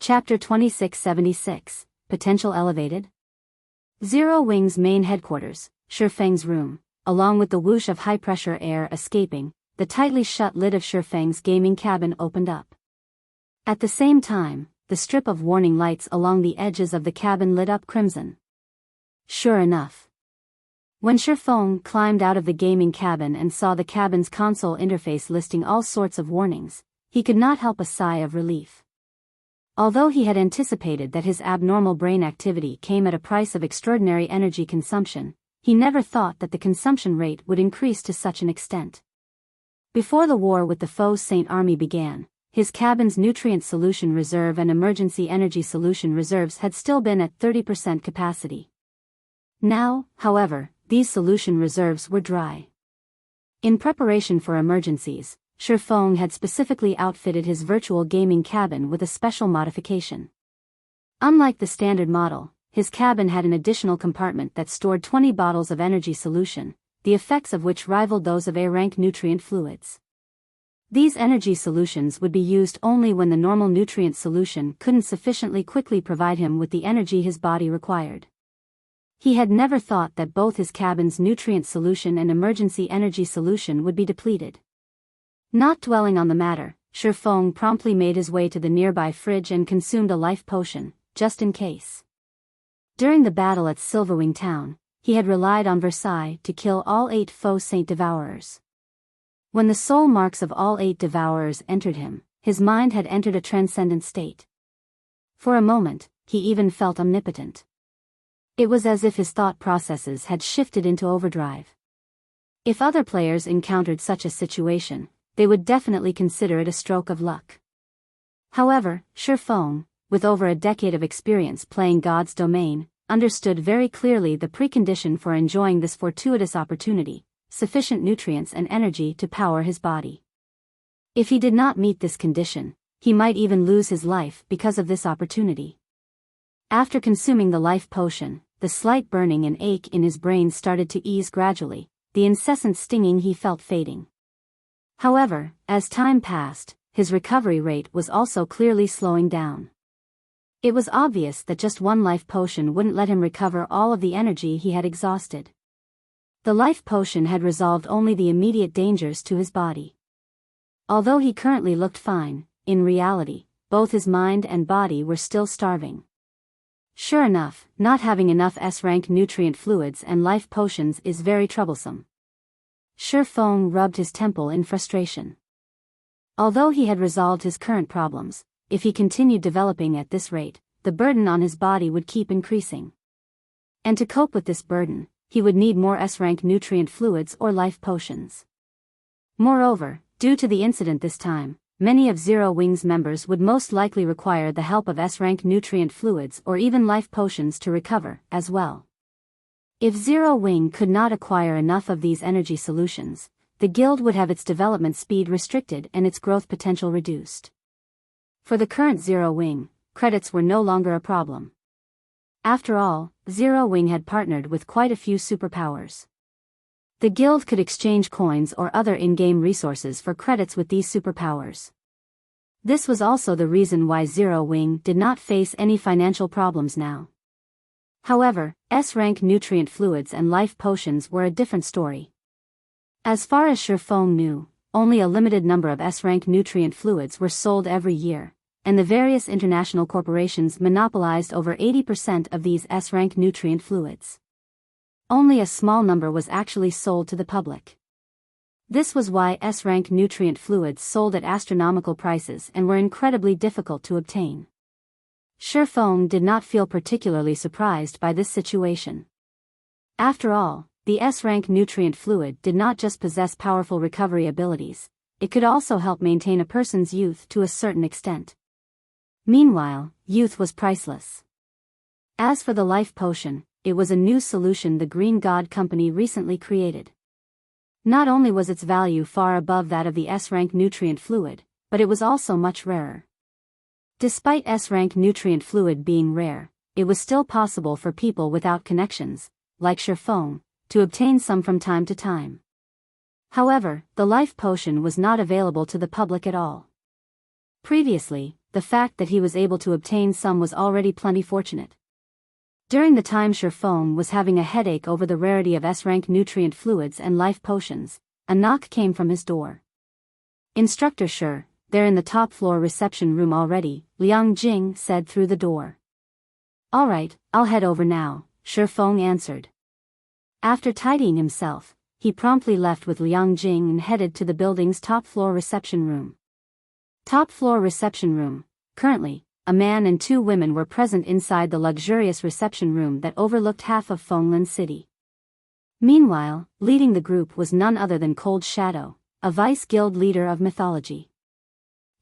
Chapter 2676, Potential Elevated. Zero Wing's main headquarters, Shifeng's room, along with the whoosh of high-pressure air escaping, the tightly shut lid of Shifeng's gaming cabin opened up. At the same time, the strip of warning lights along the edges of the cabin lit up crimson. Sure enough. When Shifeng climbed out of the gaming cabin and saw the cabin's console interface listing all sorts of warnings, he could not help a sigh of relief. Although he had anticipated that his abnormal brain activity came at a price of extraordinary energy consumption, he never thought that the consumption rate would increase to such an extent. Before the war with the foe Saint Army began, his cabin's nutrient solution reserve and emergency energy solution reserves had still been at 30% capacity. Now, however, these solution reserves were dry. In preparation for emergencies, Shifeng had specifically outfitted his virtual gaming cabin with a special modification. Unlike the standard model, his cabin had an additional compartment that stored 20 bottles of energy solution, the effects of which rivaled those of A-rank nutrient fluids. These energy solutions would be used only when the normal nutrient solution couldn't sufficiently quickly provide him with the energy his body required. He had never thought that both his cabin's nutrient solution and emergency energy solution would be depleted. Not dwelling on the matter, Shifeng promptly made his way to the nearby fridge and consumed a life potion, just in case. During the battle at Silverwing town, he had relied on Versailles to kill all 8 foe Saint Devourers. When the soul marks of all 8 Devourers entered him, his mind had entered a transcendent state. For a moment, he even felt omnipotent. It was as if his thought processes had shifted into overdrive. If other players encountered such a situation, they would definitely consider it a stroke of luck. However, Shifeng, with over a decade of experience playing God's domain, understood very clearly the precondition for enjoying this fortuitous opportunity: sufficient nutrients and energy to power his body. If he did not meet this condition, he might even lose his life because of this opportunity. After consuming the life potion, the slight burning and ache in his brain started to ease gradually, the incessant stinging he felt fading. However, as time passed, his recovery rate was also clearly slowing down. It was obvious that just one life potion wouldn't let him recover all of the energy he had exhausted. The life potion had resolved only the immediate dangers to his body. Although he currently looked fine, in reality, both his mind and body were still starving. Sure enough, not having enough S-rank nutrient fluids and life potions is very troublesome. Shifeng rubbed his temple in frustration. Although he had resolved his current problems, if he continued developing at this rate, the burden on his body would keep increasing. And to cope with this burden, he would need more S-rank nutrient fluids or life potions. Moreover, due to the incident this time, many of Zero Wing's members would most likely require the help of S-rank nutrient fluids or even life potions to recover, as well. If Zero Wing could not acquire enough of these energy solutions, the guild would have its development speed restricted and its growth potential reduced. For the current Zero Wing, credits were no longer a problem. After all, Zero Wing had partnered with quite a few superpowers. The guild could exchange coins or other in-game resources for credits with these superpowers. This was also the reason why Zero Wing did not face any financial problems now. However, S-rank nutrient fluids and life potions were a different story. As far as Shifeng knew, only a limited number of S-rank nutrient fluids were sold every year, and the various international corporations monopolized over 80% of these S-rank nutrient fluids. Only a small number was actually sold to the public. This was why S-rank nutrient fluids sold at astronomical prices and were incredibly difficult to obtain. Shifeng did not feel particularly surprised by this situation. After all, the S-rank nutrient fluid did not just possess powerful recovery abilities, it could also help maintain a person's youth to a certain extent. Meanwhile, youth was priceless. As for the life potion, it was a new solution the Green God Company recently created. Not only was its value far above that of the S-rank nutrient fluid, but it was also much rarer. Despite S-rank nutrient fluid being rare, it was still possible for people without connections, like Shifeng, to obtain some from time to time. However, the life potion was not available to the public at all. Previously, the fact that he was able to obtain some was already plenty fortunate. During the time Shifeng was having a headache over the rarity of S-rank nutrient fluids and life potions, a knock came from his door. "Instructor Shi, they're in the top floor reception room already," Liang Jing said through the door. "All right, I'll head over now," Shifeng answered. After tidying himself, he promptly left with Liang Jing and headed to the building's top floor reception room. Top floor reception room. Currently, a man and two women were present inside the luxurious reception room that overlooked half of Fenglin City. Meanwhile, leading the group was none other than Cold Shadow, a vice-guild leader of mythology.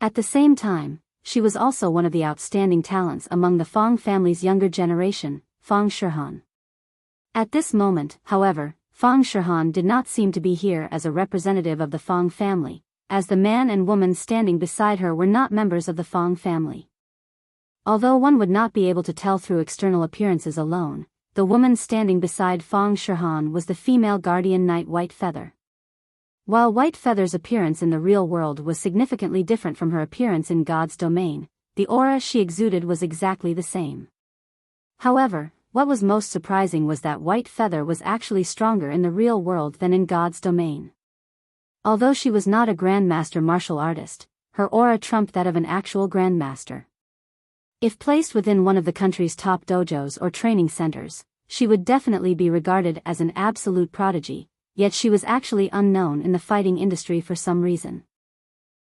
At the same time, she was also one of the outstanding talents among the Feng family's younger generation, Feng Shihan. At this moment, however, Feng Shihan did not seem to be here as a representative of the Feng family, as the man and woman standing beside her were not members of the Feng family. Although one would not be able to tell through external appearances alone, the woman standing beside Feng Shihan was the female guardian knight White Feather. While White Feather's appearance in the real world was significantly different from her appearance in God's domain, the aura she exuded was exactly the same. However, what was most surprising was that White Feather was actually stronger in the real world than in God's domain. Although she was not a grandmaster martial artist, her aura trumped that of an actual grandmaster. If placed within one of the country's top dojos or training centers, she would definitely be regarded as an absolute prodigy, yet she was actually unknown in the fighting industry for some reason.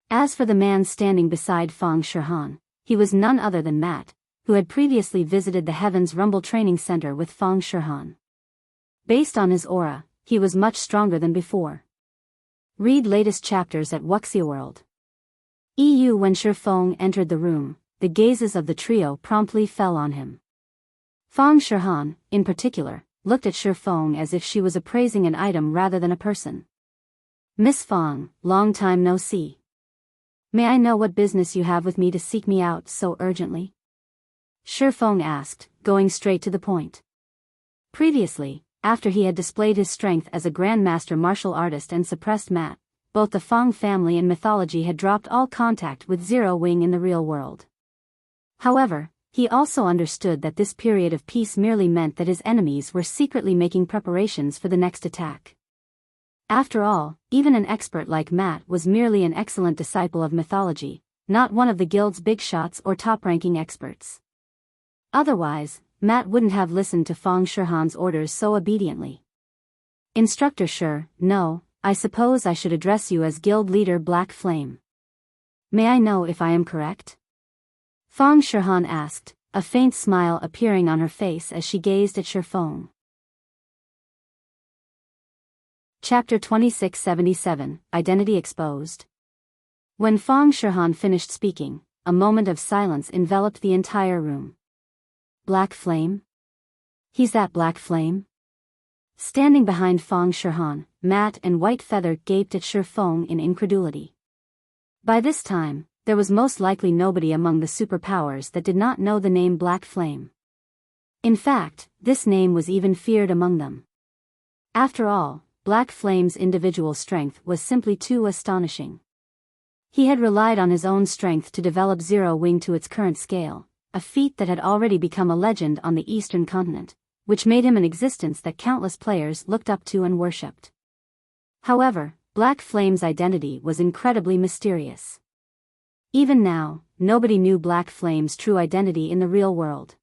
As for the man standing beside Feng Shihan, he was none other than Matt, who had previously visited the Heaven's Rumble Training Center with Feng Shihan. Based on his aura, he was much stronger than before. Read latest chapters at Wuxia World. When Shifeng entered the room, the gazes of the trio promptly fell on him. Feng Shihan, in particular, looked at Shifeng as if she was appraising an item rather than a person. "Miss Feng, long time no see. May I know what business you have with me to seek me out so urgently?" Shifeng asked, going straight to the point. Previously, after he had displayed his strength as a grandmaster martial artist and suppressed Matt, both the Feng family and mythology had dropped all contact with Zero Wing in the real world. However, he also understood that this period of peace merely meant that his enemies were secretly making preparations for the next attack. After all, even an expert like Matt was merely an excellent disciple of mythology, not one of the guild's big shots or top-ranking experts. Otherwise, Matt wouldn't have listened to Feng Shihan's orders so obediently. "Instructor Shi, no, I suppose I should address you as guild leader Black Flame. May I know if I am correct?" Feng Shihan asked, a faint smile appearing on her face as she gazed at Shifeng. Chapter 2677, Identity Exposed. When Feng Shihan finished speaking, a moment of silence enveloped the entire room. "Black Flame? He's that Black Flame?" Standing behind Feng Shihan, Matt and White Feather gaped at Shifeng in incredulity. By this time, there was most likely nobody among the superpowers that did not know the name Black Flame. In fact, this name was even feared among them. After all, Black Flame's individual strength was simply too astonishing. He had relied on his own strength to develop Zero Wing to its current scale, a feat that had already become a legend on the Eastern continent, which made him an existence that countless players looked up to and worshipped. However, Black Flame's identity was incredibly mysterious. Even now, nobody knew Black Flame's true identity in the real world.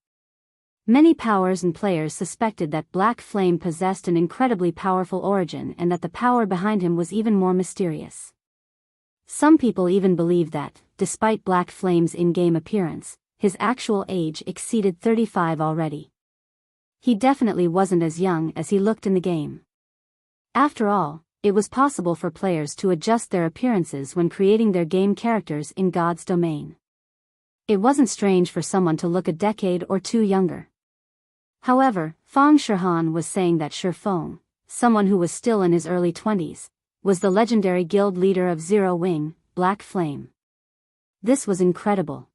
Many powers and players suspected that Black Flame possessed an incredibly powerful origin and that the power behind him was even more mysterious. Some people even believed that, despite Black Flame's in-game appearance, his actual age exceeded 35 already. He definitely wasn't as young as he looked in the game. After all, it was possible for players to adjust their appearances when creating their game characters in God's domain. It wasn't strange for someone to look a decade or two younger. However, Feng Shihan was saying that Shifeng, someone who was still in his early 20s, was the legendary guild leader of Zero Wing, Black Flame. This was incredible.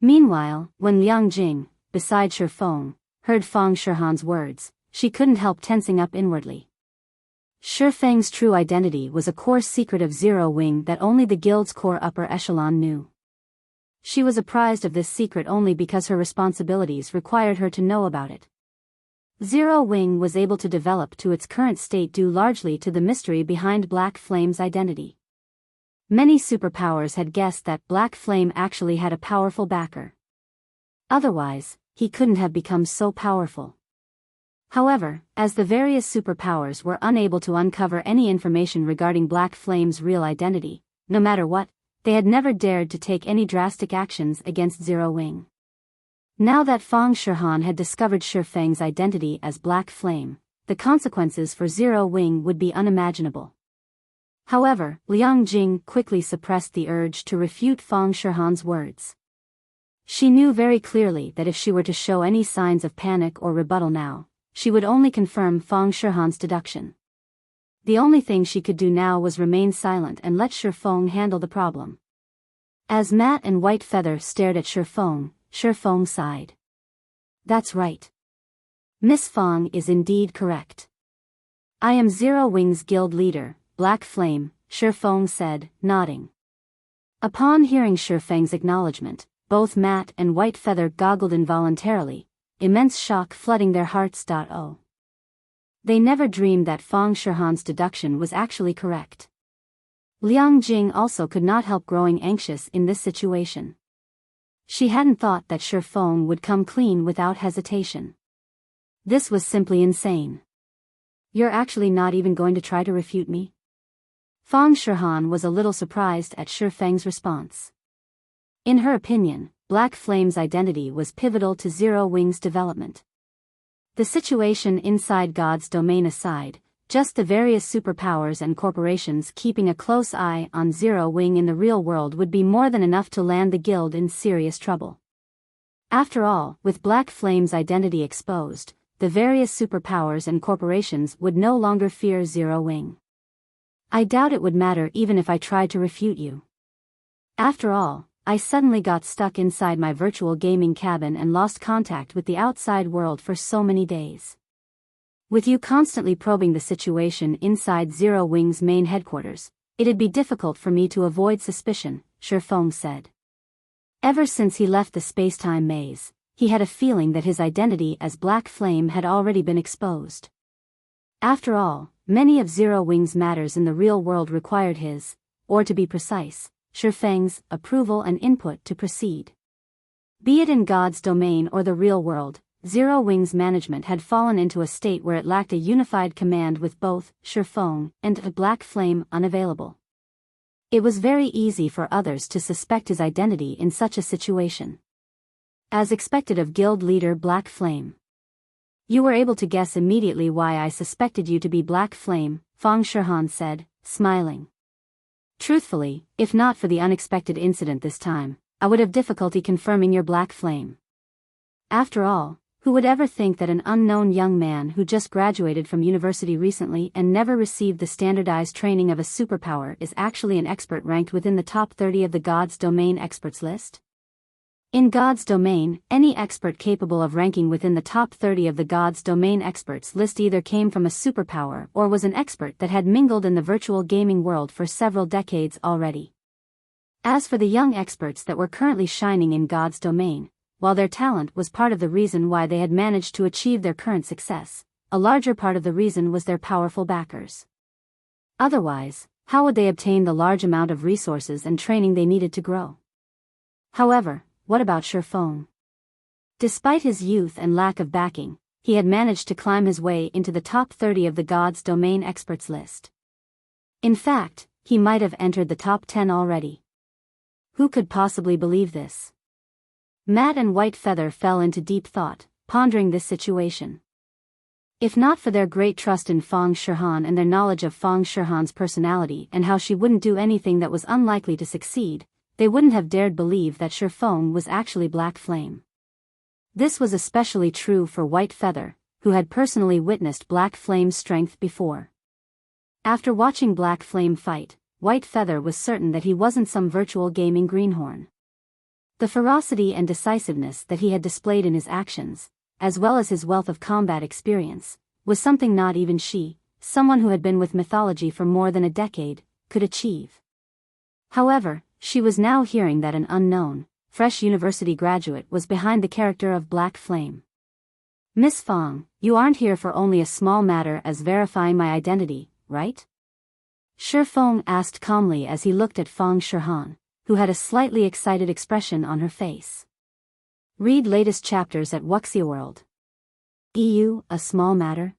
Meanwhile, when Liang Jing, beside Shifeng, heard Feng Shihan's words, she couldn't help tensing up inwardly. Shifeng's true identity was a core secret of Zero Wing that only the guild's core upper echelon knew. She was apprised of this secret only because her responsibilities required her to know about it. Zero Wing was able to develop to its current state due largely to the mystery behind Black Flame's identity. Many superpowers had guessed that Black Flame actually had a powerful backer. Otherwise, he couldn't have become so powerful. However, as the various superpowers were unable to uncover any information regarding Black Flame's real identity, no matter what, they had never dared to take any drastic actions against Zero Wing. Now that Fang Shihan had discovered Shifeng's identity as Black Flame, the consequences for Zero Wing would be unimaginable. However, Liang Jing quickly suppressed the urge to refute Fang Shihan's words. She knew very clearly that if she were to show any signs of panic or rebuttal now, she would only confirm Fang Shihan's deduction. The only thing she could do now was remain silent and let Shifeng handle the problem. As Matt and White Feather stared at Shifeng sighed. That's right. Miss Fang is indeed correct. I am Zero Wing's guild leader, Black Flame, Shifeng said, nodding. Upon hearing Shifeng's acknowledgement, both Matt and White Feather goggled involuntarily, immense shock flooding their hearts. They never dreamed that Fang Shihan's deduction was actually correct. Liang Jing also could not help growing anxious in this situation. She hadn't thought that Shifeng would come clean without hesitation. This was simply insane. You're actually not even going to try to refute me? Fang Shihan was a little surprised at Shifeng's response. In her opinion, Black Flame's identity was pivotal to Zero Wing's development. The situation inside God's domain aside, just the various superpowers and corporations keeping a close eye on Zero Wing in the real world would be more than enough to land the guild in serious trouble. After all, with Black Flame's identity exposed, the various superpowers and corporations would no longer fear Zero Wing. I doubt it would matter even if I tried to refute you. After all, I suddenly got stuck inside my virtual gaming cabin and lost contact with the outside world for so many days. With you constantly probing the situation inside Zero Wing's main headquarters, it'd be difficult for me to avoid suspicion, Shifeng said. Ever since he left the space-time maze, he had a feeling that his identity as Black Flame had already been exposed. After all, many of Zero Wing's matters in the real world required his, or to be precise, Shifeng's, approval and input to proceed. Be it in God's domain or the real world, Zero Wing's management had fallen into a state where it lacked a unified command with both Shifeng and a Black Flame unavailable. It was very easy for others to suspect his identity in such a situation. As expected of guild leader Black Flame. You were able to guess immediately why I suspected you to be Black Flame, Fang Shihan said, smiling. Truthfully, if not for the unexpected incident this time, I would have difficulty confirming your Black Flame. After all, who would ever think that an unknown young man who just graduated from university recently and never received the standardized training of a superpower is actually an expert ranked within the top 30 of the God's Domain experts list? In God's Domain, any expert capable of ranking within the top 30 of the God's Domain experts list either came from a superpower or was an expert that had mingled in the virtual gaming world for several decades already. As for the young experts that were currently shining in God's Domain, while their talent was part of the reason why they had managed to achieve their current success, a larger part of the reason was their powerful backers. Otherwise, how would they obtain the large amount of resources and training they needed to grow? However, what about Shifeng? Despite his youth and lack of backing, he had managed to climb his way into the top 30 of the God's Domain experts list. In fact, he might have entered the top 10 already. Who could possibly believe this? Matt and White Feather fell into deep thought, pondering this situation. If not for their great trust in Fang Shihan and their knowledge of Fang Shihan's personality and how she wouldn't do anything that was unlikely to succeed, they wouldn't have dared believe that Shifeng was actually Black Flame. This was especially true for White Feather, who had personally witnessed Black Flame's strength before. After watching Black Flame fight, White Feather was certain that he wasn't some virtual gaming greenhorn. The ferocity and decisiveness that he had displayed in his actions, as well as his wealth of combat experience, was something not even she, someone who had been with mythology for more than a decade, could achieve. However, she was now hearing that an unknown, fresh university graduate, was behind the character of Black Flame. Miss Fong, you aren't here for only a small matter as verifying my identity, right? Shifeng asked calmly as he looked at Fong Shihan, who had a slightly excited expression on her face. Read latest chapters at Wuxia World. EU, a small matter?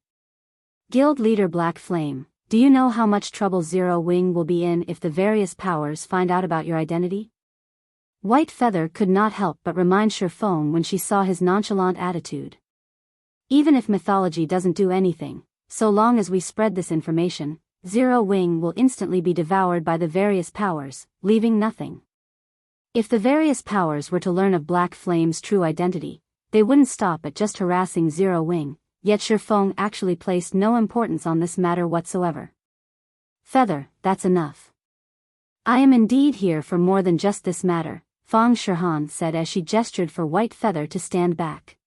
Guild leader Black Flame, do you know how much trouble Zero Wing will be in if the various powers find out about your identity? White Feather could not help but remind Shifeng when she saw his nonchalant attitude. Even if mythology doesn't do anything, so long as we spread this information, Zero Wing will instantly be devoured by the various powers, leaving nothing. If the various powers were to learn of Black Flame's true identity, they wouldn't stop at just harassing Zero Wing, yet Shifeng actually placed no importance on this matter whatsoever. Feather, that's enough. I am indeed here for more than just this matter, Fong Shihan said as she gestured for White Feather to stand back.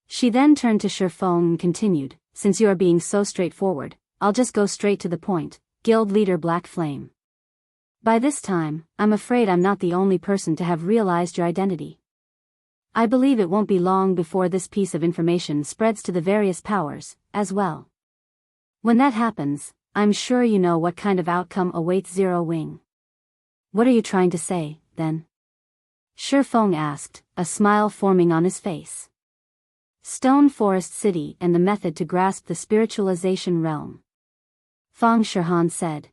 She then turned to Shifeng and continued, since you are being so straightforward, I'll just go straight to the point, Guild leader Black Flame. By this time, I'm afraid I'm not the only person to have realized your identity. I believe it won't be long before this piece of information spreads to the various powers, as well. When that happens, I'm sure you know what kind of outcome awaits Zero Wing. What are you trying to say, then? Shifeng asked, a smile forming on his face. Stone Forest City and the method to grasp the spiritualization realm. Fong Shihan said.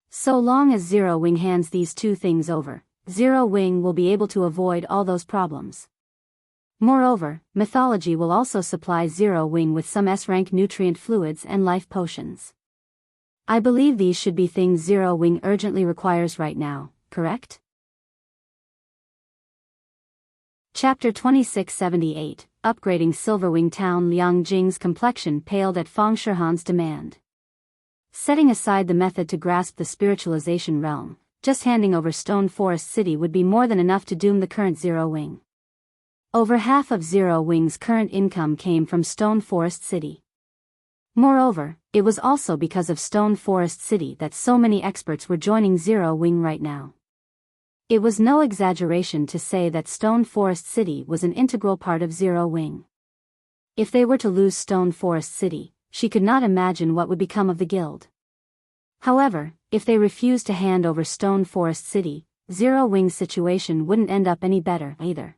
So long as Zero Wing hands these two things over, Zero Wing will be able to avoid all those problems. Moreover, mythology will also supply Zero Wing with some S-rank nutrient fluids and life potions. I believe these should be things Zero Wing urgently requires right now, correct? Chapter 2678, Upgrading Silverwing Town. Liang Jing's complexion paled at Fong Shihan's demand. Setting aside the method to grasp the spiritualization realm, just handing over Stone Forest City would be more than enough to doom the current Zero Wing. Over half of Zero Wing's current income came from Stone Forest City. Moreover, it was also because of Stone Forest City that so many experts were joining Zero Wing right now. It was no exaggeration to say that Stone Forest City was an integral part of Zero Wing. If they were to lose Stone Forest City, she could not imagine what would become of the guild. However, if they refused to hand over Stone Forest City, Zero Wing's situation wouldn't end up any better either.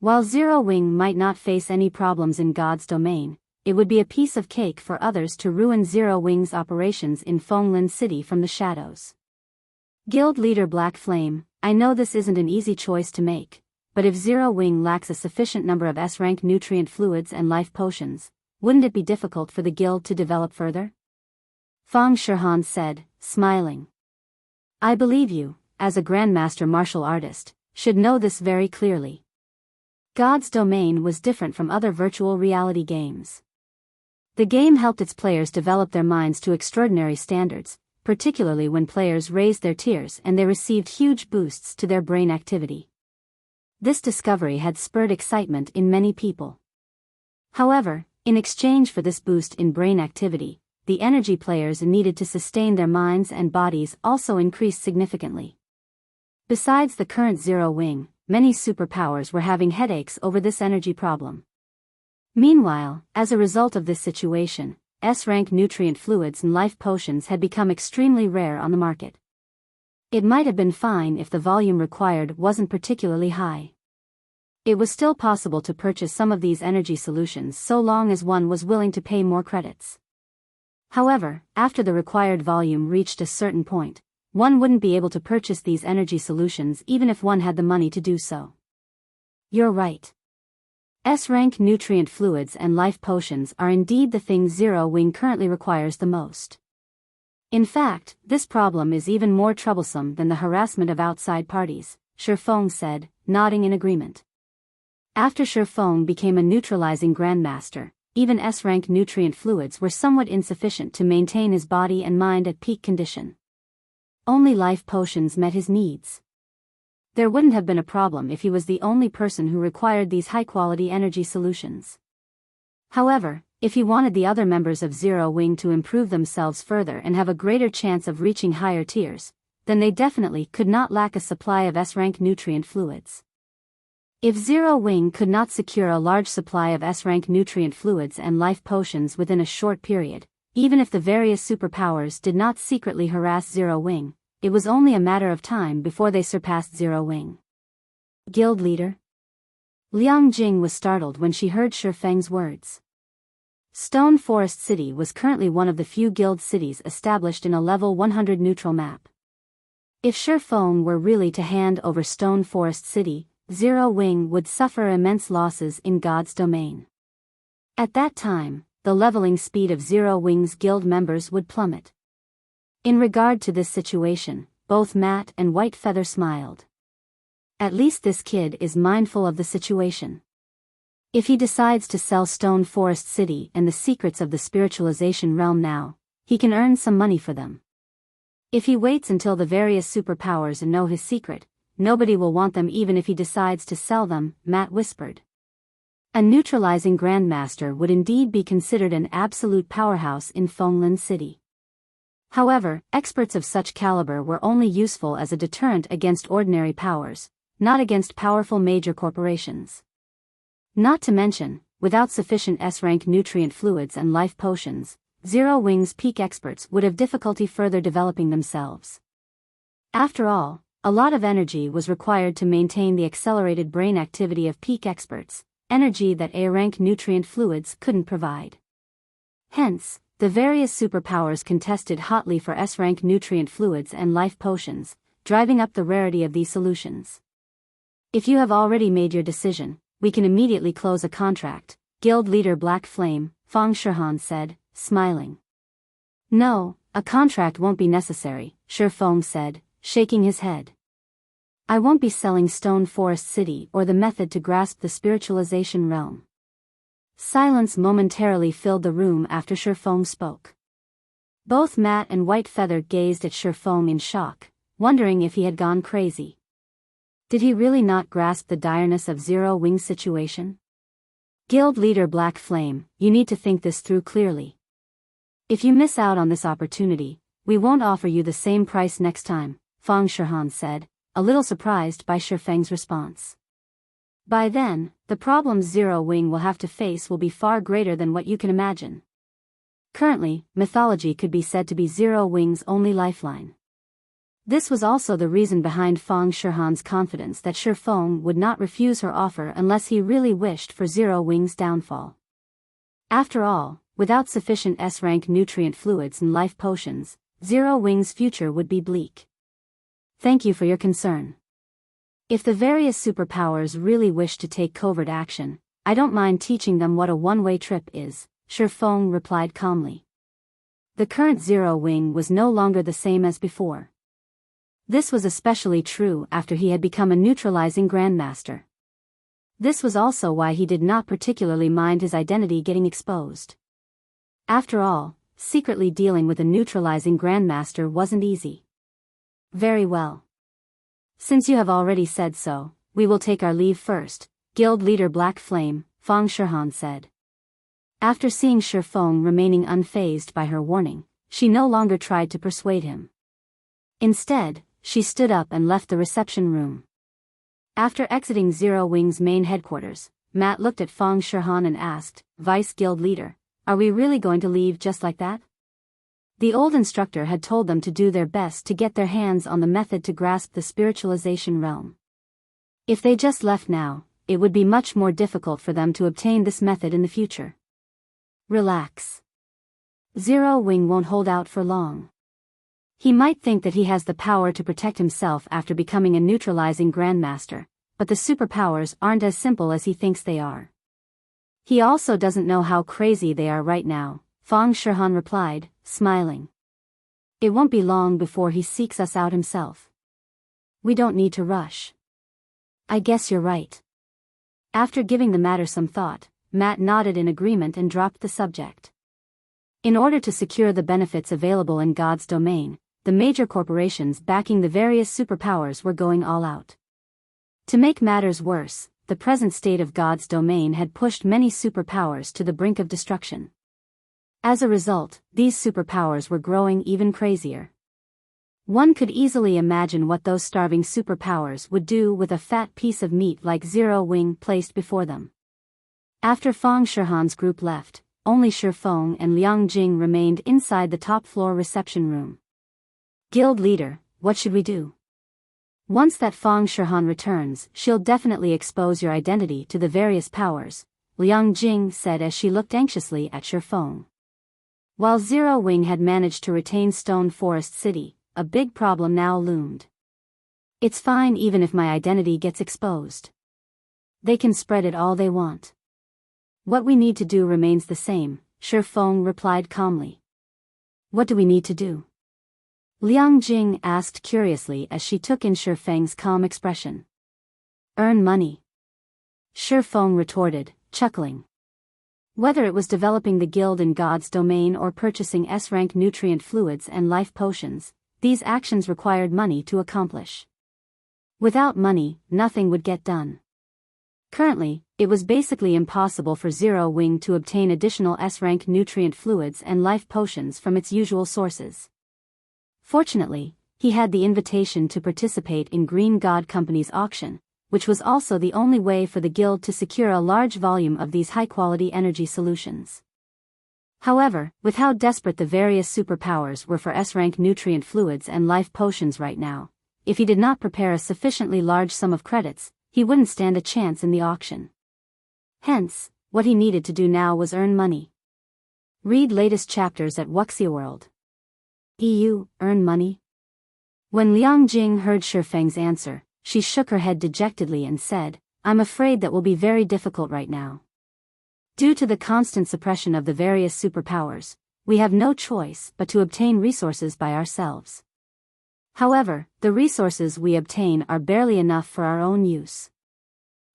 While Zero Wing might not face any problems in God's domain, it would be a piece of cake for others to ruin Zero Wing's operations in Fonglin City from the shadows. Guild leader Black Flame, I know this isn't an easy choice to make, but if Zero Wing lacks a sufficient number of S-rank nutrient fluids and life potions, wouldn't it be difficult for the guild to develop further? Fong Shihan said, smiling. I believe you, as a grandmaster martial artist, should know this very clearly. God's Domain was different from other virtual reality games. The game helped its players develop their minds to extraordinary standards, particularly when players raised their tiers and they received huge boosts to their brain activity. This discovery had spurred excitement in many people. However, in exchange for this boost in brain activity, the energy players needed to sustain their minds and bodies also increased significantly. Besides the current Zero Wing, many superpowers were having headaches over this energy problem. Meanwhile, as a result of this situation, S-rank nutrient fluids and life potions had become extremely rare on the market. It might have been fine if the volume required wasn't particularly high. It was still possible to purchase some of these energy solutions so long as one was willing to pay more credits. However, after the required volume reached a certain point, one wouldn't be able to purchase these energy solutions even if one had the money to do so. You're right. S-rank nutrient fluids and life potions are indeed the things Zero Wing currently requires the most. In fact, this problem is even more troublesome than the harassment of outside parties, Shifeng said, nodding in agreement. After Shifeng became a neutralizing grandmaster, even S-rank nutrient fluids were somewhat insufficient to maintain his body and mind at peak condition. Only life potions met his needs. There wouldn't have been a problem if he was the only person who required these high-quality energy solutions. However, if he wanted the other members of Zero Wing to improve themselves further and have a greater chance of reaching higher tiers, then they definitely could not lack a supply of S-rank nutrient fluids. If Zero Wing could not secure a large supply of S-rank nutrient fluids and life potions within a short period, even if the various superpowers did not secretly harass Zero Wing, it was only a matter of time before they surpassed Zero Wing. Guild leader? Liang Jing was startled when she heard Shi Feng's words. Stone Forest City was currently one of the few guild cities established in a level 100 neutral map. If Shi Feng were really to hand over Stone Forest City, Zero Wing would suffer immense losses in God's domain. At that time, the leveling speed of Zero Wing's guild members would plummet. In regard to this situation, both Matt and White Feather smiled. At least this kid is mindful of the situation. If he decides to sell Stone Forest City and the secrets of the spiritualization realm now, he can earn some money for them. If he waits until the various superpowers know his secret, nobody will want them even if he decides to sell them, Matt whispered. A neutralizing Grandmaster would indeed be considered an absolute powerhouse in Fenglin City. However, experts of such caliber were only useful as a deterrent against ordinary powers, not against powerful major corporations. Not to mention, without sufficient S-rank nutrient fluids and life potions, Zero Wing's peak experts would have difficulty further developing themselves. After all, a lot of energy was required to maintain the accelerated brain activity of peak experts, energy that A-rank nutrient fluids couldn't provide. Hence, the various superpowers contested hotly for S-rank nutrient fluids and life potions, driving up the rarity of these solutions. If you have already made your decision, we can immediately close a contract, Guild leader Black Flame, Fang Shihan said, smiling. No, a contract won't be necessary, Shi Feng said, shaking his head. I won't be selling Stone Forest City or the method to grasp the spiritualization realm. Silence momentarily filled the room after Shi Feng spoke. Both Matt and White Feather gazed at Shi Feng in shock, wondering if he had gone crazy. Did he really not grasp the direness of Zero Wing's situation? Guild leader Black Flame, you need to think this through clearly. If you miss out on this opportunity, we won't offer you the same price next time, Fang Shihan said, a little surprised by Shi Feng's response. By then, the problems Zero Wing will have to face will be far greater than what you can imagine. Currently, mythology could be said to be Zero Wing's only lifeline. This was also the reason behind Fang Shihan's confidence that Shi Feng would not refuse her offer unless he really wished for Zero Wing's downfall. After all, without sufficient S-rank nutrient fluids and life potions, Zero Wing's future would be bleak. Thank you for your concern. If the various superpowers really wish to take covert action, I don't mind teaching them what a one-way trip is, Shi Feng replied calmly. The current Zero Wing was no longer the same as before. This was especially true after he had become a neutralizing Grandmaster. This was also why he did not particularly mind his identity getting exposed. After all, secretly dealing with a neutralizing Grandmaster wasn't easy. Very well. Since you have already said so, we will take our leave first, Guild leader Black Flame, Fang Shihan said. After seeing Shi Feng remaining unfazed by her warning, she no longer tried to persuade him. Instead, she stood up and left the reception room. After exiting Zero Wing's main headquarters, Matt looked at Fang Shihan and asked, Vice Guild leader, are we really going to leave just like that? The old instructor had told them to do their best to get their hands on the method to grasp the spiritualization realm. If they just left now, it would be much more difficult for them to obtain this method in the future. Relax. Zero Wing won't hold out for long. He might think that he has the power to protect himself after becoming a neutralizing Grandmaster, but the superpowers aren't as simple as he thinks they are. He also doesn't know how crazy they are right now, Fang Shihan replied, smiling. It won't be long before he seeks us out himself. We don't need to rush. I guess you're right. After giving the matter some thought, Matt nodded in agreement and dropped the subject. In order to secure the benefits available in God's domain, the major corporations backing the various superpowers were going all out. To make matters worse, the present state of God's domain had pushed many superpowers to the brink of destruction. As a result, these superpowers were growing even crazier. One could easily imagine what those starving superpowers would do with a fat piece of meat like Zero Wing placed before them. After Fang Shihan's group left, only Shi Feng and Liang Jing remained inside the top-floor reception room. Guild leader, what should we do? Once that Fang Shihan returns, she'll definitely expose your identity to the various powers, Liang Jing said as she looked anxiously at Shi Feng. While Zero Wing had managed to retain Stone Forest City, a big problem now loomed. It's fine even if my identity gets exposed. They can spread it all they want. What we need to do remains the same, Shi Feng replied calmly. What do we need to do? Liang Jing asked curiously as she took in Shi Feng's calm expression. Earn money. Shi Feng retorted, chuckling. Whether it was developing the guild in God's domain or purchasing S-rank nutrient fluids and life potions, these actions required money to accomplish. Without money, nothing would get done. Currently, it was basically impossible for Zero Wing to obtain additional S-rank nutrient fluids and life potions from its usual sources. Fortunately, he had the invitation to participate in Green God Company's auction, which was also the only way for the guild to secure a large volume of these high-quality energy solutions. However, with how desperate the various superpowers were for S-rank nutrient fluids and life potions right now, if he did not prepare a sufficiently large sum of credits, he wouldn't stand a chance in the auction. Hence, what he needed to do now was earn money. Read latest chapters at Wuxia World. Earn money? When Liang Jing heard Shi Feng's answer, she shook her head dejectedly and said, I'm afraid that will be very difficult right now. Due to the constant suppression of the various superpowers, we have no choice but to obtain resources by ourselves. However, the resources we obtain are barely enough for our own use.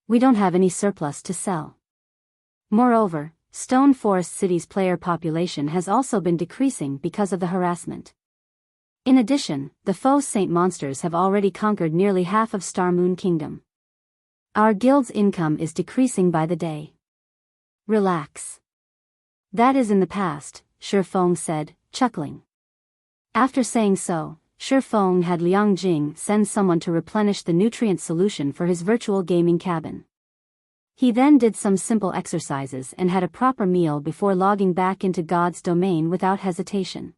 We don't have any surplus to sell. Moreover, Stone Forest City's player population has also been decreasing because of the harassment. In addition, the foe Saint monsters have already conquered nearly half of Star Moon Kingdom. Our guild's income is decreasing by the day. Relax. That is in the past, Shi Feng said, chuckling. After saying so, Shi Feng had Liang Jing send someone to replenish the nutrient solution for his virtual gaming cabin. He then did some simple exercises and had a proper meal before logging back into God's domain without hesitation.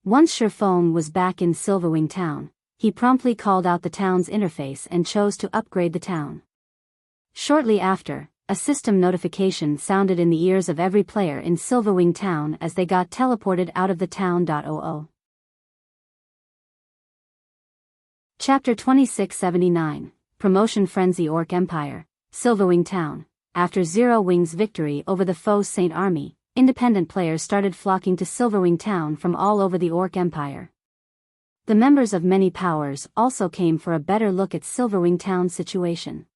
Once Shi Feng was back in Silverwing Town, he promptly called out the town's interface and chose to upgrade the town. Shortly after, a system notification sounded in the ears of every player in Silverwing Town as they got teleported out of the town. Chapter 2679, Promotion Frenzy Orc Empire, Silverwing Town. After Zero Wing's victory over the foe Saint Army, independent players started flocking to Silverwing Town from all over the Orc Empire. The members of many powers also came for a better look at Silverwing Town's situation.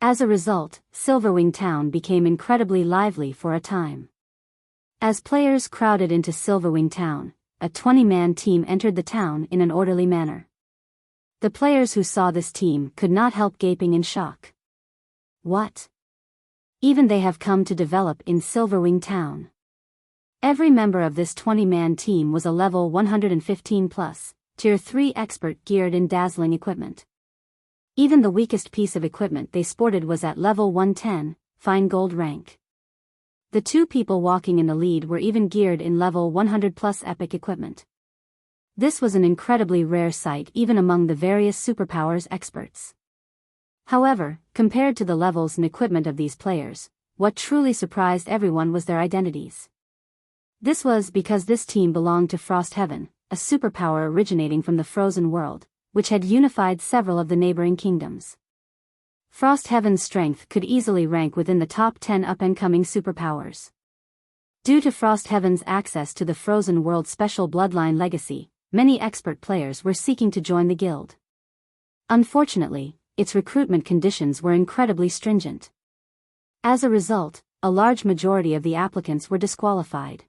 As a result, Silverwing Town became incredibly lively for a time. As players crowded into Silverwing Town, a 20-man team entered the town in an orderly manner. The players who saw this team could not help gaping in shock. What? Even they have come to develop in Silverwing Town. Every member of this 20-man team was a level 115+, Tier 3 expert geared in dazzling equipment. Even the weakest piece of equipment they sported was at level 110, fine gold rank. The two people walking in the lead were even geared in level 100+ epic equipment. This was an incredibly rare sight even among the various superpowers experts. However, compared to the levels and equipment of these players, what truly surprised everyone was their identities. This was because this team belonged to Frost Heaven, a superpower originating from the frozen world, which had unified several of the neighboring kingdoms. Frost Heaven's strength could easily rank within the top 10 up-and-coming superpowers. Due to Frost Heaven's access to the frozen world's special bloodline legacy, many expert players were seeking to join the guild. Unfortunately, its recruitment conditions were incredibly stringent. As a result, a large majority of the applicants were disqualified.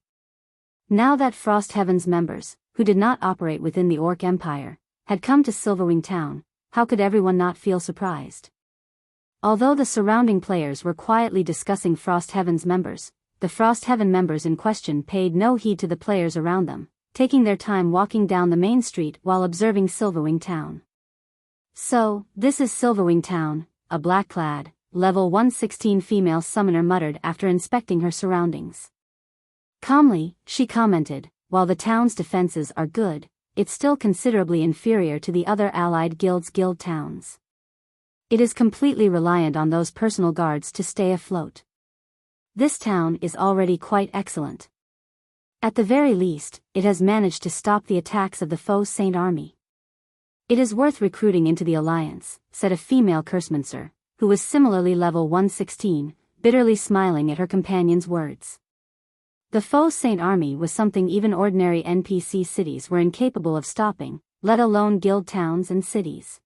Now that Frost Heaven's members, who did not operate within the Orc Empire, had come to Silverwing Town, how could everyone not feel surprised? Although the surrounding players were quietly discussing Frost Heaven's members, the Frost Heaven members in question paid no heed to the players around them, taking their time walking down the main street while observing Silverwing Town. "So, this is Silverwing Town," a black-clad, level 116 female summoner muttered after inspecting her surroundings. Calmly, she commented, "While the town's defenses are good, it's still considerably inferior to the other allied guilds' guild towns. It is completely reliant on those personal guards to stay afloat. This town is already quite excellent. At the very least, it has managed to stop the attacks of the foe Saint army. It is worth recruiting into the alliance," said a female Cursmancer, who was similarly level 116, bitterly smiling at her companion's words. The foe Saint army was something even ordinary NPC cities were incapable of stopping, let alone guild towns and cities.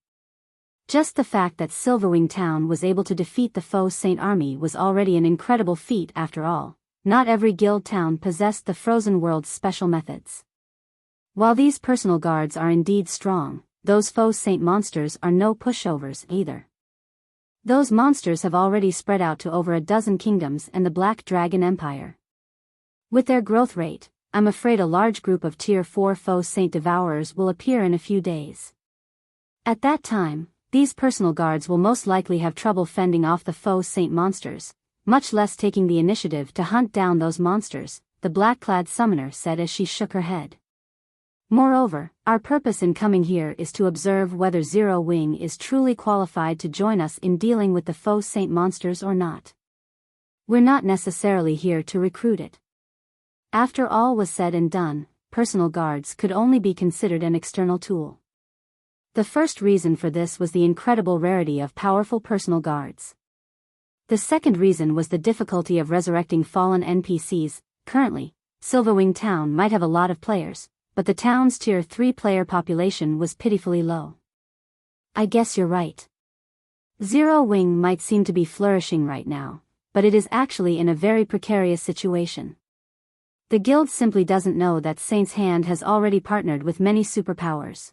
Just the fact that Silverwing Town was able to defeat the foe Saint army was already an incredible feat after all. Not every guild town possessed the Frozen World's special methods. While these personal guards are indeed strong, those foe Saint monsters are no pushovers either. Those monsters have already spread out to over a dozen kingdoms and the Black Dragon Empire. With their growth rate, I'm afraid a large group of Tier 4 foe Saint Devourers will appear in a few days. At that time, these personal guards will most likely have trouble fending off the foe Saint monsters, much less taking the initiative to hunt down those monsters, the black-clad summoner said as she shook her head. Moreover, our purpose in coming here is to observe whether Zero Wing is truly qualified to join us in dealing with the foe Saint monsters or not. We're not necessarily here to recruit it. After all was said and done, personal guards could only be considered an external tool. The first reason for this was the incredible rarity of powerful personal guards. The second reason was the difficulty of resurrecting fallen NPCs. Currently, Silverwing Town might have a lot of players, but the town's Tier 3 player population was pitifully low. I guess you're right. Zero Wing might seem to be flourishing right now, but it is actually in a very precarious situation. The guild simply doesn't know that Saint's Hand has already partnered with many superpowers.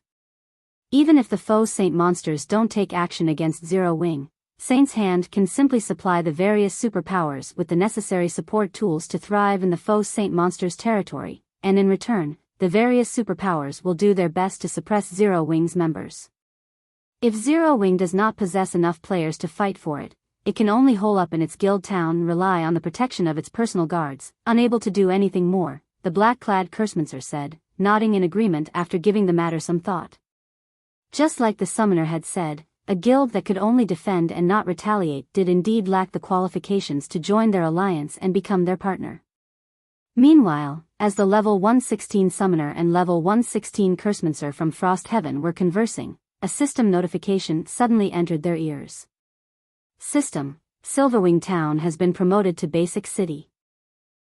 Even if the foe Saint monsters don't take action against Zero Wing, Saint's Hand can simply supply the various superpowers with the necessary support tools to thrive in the foe Saint monsters' territory, and in return, the various superpowers will do their best to suppress Zero Wing's members. If Zero Wing does not possess enough players to fight for it, it can only hole up in its guild town and rely on the protection of its personal guards, unable to do anything more, the black-clad Cursmancer said, nodding in agreement after giving the matter some thought. Just like the summoner had said, a guild that could only defend and not retaliate did indeed lack the qualifications to join their alliance and become their partner. Meanwhile, as the level 116 summoner and level 116 Cursmancer from Frost Heaven were conversing, a system notification suddenly entered their ears. System: Silverwing Town has been promoted to Basic City.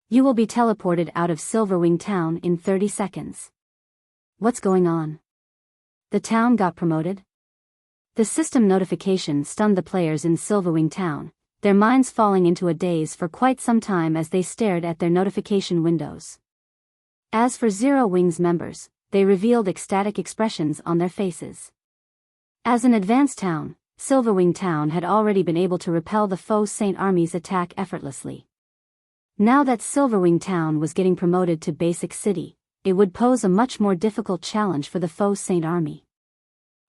You will be teleported out of Silverwing Town in 30 seconds. What's going on? The town got promoted? The system notification stunned the players in Silverwing Town, their minds falling into a daze for quite some time as they stared at their notification windows. As for Zero Wing's members, they revealed ecstatic expressions on their faces. As an advanced town, Silverwing Town had already been able to repel the foe Saint army's attack effortlessly. Now that Silverwing Town was getting promoted to Basic City, it would pose a much more difficult challenge for the foe Saint army.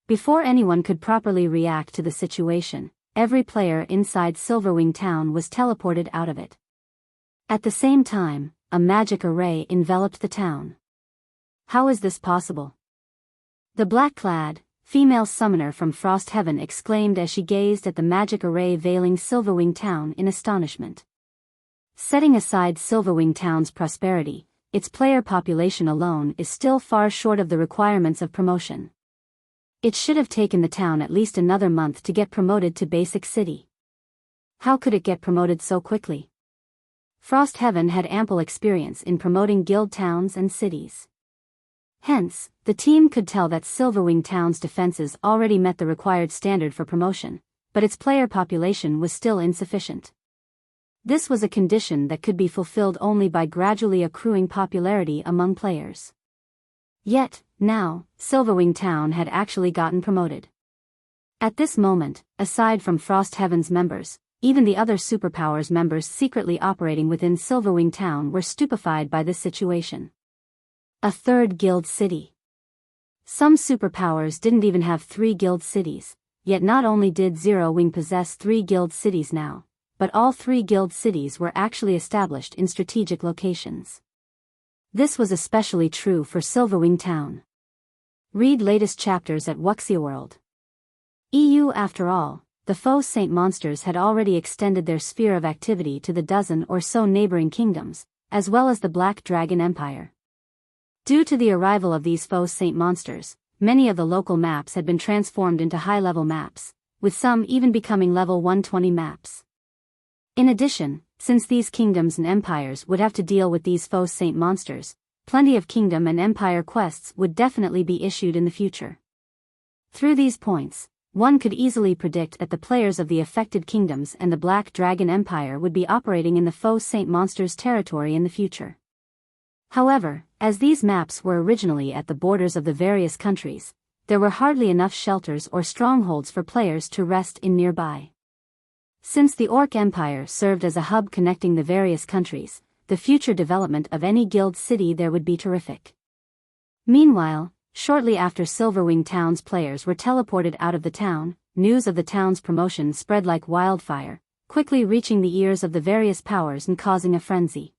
Before anyone could properly react to the situation, every player inside Silverwing Town was teleported out of it. At the same time, a magic array enveloped the town. How is this possible? The black-clad, female summoner from Frost Heaven exclaimed as she gazed at the magic array veiling Silverwing Town in astonishment. Setting aside Silverwing Town's prosperity, its player population alone is still far short of the requirements of promotion. It should have taken the town at least another month to get promoted to Basic City. How could it get promoted so quickly? Frost Heaven had ample experience in promoting guild towns and cities. Hence, the team could tell that Silverwing Town's defenses already met the required standard for promotion, but its player population was still insufficient. This was a condition that could be fulfilled only by gradually accruing popularity among players. Yet, now, Silverwing Town had actually gotten promoted. At this moment, aside from Frost Heaven's members, even the other superpowers members secretly operating within Silverwing Town were stupefied by this situation. A third guild city. Some superpowers didn't even have 3 guild cities, yet not only did Zero Wing possess 3 guild cities now, but all 3 guild cities were actually established in strategic locations. This was especially true for Silverwing Town. Read latest chapters at Wuxia World. After all, the faux saint monsters had already extended their sphere of activity to the dozen or so neighboring kingdoms, as well as the Black Dragon Empire. Due to the arrival of these faux saint monsters, many of the local maps had been transformed into high-level maps, with some even becoming level 120 maps. In addition, since these kingdoms and empires would have to deal with these faux saint monsters, plenty of kingdom and empire quests would definitely be issued in the future. Through these points, one could easily predict that the players of the affected kingdoms and the Black Dragon Empire would be operating in the faux saint monsters' territory in the future. However, as these maps were originally at the borders of the various countries, there were hardly enough shelters or strongholds for players to rest in nearby. Since the Orc Empire served as a hub connecting the various countries, the future development of any guild city there would be terrific. Meanwhile, shortly after Silverwing Town's players were teleported out of the town, news of the town's promotion spread like wildfire, quickly reaching the ears of the various powers and causing a frenzy.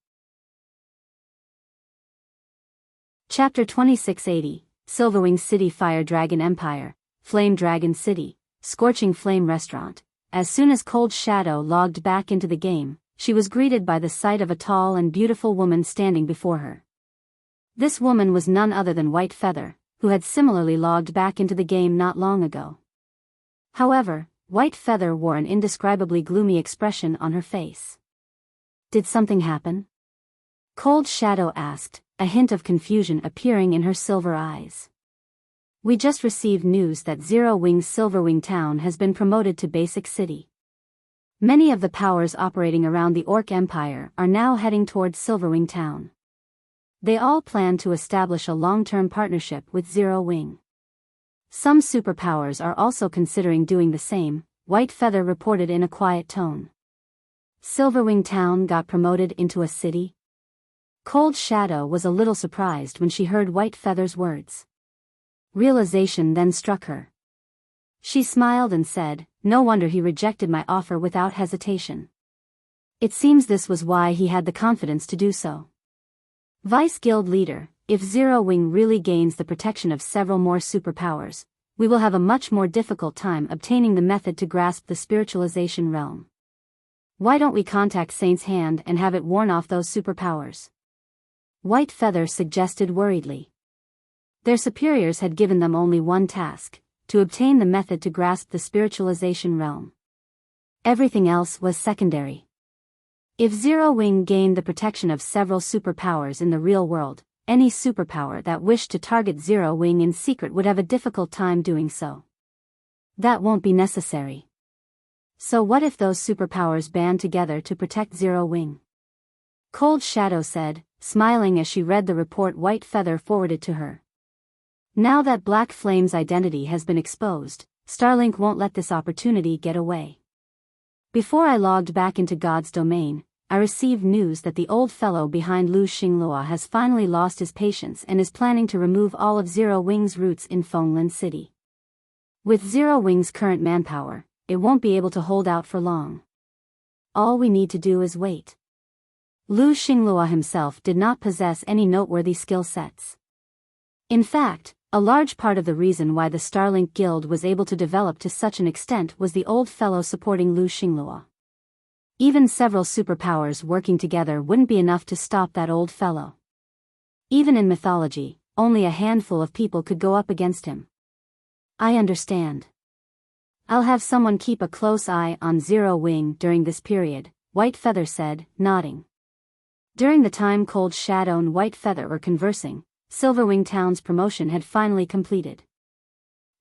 Chapter 2680, Silverwing City Fire Dragon Empire, Flame Dragon City, Scorching Flame Restaurant. As soon as Cold Shadow logged back into the game, she was greeted by the sight of a tall and beautiful woman standing before her. This woman was none other than White Feather, who had similarly logged back into the game not long ago. However, White Feather wore an indescribably gloomy expression on her face. Did something happen? Cold Shadow asked, a hint of confusion appearing in her silver eyes. We just received news that Zero Wing's Silverwing Town has been promoted to Basic City. Many of the powers operating around the Orc Empire are now heading towards Silverwing Town. They all plan to establish a long-term partnership with Zero Wing. Some superpowers are also considering doing the same, White Feather reported in a quiet tone. Silverwing Town got promoted into a city? Cold Shadow was a little surprised when she heard White Feather's words. Realization then struck her. She smiled and said, "No wonder he rejected my offer without hesitation. It seems this was why he had the confidence to do so." Vice Guild Leader, if Zero Wing really gains the protection of several more superpowers, we will have a much more difficult time obtaining the method to grasp the spiritualization realm. Why don't we contact Saint's Hand and have it warn off those superpowers? White Feather suggested worriedly. Their superiors had given them only one task, to obtain the method to grasp the spiritualization realm. Everything else was secondary. If Zero Wing gained the protection of several superpowers in the real world, any superpower that wished to target Zero Wing in secret would have a difficult time doing so. That won't be necessary. So what if those superpowers band together to protect Zero Wing? Cold Shadow said, smiling as she read the report White Feather forwarded to her. Now that Black Flame's identity has been exposed, Starlink won't let this opportunity get away. Before I logged back into God's domain, I received news that the old fellow behind Lu Xinglua has finally lost his patience and is planning to remove all of Zero Wing's roots in Fenglin City. With Zero Wing's current manpower, it won't be able to hold out for long. All we need to do is wait. Lu Xinglua himself did not possess any noteworthy skill sets. In fact, a large part of the reason why the Starlink Guild was able to develop to such an extent was the old fellow supporting Lu Xinglua. Even several superpowers working together wouldn't be enough to stop that old fellow. Even in mythology, only a handful of people could go up against him. I understand. I'll have someone keep a close eye on Zero Wing during this period, White Feather said, nodding. During the time Cold Shadow and White Feather were conversing, Silverwing Town's promotion had finally completed.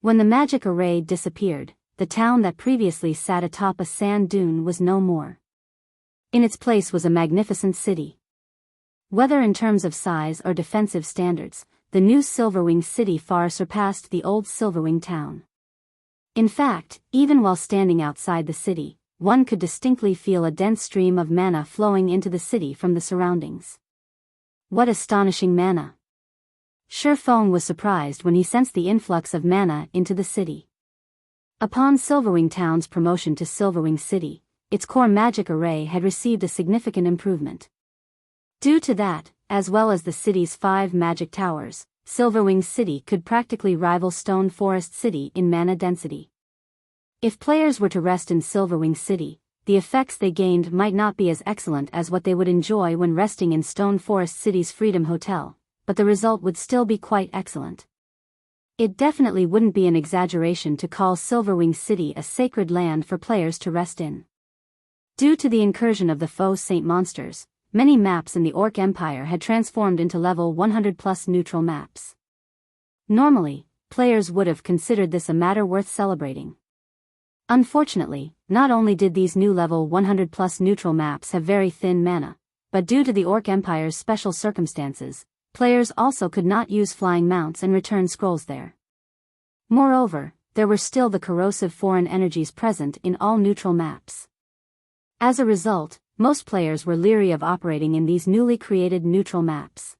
When the magic array disappeared, the town that previously sat atop a sand dune was no more. In its place was a magnificent city. Whether in terms of size or defensive standards, the new Silverwing city far surpassed the old Silverwing town. In fact, even while standing outside the city, one could distinctly feel a dense stream of mana flowing into the city from the surroundings. What astonishing mana! Shifeng was surprised when he sensed the influx of mana into the city. Upon Silverwing Town's promotion to Silverwing City, its core magic array had received a significant improvement. Due to that, as well as the city's 5 magic towers, Silverwing City could practically rival Stone Forest City in mana density. If players were to rest in Silverwing City, the effects they gained might not be as excellent as what they would enjoy when resting in Stone Forest City's Freedom Hotel, but the result would still be quite excellent. It definitely wouldn't be an exaggeration to call Silverwing City a sacred land for players to rest in. Due to the incursion of the foe Saint monsters, many maps in the Orc Empire had transformed into level 100+ neutral maps. Normally, players would have considered this a matter worth celebrating. Unfortunately, not only did these new level 100+ neutral maps have very thin mana, but due to the Orc Empire's special circumstances, players also could not use flying mounts and return scrolls there. Moreover, there were still the corrosive foreign energies present in all neutral maps. As a result, most players were leery of operating in these newly created neutral maps.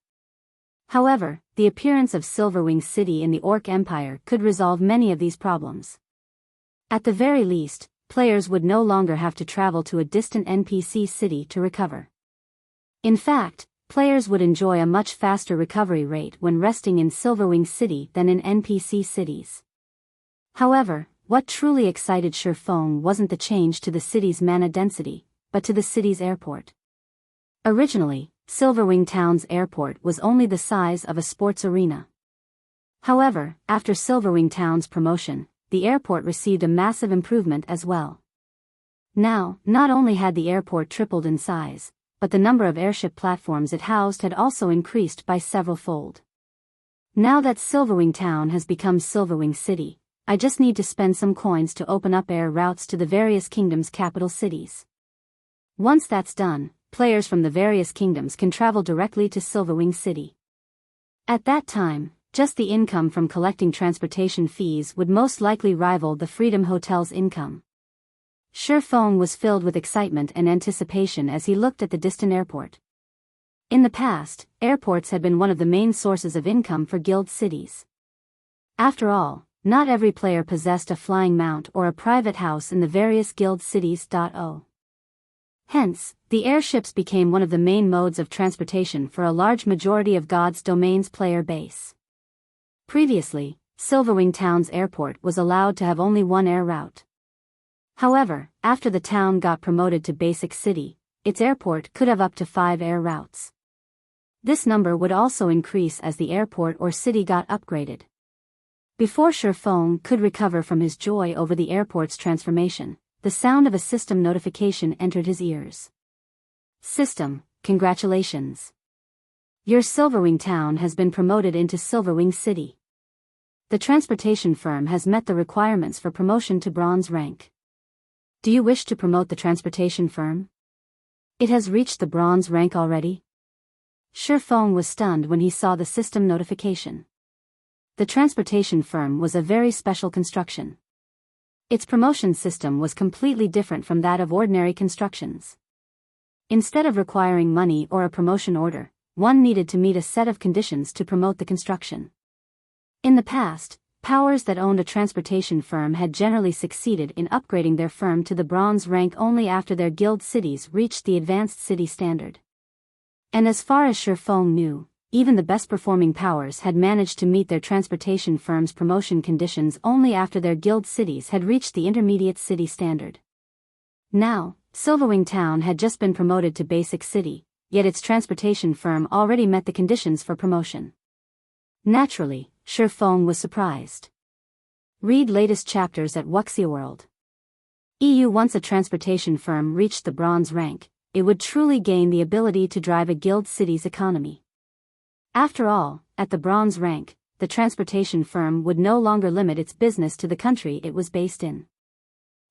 However, the appearance of Silverwing City in the Orc Empire could resolve many of these problems. At the very least, players would no longer have to travel to a distant NPC city to recover. In fact, players would enjoy a much faster recovery rate when resting in Silverwing City than in NPC cities. However, what truly excited Shifeng wasn't the change to the city's mana density, but to the city's airport. Originally, Silverwing Town's airport was only the size of a sports arena. However, after Silverwing Town's promotion, the airport received a massive improvement as well. Now, not only had the airport tripled in size, but the number of airship platforms it housed had also increased by several-fold. Now that Silverwing Town has become Silverwing City, I just need to spend some coins to open up air routes to the various kingdoms' capital cities. Once that's done, players from the various kingdoms can travel directly to Silverwing City. At that time, just the income from collecting transportation fees would most likely rival the Freedom Hotel's income. Shifeng was filled with excitement and anticipation as he looked at the distant airport. In the past, airports had been one of the main sources of income for guild cities. After all, not every player possessed a flying mount or a private house in the various guild cities. Hence, the airships became one of the main modes of transportation for a large majority of God's Domain's player base. Previously, Silverwing Town's airport was allowed to have only one air route. However, after the town got promoted to Basic City, its airport could have up to 5 air routes. This number would also increase as the airport or city got upgraded. Before Shifeng could recover from his joy over the airport's transformation, the sound of a system notification entered his ears. System, congratulations. Your Silverwing Town has been promoted into Silverwing City. The transportation firm has met the requirements for promotion to bronze rank. Do you wish to promote the transportation firm? It has reached the bronze rank already? Shifeng was stunned when he saw the system notification. The transportation firm was a very special construction. Its promotion system was completely different from that of ordinary constructions. Instead of requiring money or a promotion order, one needed to meet a set of conditions to promote the construction. In the past, powers that owned a transportation firm had generally succeeded in upgrading their firm to the bronze rank only after their guild cities reached the advanced city standard. And as far as Shifeng knew, even the best-performing powers had managed to meet their transportation firm's promotion conditions only after their guild cities had reached the intermediate city standard. Now, Silverwing Town had just been promoted to Basic City, yet its transportation firm already met the conditions for promotion. Naturally, Shifeng was surprised. Read latest chapters at Wuxia World. Once a transportation firm reached the bronze rank, it would truly gain the ability to drive a guild city's economy. After all, at the bronze rank, the transportation firm would no longer limit its business to the country it was based in.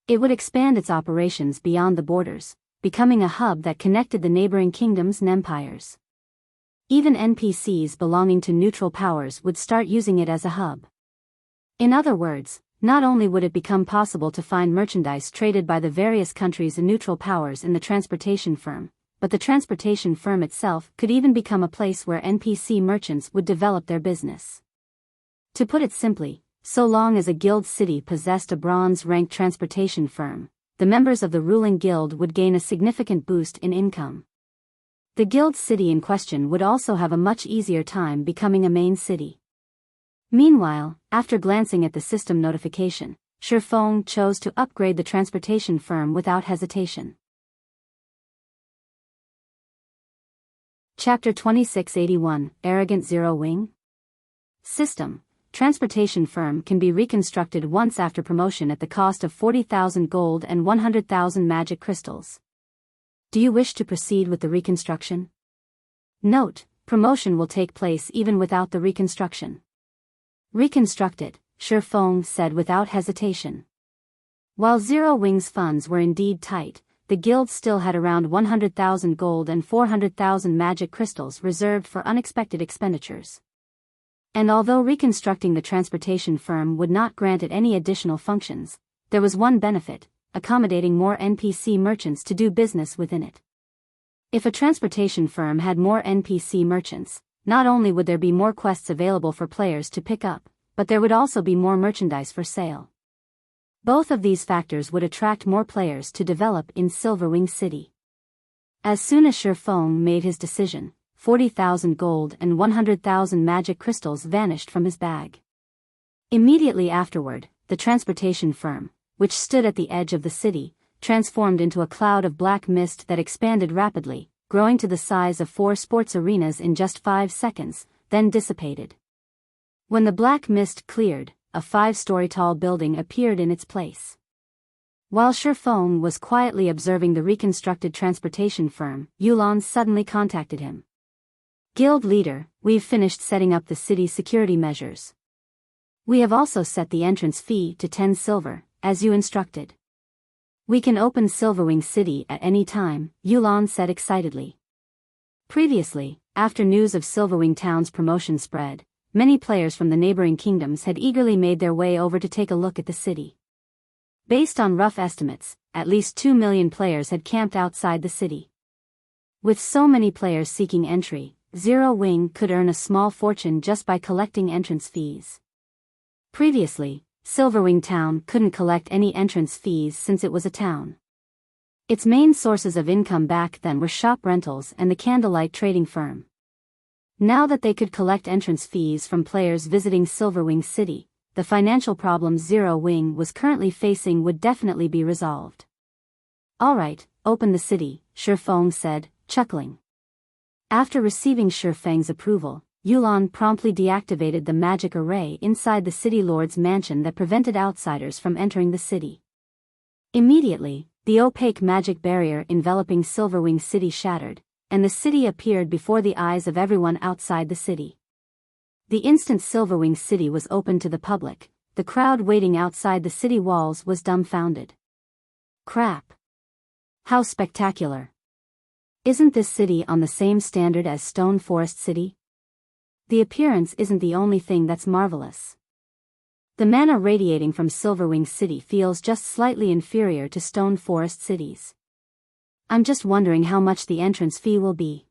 It would expand its operations beyond the borders, becoming a hub that connected the neighboring kingdoms and empires. Even NPCs belonging to neutral powers would start using it as a hub. In other words, not only would it become possible to find merchandise traded by the various countries and neutral powers in the transportation firm, but the transportation firm itself could even become a place where NPC merchants would develop their business. To put it simply, so long as a guild city possessed a bronze-ranked transportation firm, the members of the ruling guild would gain a significant boost in income. The guild city in question would also have a much easier time becoming a main city. Meanwhile, after glancing at the system notification, Shifeng chose to upgrade the transportation firm without hesitation. Chapter 2681, Arrogant Zero Wing. System. Transportation firm can be reconstructed once after promotion at the cost of 40,000 gold and 100,000 magic crystals. Do you wish to proceed with the reconstruction? Note, promotion will take place even without the reconstruction. Reconstruct it, Shifeng said without hesitation. While Zero Wing's funds were indeed tight, the guild still had around 100,000 gold and 400,000 magic crystals reserved for unexpected expenditures. And although reconstructing the transportation firm would not grant it any additional functions, there was one benefit: accommodating more NPC merchants to do business within it. If a transportation firm had more NPC merchants, not only would there be more quests available for players to pick up, but there would also be more merchandise for sale. Both of these factors would attract more players to develop in Silverwing City. As soon as Shifeng made his decision, 40,000 gold and 100,000 magic crystals vanished from his bag. Immediately afterward, the transportation firm, which stood at the edge of the city, transformed into a cloud of black mist that expanded rapidly, growing to the size of 4 sports arenas in just 5 seconds, then dissipated. When the black mist cleared, a 5-story tall building appeared in its place. While Shifeng was quietly observing the reconstructed transportation firm, Yulan suddenly contacted him. Guild leader, we've finished setting up the city's security measures. We have also set the entrance fee to 10 silver, as you instructed. We can open Silverwing City at any time, Yulan said excitedly. Previously, after news of Silverwing Town's promotion spread, many players from the neighboring kingdoms had eagerly made their way over to take a look at the city. Based on rough estimates, at least 2 million players had camped outside the city. With so many players seeking entry, Zero Wing could earn a small fortune just by collecting entrance fees. Previously, Silverwing Town couldn't collect any entrance fees since it was a town. Its main sources of income back then were shop rentals and the candlelight trading firm. Now that they could collect entrance fees from players visiting Silverwing City, the financial problems Zero Wing was currently facing would definitely be resolved. Alright, open the city, Shifeng said, chuckling. After receiving Shifeng's approval, Yulan promptly deactivated the magic array inside the city lord's mansion that prevented outsiders from entering the city. Immediately, the opaque magic barrier enveloping Silverwing City shattered, and the city appeared before the eyes of everyone outside the city. The instant Silverwing City was opened to the public, the crowd waiting outside the city walls was dumbfounded. Crap! How spectacular! Isn't this city on the same standard as Stone Forest City? The appearance isn't the only thing that's marvelous. The mana radiating from Silverwing City feels just slightly inferior to Stone Forest Cities. I'm just wondering how much the entrance fee will be.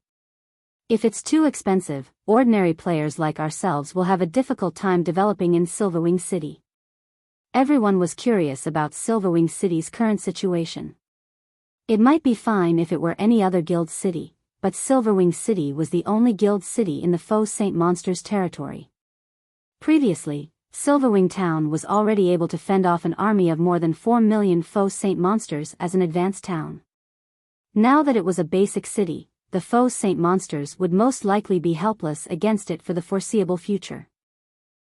If it's too expensive, ordinary players like ourselves will have a difficult time developing in Silverwing City. Everyone was curious about Silverwing City's current situation. It might be fine if it were any other guild city, but Silverwing City was the only guild city in the Faux Saint Monsters territory. Previously, Silverwing Town was already able to fend off an army of more than 4 million Faux Saint Monsters as an advanced town. Now that it was a basic city, the Faux Saint Monsters would most likely be helpless against it for the foreseeable future.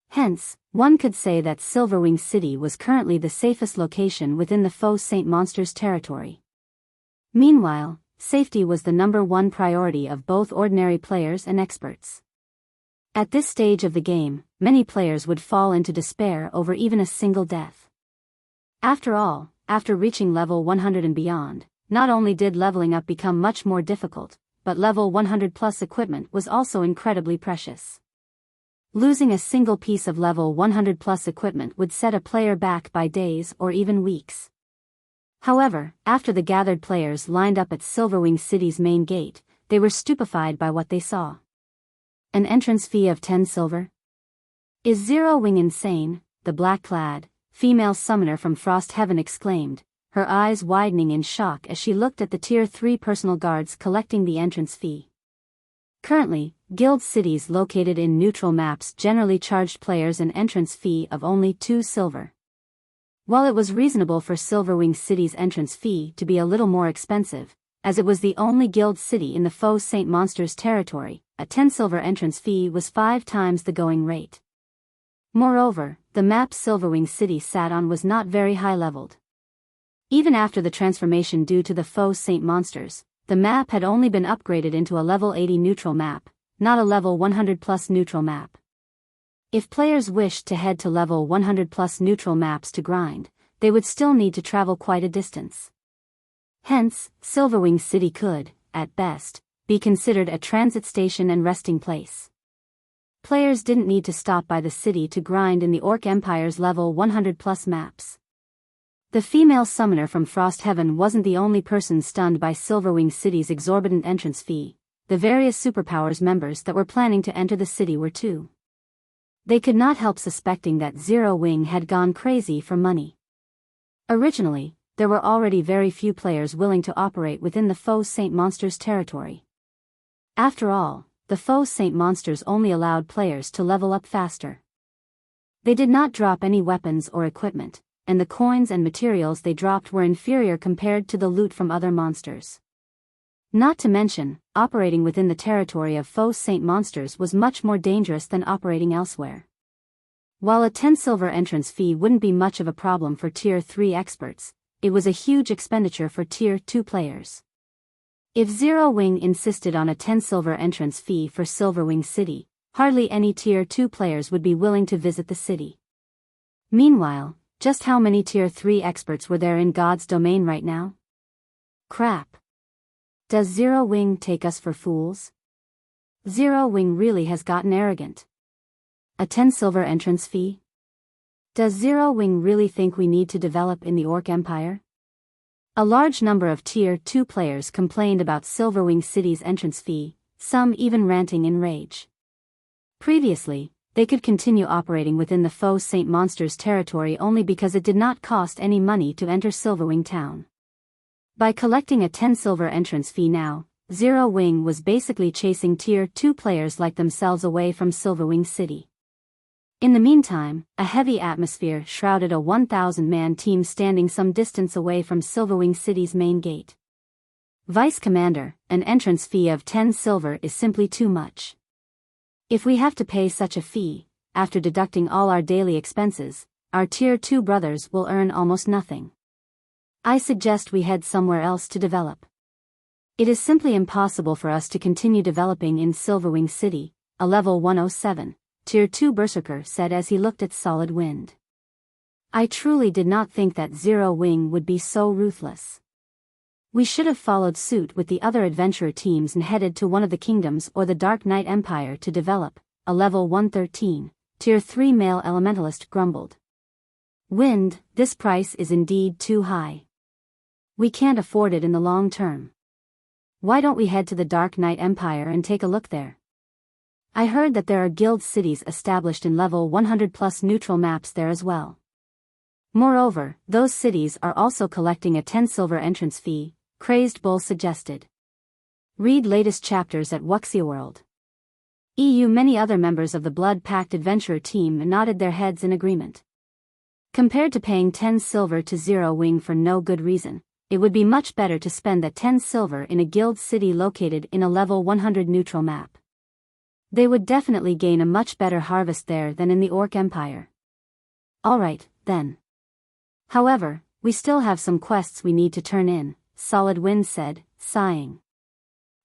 Hence, one could say that Silverwing City was currently the safest location within the Faux Saint Monsters territory. Meanwhile, safety was the #1 priority of both ordinary players and experts. At this stage of the game, many players would fall into despair over even a single death. After all, after reaching level 100 and beyond, not only did leveling up become much more difficult, but level 100 plus equipment was also incredibly precious. Losing a single piece of level 100 plus equipment would set a player back by days or even weeks. However, after the gathered players lined up at Silverwing City's main gate, they were stupefied by what they saw. An entrance fee of 10 silver? Is Zero Wing insane? The black-clad, female summoner from Frost Heaven exclaimed, her eyes widening in shock as she looked at the Tier 3 personal guards collecting the entrance fee. Currently, guild cities located in neutral maps generally charged players an entrance fee of only 2 silver. While it was reasonable for Silverwing City's entrance fee to be a little more expensive, as it was the only guild city in the Faux Saint Monsters territory, a 10 silver entrance fee was 5 times the going rate. Moreover, the map Silverwing City sat on was not very high-leveled. Even after the transformation due to the Faux Saint Monsters, the map had only been upgraded into a level 80 neutral map, not a level 100 plus neutral map. If players wished to head to level 100 plus neutral maps to grind, they would still need to travel quite a distance. Hence, Silverwing City could, at best, be considered a transit station and resting place. Players didn't need to stop by the city to grind in the Orc Empire's level 100 plus maps. The female summoner from Frost Heaven wasn't the only person stunned by Silverwing City's exorbitant entrance fee. The various superpowers members that were planning to enter the city were too. They could not help suspecting that Zero Wing had gone crazy for money. Originally, there were already very few players willing to operate within the Faux Saint Monsters territory. After all, the Faux Saint Monsters only allowed players to level up faster. They did not drop any weapons or equipment, and the coins and materials they dropped were inferior compared to the loot from other monsters. Not to mention, operating within the territory of Faux Saint Monsters was much more dangerous than operating elsewhere. While a 10 silver entrance fee wouldn't be much of a problem for Tier 3 experts, it was a huge expenditure for Tier 2 players. If Zero Wing insisted on a 10 silver entrance fee for Silverwing City, hardly any Tier 2 players would be willing to visit the city. Meanwhile, just how many Tier 3 experts were there in God's domain right now? Crap. Does Zero Wing take us for fools? Zero Wing really has gotten arrogant. A 10 silver entrance fee? Does Zero Wing really think we need to develop in the Orc Empire? A large number of Tier 2 players complained about Silverwing City's entrance fee, some even ranting in rage. Previously, they could continue operating within the Faux Saint Monsters territory only because it did not cost any money to enter Silverwing Town. By collecting a 10 silver entrance fee now, Zero Wing was basically chasing Tier 2 players like themselves away from Silverwing City. In the meantime, a heavy atmosphere shrouded a 1,000-man team standing some distance away from Silverwing City's main gate. Vice Commander, an entrance fee of 10 silver is simply too much. If we have to pay such a fee, after deducting all our daily expenses, our Tier 2 brothers will earn almost nothing. I suggest we head somewhere else to develop. It is simply impossible for us to continue developing in Silverwing City, a level 107, Tier 2 Berserker said as he looked at Solid Wind. I truly did not think that Zero Wing would be so ruthless. We should have followed suit with the other adventurer teams and headed to one of the kingdoms or the Dark Knight Empire to develop, a level 113, Tier 3 male elementalist grumbled. Wind, this price is indeed too high. We can't afford it in the long term. Why don't we head to the Dark Knight Empire and take a look there? I heard that there are guild cities established in level 100 plus neutral maps there as well. Moreover, those cities are also collecting a 10 silver entrance fee, Crazed Bull suggested. Read latest chapters at Wuxia World. Many other members of the Blood Pact adventurer team nodded their heads in agreement. Compared to paying 10 silver to Zero Wing for no good reason, it would be much better to spend that 10 silver in a guild city located in a level 100 neutral map. They would definitely gain a much better harvest there than in the Orc Empire. Alright, then. However, we still have some quests we need to turn in, Solid Wind said, sighing.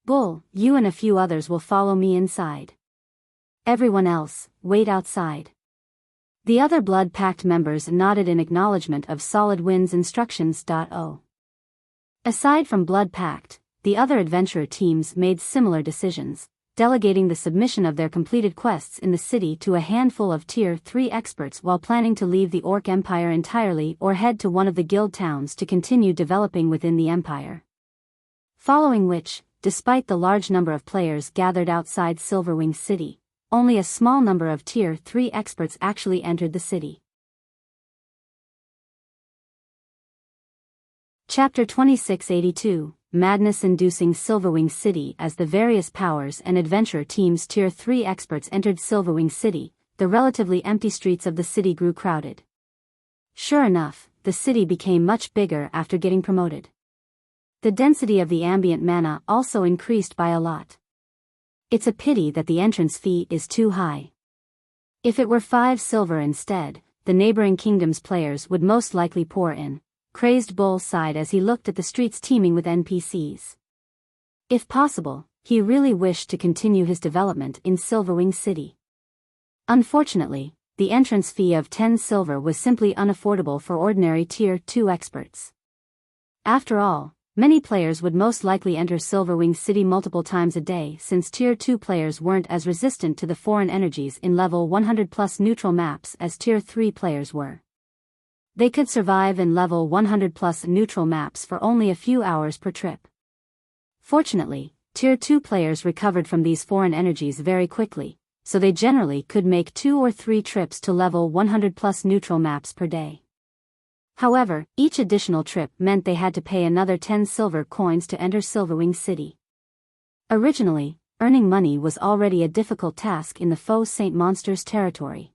Bull, you and a few others will follow me inside. Everyone else, wait outside. The other Blood Pact members nodded in acknowledgement of Solid Wind's instructions. Aside from Blood Pact, the other adventurer teams made similar decisions, delegating the submission of their completed quests in the city to a handful of Tier 3 experts while planning to leave the Orc Empire entirely or head to one of the guild towns to continue developing within the empire. Following which, despite the large number of players gathered outside Silverwing City, only a small number of Tier 3 experts actually entered the city. Chapter 2682, Madness-inducing Silverwing City. As the various powers and adventure teams Tier 3 experts entered Silverwing City, the relatively empty streets of the city grew crowded. Sure enough, the city became much bigger after getting promoted. The density of the ambient mana also increased by a lot. It's a pity that the entrance fee is too high. If it were 5 silver instead, the neighboring kingdom's players would most likely pour in. Crazed Bull sighed as he looked at the streets teeming with NPCs. If possible, he really wished to continue his development in Silverwing City. Unfortunately, the entrance fee of 10 silver was simply unaffordable for ordinary Tier 2 experts. After all, many players would most likely enter Silverwing City multiple times a day since Tier 2 players weren't as resistant to the foreign energies in level 100+ neutral maps as Tier 3 players were. They could survive in level 100+ neutral maps for only a few hours per trip. Fortunately, Tier 2 players recovered from these foreign energies very quickly, so they generally could make 2 or 3 trips to level 100+ neutral maps per day. However, each additional trip meant they had to pay another 10 silver coins to enter Silverwing City. Originally, earning money was already a difficult task in the Faux Saint Monsters territory.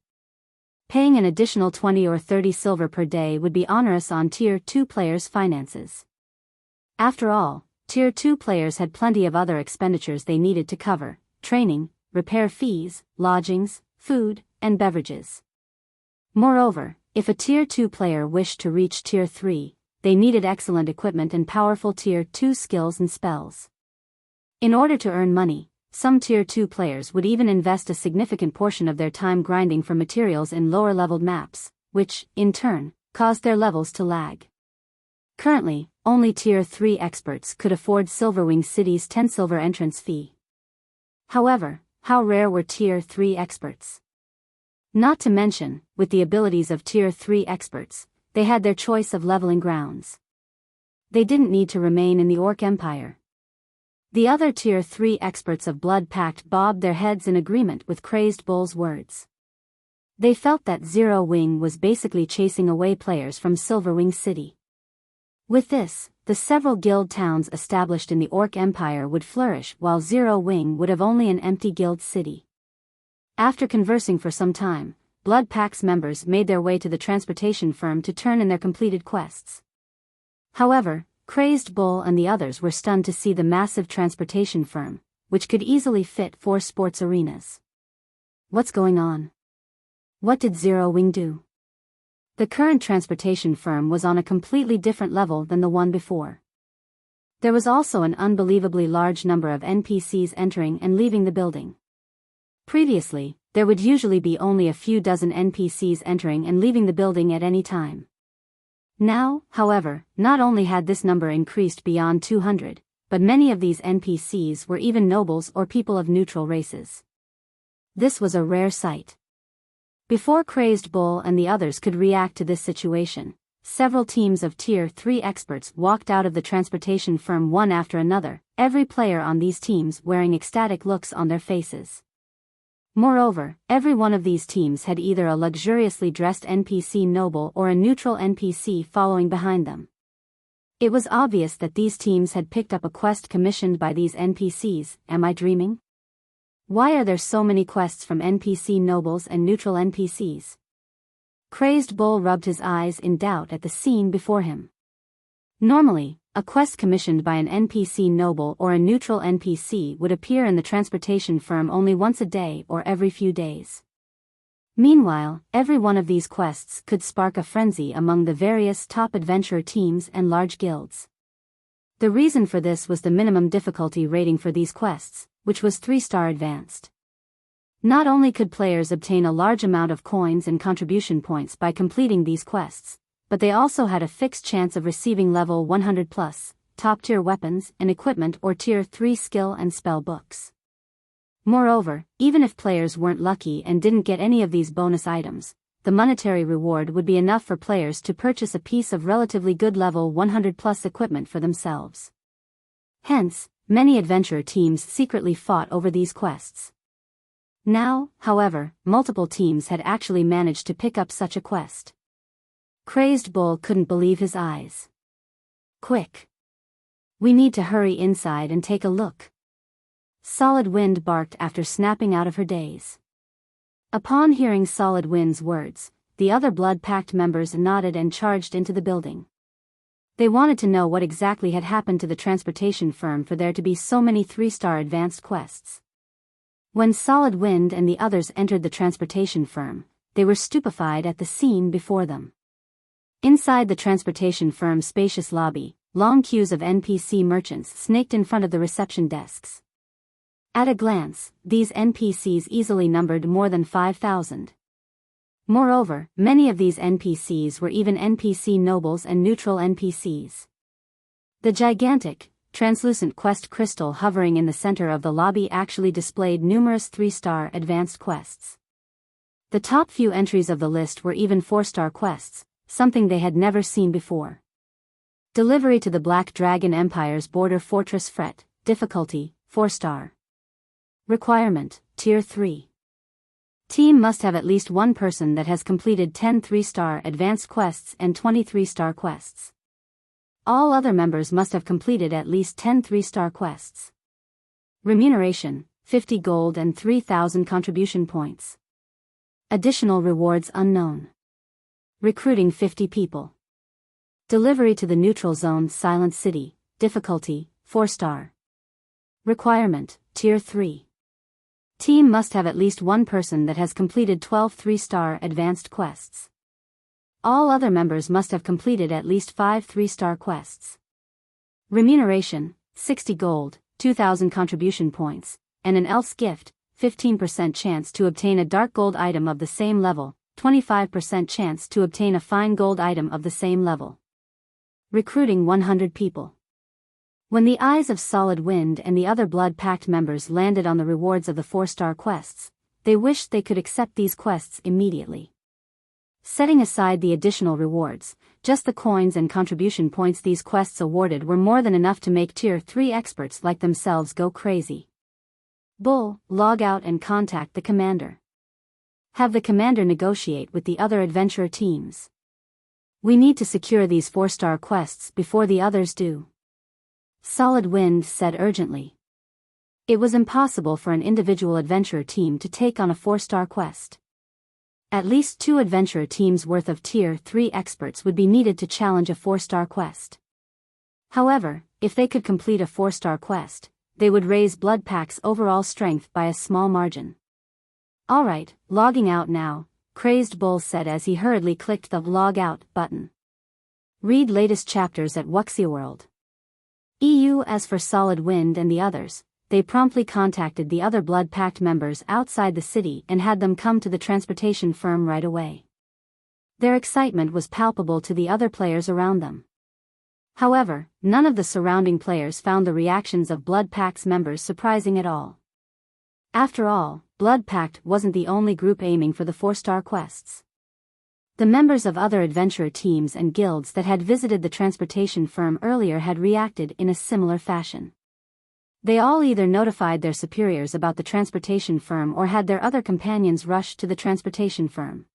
Paying an additional 20 or 30 silver per day would be onerous on Tier 2 players' finances. After all, Tier 2 players had plenty of other expenditures they needed to cover: training, repair fees, lodgings, food, and beverages. Moreover, if a Tier 2 player wished to reach Tier 3, they needed excellent equipment and powerful Tier 2 skills and spells. In order to earn money, some Tier 2 players would even invest a significant portion of their time grinding for materials in lower-leveled maps, which, in turn, caused their levels to lag. Currently, only Tier 3 experts could afford Silverwing City's 10 silver entrance fee. However, how rare were Tier 3 experts? Not to mention, with the abilities of Tier 3 experts, they had their choice of leveling grounds. They didn't need to remain in the Orc Empire. The other Tier 3 experts of Blood Pact bobbed their heads in agreement with Crazed Bull's words. They felt that Zero Wing was basically chasing away players from Silverwing City. With this, the several guild towns established in the Orc Empire would flourish while Zero Wing would have only an empty guild city. After conversing for some time, Blood Pact's members made their way to the transportation firm to turn in their completed quests. However, Crazed Bull and the others were stunned to see the massive transportation firm, which could easily fit 4 sports arenas. What's going on? What did Zero Wing do? The current transportation firm was on a completely different level than the one before. There was also an unbelievably large number of NPCs entering and leaving the building. Previously, there would usually be only a few dozen NPCs entering and leaving the building at any time. Now, however, not only had this number increased beyond 200, but many of these NPCs were even nobles or people of neutral races. This was a rare sight. Before Crazed Bull and the others could react to this situation, several teams of Tier 3 experts walked out of the transportation firm one after another, every player on these teams wearing ecstatic looks on their faces. Moreover, every one of these teams had either a luxuriously dressed NPC noble or a neutral NPC following behind them. It was obvious that these teams had picked up a quest commissioned by these NPCs. Am I dreaming? Why are there so many quests from NPC nobles and neutral NPCs? Crazed Bull rubbed his eyes in doubt at the scene before him. Normally, a quest commissioned by an NPC noble or a neutral NPC would appear in the transportation firm only once a day or every few days. Meanwhile, every one of these quests could spark a frenzy among the various top adventurer teams and large guilds. The reason for this was the minimum difficulty rating for these quests, which was 3-star advanced. Not only could players obtain a large amount of coins and contribution points by completing these quests, but they also had a fixed chance of receiving level 100+, top-tier weapons and equipment or Tier 3 skill and spell books. Moreover, even if players weren't lucky and didn't get any of these bonus items, the monetary reward would be enough for players to purchase a piece of relatively good level 100+ equipment for themselves. Hence, many adventurer teams secretly fought over these quests. Now, however, multiple teams had actually managed to pick up such a quest. Crazed Bull couldn't believe his eyes. Quick! We need to hurry inside and take a look. Solid Wind barked after snapping out of her daze. Upon hearing Solid Wind's words, the other Blood Pact members nodded and charged into the building. They wanted to know what exactly had happened to the transportation firm for there to be so many 3-star advanced quests. When Solid Wind and the others entered the transportation firm, they were stupefied at the scene before them. Inside the transportation firm's spacious lobby, long queues of NPC merchants snaked in front of the reception desks. At a glance, these NPCs easily numbered more than 5,000. Moreover, many of these NPCs were even NPC nobles and neutral NPCs. The gigantic, translucent quest crystal hovering in the center of the lobby actually displayed numerous 3-star advanced quests. The top few entries of the list were even 4-star quests, something they had never seen before. Delivery to the Black Dragon Empire's border fortress Fret, difficulty, 4-star. Requirement, Tier 3. Team must have at least one person that has completed 10 3-star advanced quests and 20 3-star quests. All other members must have completed at least 10 3-star quests. Remuneration, 50 gold and 3,000 contribution points. Additional rewards unknown. Recruiting 50 people. Delivery to the neutral zone Silent City, difficulty, 4-star. Requirement, Tier 3. Team must have at least one person that has completed 12 3-star advanced quests. All other members must have completed at least 5 3-star quests. Remuneration, 60 gold, 2,000 contribution points, and an elf's gift, 15% chance to obtain a dark gold item of the same level, 25% chance to obtain a fine gold item of the same level. Recruiting 100 people. When the eyes of Solid Wind and the other Blood Pact members landed on the rewards of the 4-star quests, they wished they could accept these quests immediately. Setting aside the additional rewards, just the coins and contribution points these quests awarded were more than enough to make Tier 3 experts like themselves go crazy. Bull, log out and contact the commander. Have the commander negotiate with the other adventurer teams. We need to secure these 4-star quests before the others do. Solid Wind said urgently. It was impossible for an individual adventurer team to take on a 4-star quest. At least 2 adventurer teams worth of Tier 3 experts would be needed to challenge a 4-star quest. However, if they could complete a 4-star quest, they would raise Blood Pact's overall strength by a small margin. Alright, logging out now, Crazed Bull said as he hurriedly clicked the Log Out button. Read latest chapters at Wuxia World. EU. As for Solid Wind and the others, they promptly contacted the other Blood Pact members outside the city and had them come to the transportation firm right away. Their excitement was palpable to the other players around them. However, none of the surrounding players found the reactions of Blood Pact's members surprising at all. After all, Blood Pact wasn't the only group aiming for the 4-star quests. The members of other adventurer teams and guilds that had visited the transportation firm earlier had reacted in a similar fashion. They all either notified their superiors about the transportation firm or had their other companions rush to the transportation firm.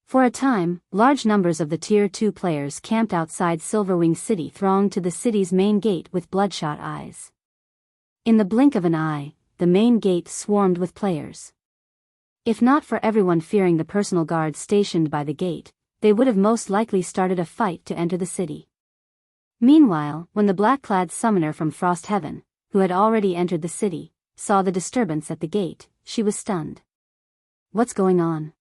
For a time, large numbers of the Tier 2 players camped outside Silverwing City thronged to the city's main gate with bloodshot eyes. In the blink of an eye, the main gate swarmed with players. If not for everyone fearing the personal guards stationed by the gate, they would have most likely started a fight to enter the city. Meanwhile, when the black-clad summoner from Frost Heaven, who had already entered the city, saw the disturbance at the gate, she was stunned. What's going on?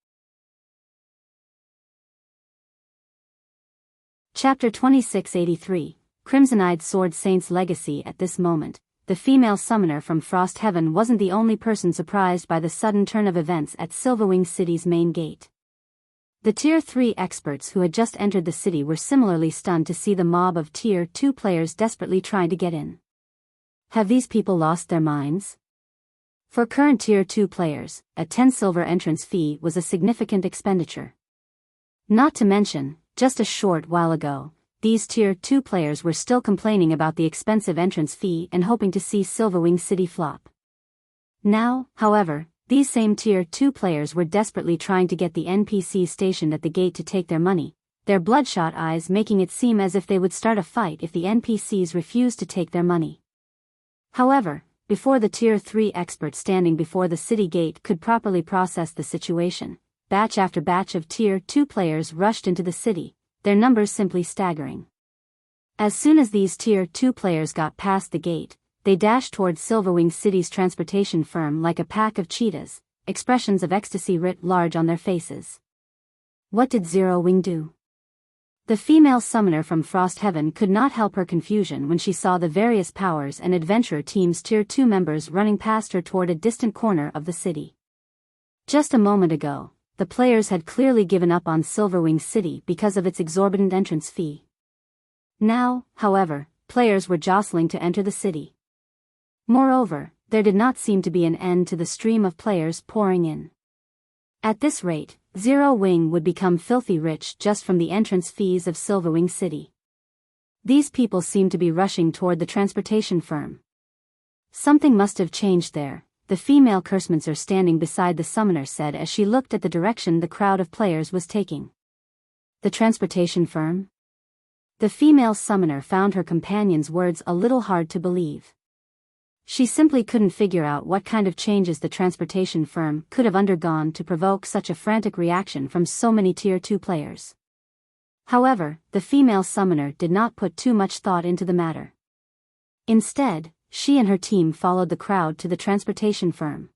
Chapter 2683, Crimson-Eyed Sword Saint's Legacy. At this moment, the female summoner from Frost Heaven wasn't the only person surprised by the sudden turn of events at Silverwing City's main gate. The Tier 3 experts who had just entered the city were similarly stunned to see the mob of Tier 2 players desperately trying to get in. Have these people lost their minds? For current Tier 2 players, a 10 silver entrance fee was a significant expenditure. Not to mention, just a short while ago, these Tier 2 players were still complaining about the expensive entrance fee and hoping to see Silverwing City flop. Now, however, these same Tier 2 players were desperately trying to get the NPCs stationed at the gate to take their money, their bloodshot eyes making it seem as if they would start a fight if the NPCs refused to take their money. However, before the Tier 3 expert standing before the city gate could properly process the situation, batch after batch of Tier 2 players rushed into the city, their numbers simply staggering. As soon as these Tier 2 players got past the gate, they dashed towards Silverwing City's transportation firm like a pack of cheetahs, expressions of ecstasy writ large on their faces. What did Zero Wing do? The female summoner from Frost Heaven could not help her confusion when she saw the various powers and adventurer teams Tier 2 members running past her toward a distant corner of the city. Just a moment ago, the players had clearly given up on Silverwing City because of its exorbitant entrance fee. Now, however, players were jostling to enter the city. Moreover, there did not seem to be an end to the stream of players pouring in. At this rate, Zero Wing would become filthy rich just from the entrance fees of Silverwing City. These people seemed to be rushing toward the transportation firm. Something must have changed there, the female Cursmancer standing beside the summoner said as she looked at the direction the crowd of players was taking. The transportation firm? The female summoner found her companion's words a little hard to believe. She simply couldn't figure out what kind of changes the transportation firm could have undergone to provoke such a frantic reaction from so many Tier 2 players. However, the female summoner did not put too much thought into the matter. Instead, she and her team followed the crowd to the transportation firm.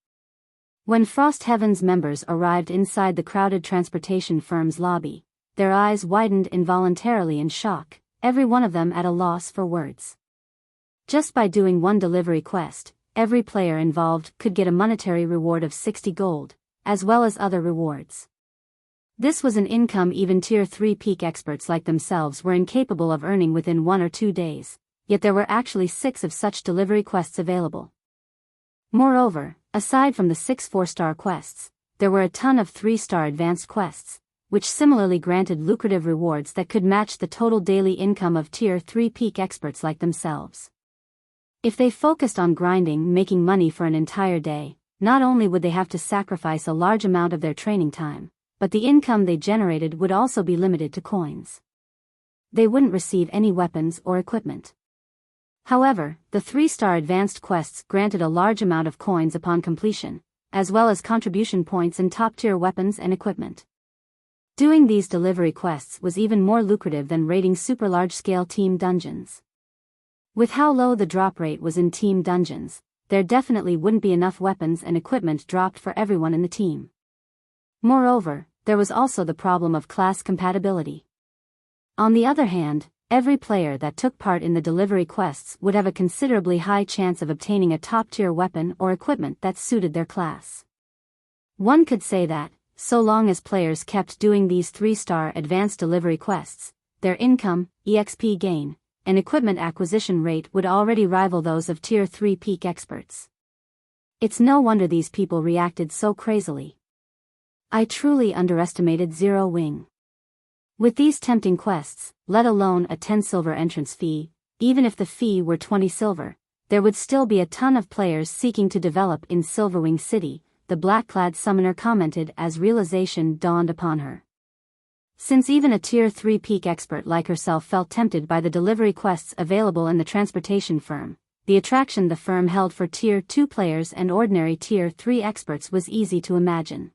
When Frost Heaven's members arrived inside the crowded transportation firm's lobby, their eyes widened involuntarily in shock, every one of them at a loss for words. Just by doing one delivery quest, every player involved could get a monetary reward of 60 gold, as well as other rewards. This was an income even Tier 3 peak experts like themselves were incapable of earning within 1 or 2 days, yet there were actually 6 of such delivery quests available. Moreover, aside from the 6 4-star quests, there were a ton of 3-star advanced quests, which similarly granted lucrative rewards that could match the total daily income of Tier 3 peak experts like themselves. If they focused on grinding, making money for an entire day, not only would they have to sacrifice a large amount of their training time, but the income they generated would also be limited to coins. They wouldn't receive any weapons or equipment. However, the 3-star advanced quests granted a large amount of coins upon completion, as well as contribution points and top-tier weapons and equipment. Doing these delivery quests was even more lucrative than raiding super large-scale team dungeons. With how low the drop rate was in team dungeons, there definitely wouldn't be enough weapons and equipment dropped for everyone in the team. Moreover, there was also the problem of class compatibility. On the other hand, every player that took part in the delivery quests would have a considerably high chance of obtaining a top-tier weapon or equipment that suited their class. One could say that, so long as players kept doing these 3-star advanced delivery quests, their income, EXP gain, and equipment acquisition rate would already rival those of Tier 3 peak experts. It's no wonder these people reacted so crazily. I truly underestimated Zero Wing. With these tempting quests, let alone a 10 silver entrance fee, even if the fee were 20 silver, there would still be a ton of players seeking to develop in Silverwing City, the black-clad summoner commented as realization dawned upon her. Since even a Tier 3 peak expert like herself felt tempted by the delivery quests available in the transportation firm, the attraction the firm held for Tier 2 players and ordinary Tier 3 experts was easy to imagine.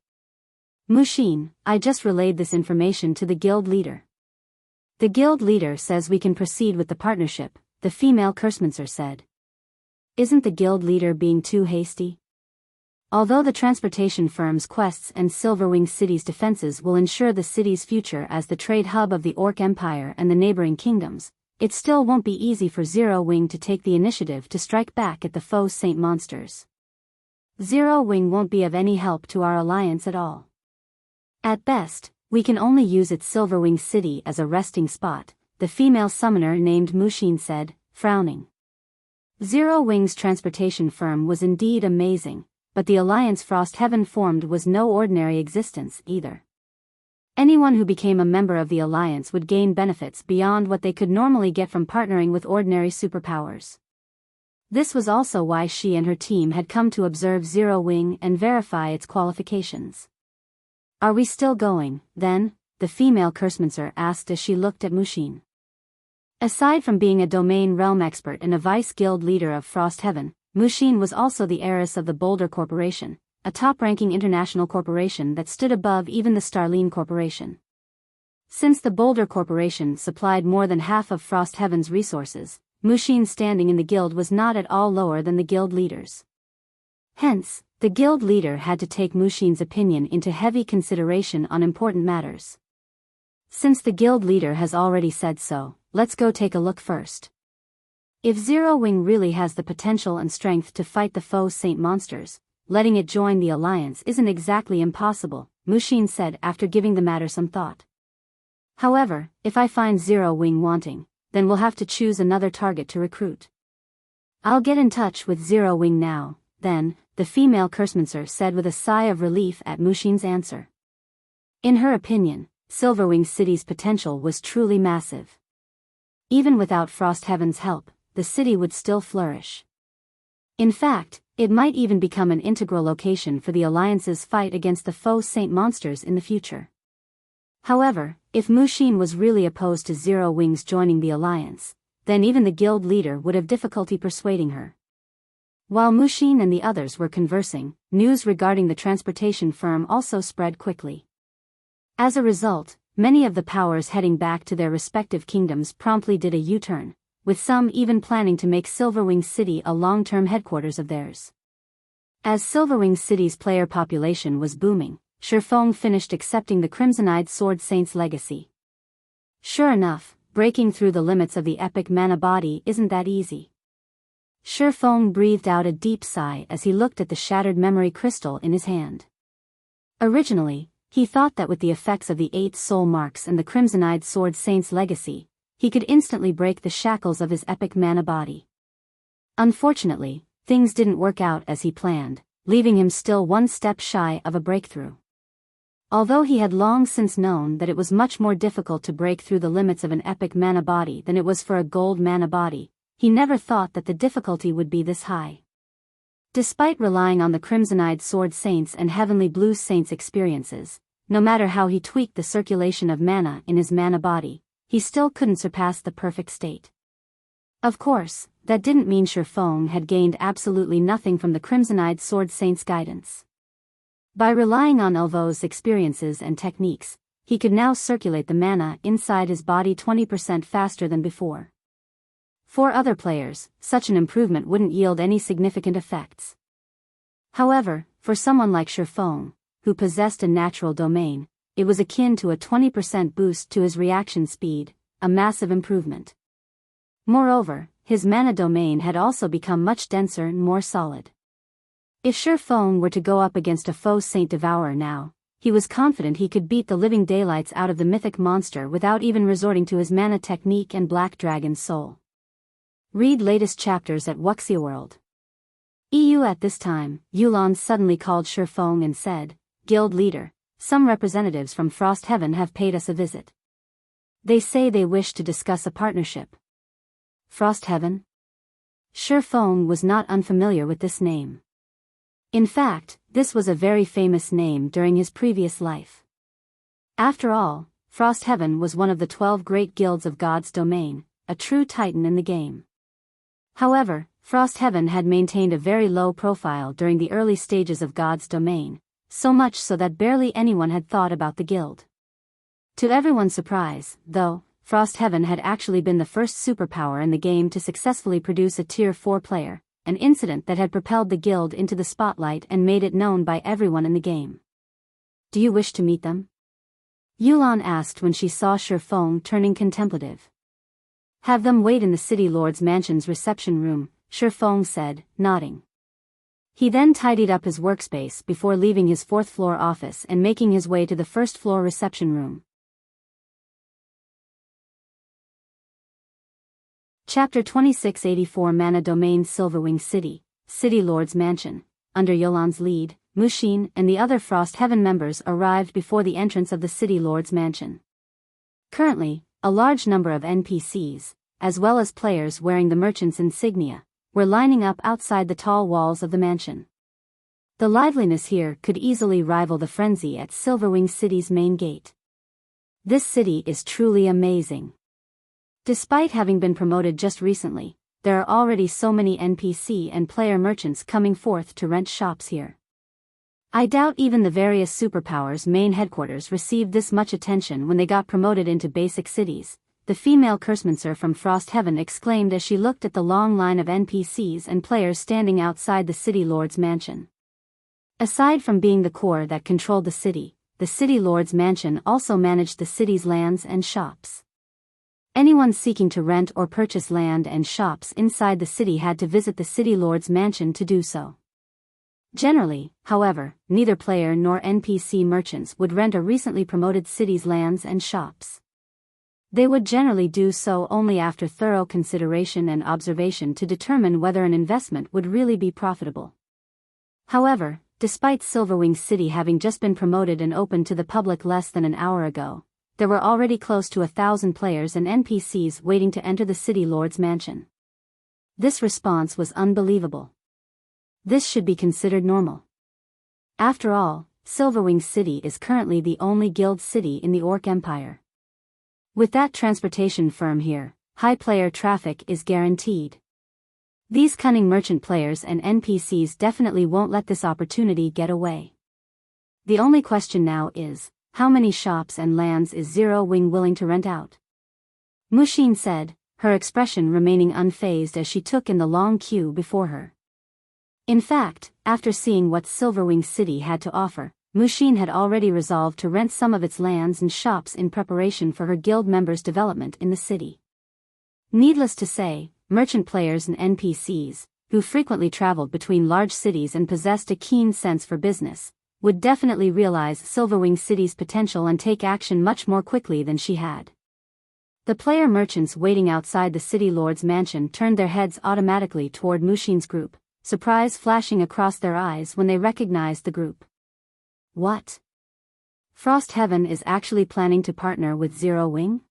Mushin, I just relayed this information to the guild leader. The guild leader says we can proceed with the partnership, the female Cursmancer said. Isn't the guild leader being too hasty? Although the transportation firm's quests and Silverwing City's defenses will ensure the city's future as the trade hub of the Orc Empire and the neighboring kingdoms, it still won't be easy for Zero Wing to take the initiative to strike back at the foe Saint Monsters. Zero Wing won't be of any help to our alliance at all. At best, we can only use its Silverwing City as a resting spot, the female summoner named Mushin said, frowning. Zero Wing's transportation firm was indeed amazing, but the alliance Frost Heaven formed was no ordinary existence either. Anyone who became a member of the alliance would gain benefits beyond what they could normally get from partnering with ordinary superpowers. This was also why she and her team had come to observe Zero Wing and verify its qualifications. "Are we still going, then?" the female Cursmancer asked as she looked at Mushin. Aside from being a domain realm expert and a vice guild leader of Frost Heaven, Mushin was also the heiress of the Boulder Corporation, a top-ranking international corporation that stood above even the Starline Corporation. Since the Boulder Corporation supplied more than half of Frost Heaven's resources, Mushin's standing in the guild was not at all lower than the guild leaders. Hence, the guild leader had to take Mushin's opinion into heavy consideration on important matters. "Since the guild leader has already said so, let's go take a look first. If Zero Wing really has the potential and strength to fight the foe Saint monsters, letting it join the alliance isn't exactly impossible," Mushin said after giving the matter some thought. "However, if I find Zero Wing wanting, then we'll have to choose another target to recruit. I'll get in touch with Zero Wing now, then," the female Cursmancer said with a sigh of relief at Mushin's answer. In her opinion, Silverwing City's potential was truly massive. Even without Frost Heaven's help, the city would still flourish. In fact, it might even become an integral location for the Alliance's fight against the foe Saint monsters in the future. However, if Mushin was really opposed to Zero Wing's joining the Alliance, then even the guild leader would have difficulty persuading her. While Mushin and the others were conversing, news regarding the transportation firm also spread quickly. As a result, many of the powers heading back to their respective kingdoms promptly did a U-turn, with some even planning to make Silverwing City a long-term headquarters of theirs. As Silverwing City's player population was booming, Shifeng finished accepting the Crimson-Eyed Sword Saint's legacy. Sure enough, breaking through the limits of the epic mana body isn't that easy. Shifeng breathed out a deep sigh as he looked at the shattered memory crystal in his hand. Originally, he thought that with the effects of the 8 soul marks and the Crimson-Eyed Sword Saint's legacy, he could instantly break the shackles of his epic mana body. Unfortunately, things didn't work out as he planned, leaving him still one step shy of a breakthrough. Although he had long since known that it was much more difficult to break through the limits of an epic mana body than it was for a gold mana body, he never thought that the difficulty would be this high. Despite relying on the Crimson-Eyed Sword Saints and Heavenly Blue Saints' experiences, no matter how he tweaked the circulation of mana in his mana body, he still couldn't surpass the perfect state. Of course, that didn't mean Shifeng had gained absolutely nothing from the Crimson-Eyed Sword Saint's guidance. By relying on Elvo's experiences and techniques, he could now circulate the mana inside his body 20% faster than before. For other players, such an improvement wouldn't yield any significant effects. However, for someone like Shifeng, who possessed a natural domain, it was akin to a 20% boost to his reaction speed, a massive improvement. Moreover, his mana domain had also become much denser and more solid. If Shifeng were to go up against a foe Saint Devourer now, he was confident he could beat the living daylights out of the mythic monster without even resorting to his mana technique and Black Dragon's soul. Read latest chapters at Wuxia World. EU. At this time, Yulan suddenly called Shifeng and said, "Guild leader, some representatives from Frost Heaven have paid us a visit. They say they wish to discuss a partnership." Frost Heaven? Shifeng was not unfamiliar with this name. In fact, this was a very famous name during his previous life. After all, Frost Heaven was one of the 12 great guilds of God's domain, a true titan in the game. However, Frost Heaven had maintained a very low profile during the early stages of God's domain, so much so that barely anyone had thought about the guild. To everyone's surprise, though, Frost Heaven had actually been the first superpower in the game to successfully produce a Tier 4 player, an incident that had propelled the guild into the spotlight and made it known by everyone in the game. "Do you wish to meet them?" Yulan asked when she saw Shifeng turning contemplative. "Have them wait in the City Lord's mansion's reception room," Shifeng said, nodding. He then tidied up his workspace before leaving his 4th-floor office and making his way to the 1st-floor reception room. Chapter 2684 Mana Domain Silverwing City, City Lord's Mansion. under Yolan's lead, Mushin and the other Frost Heaven members arrived before the entrance of the City Lord's mansion. Currently, a large number of NPCs, as well as players wearing the merchant's insignia, were lining up outside the tall walls of the mansion. The liveliness here could easily rival the frenzy at Silverwing City's main gate. This city is truly amazing. Despite having been promoted just recently, there are already so many NPC and player merchants coming forth to rent shops here. I doubt even the various superpowers' main headquarters received this much attention when they got promoted into basic cities, the female Cursmancer from Frost Heaven exclaimed as she looked at the long line of NPCs and players standing outside the City Lord's mansion. Aside from being the core that controlled the City Lord's mansion also managed the city's lands and shops. Anyone seeking to rent or purchase land and shops inside the city had to visit the City Lord's mansion to do so. Generally, however, neither player nor NPC merchants would rent a recently promoted city's lands and shops. They would generally do so only after thorough consideration and observation to determine whether an investment would really be profitable. However, despite Silverwing City having just been promoted and opened to the public less than an hour ago, there were already close to 1,000 players and NPCs waiting to enter the City Lord's mansion. This response was unbelievable. This should be considered normal. After all, Silverwing City is currently the only guild city in the Orc Empire. With that transportation firm here, high player traffic is guaranteed. These cunning merchant players and NPCs definitely won't let this opportunity get away. The only question now is, how many shops and lands is Zero Wing willing to rent out? Mushin said, her expression remaining unfazed as she took in the long queue before her. In fact, after seeing what Silverwing City had to offer, Mushin had already resolved to rent some of its lands and shops in preparation for her guild members' development in the city. Needless to say, merchant players and NPCs, who frequently traveled between large cities and possessed a keen sense for business, would definitely realize Silverwing City's potential and take action much more quickly than she had. The player merchants waiting outside the City Lord's mansion turned their heads automatically toward Mushin's group, surprise flashing across their eyes when they recognized the group. What? Frost Heaven is actually planning to partner with Zero Wing?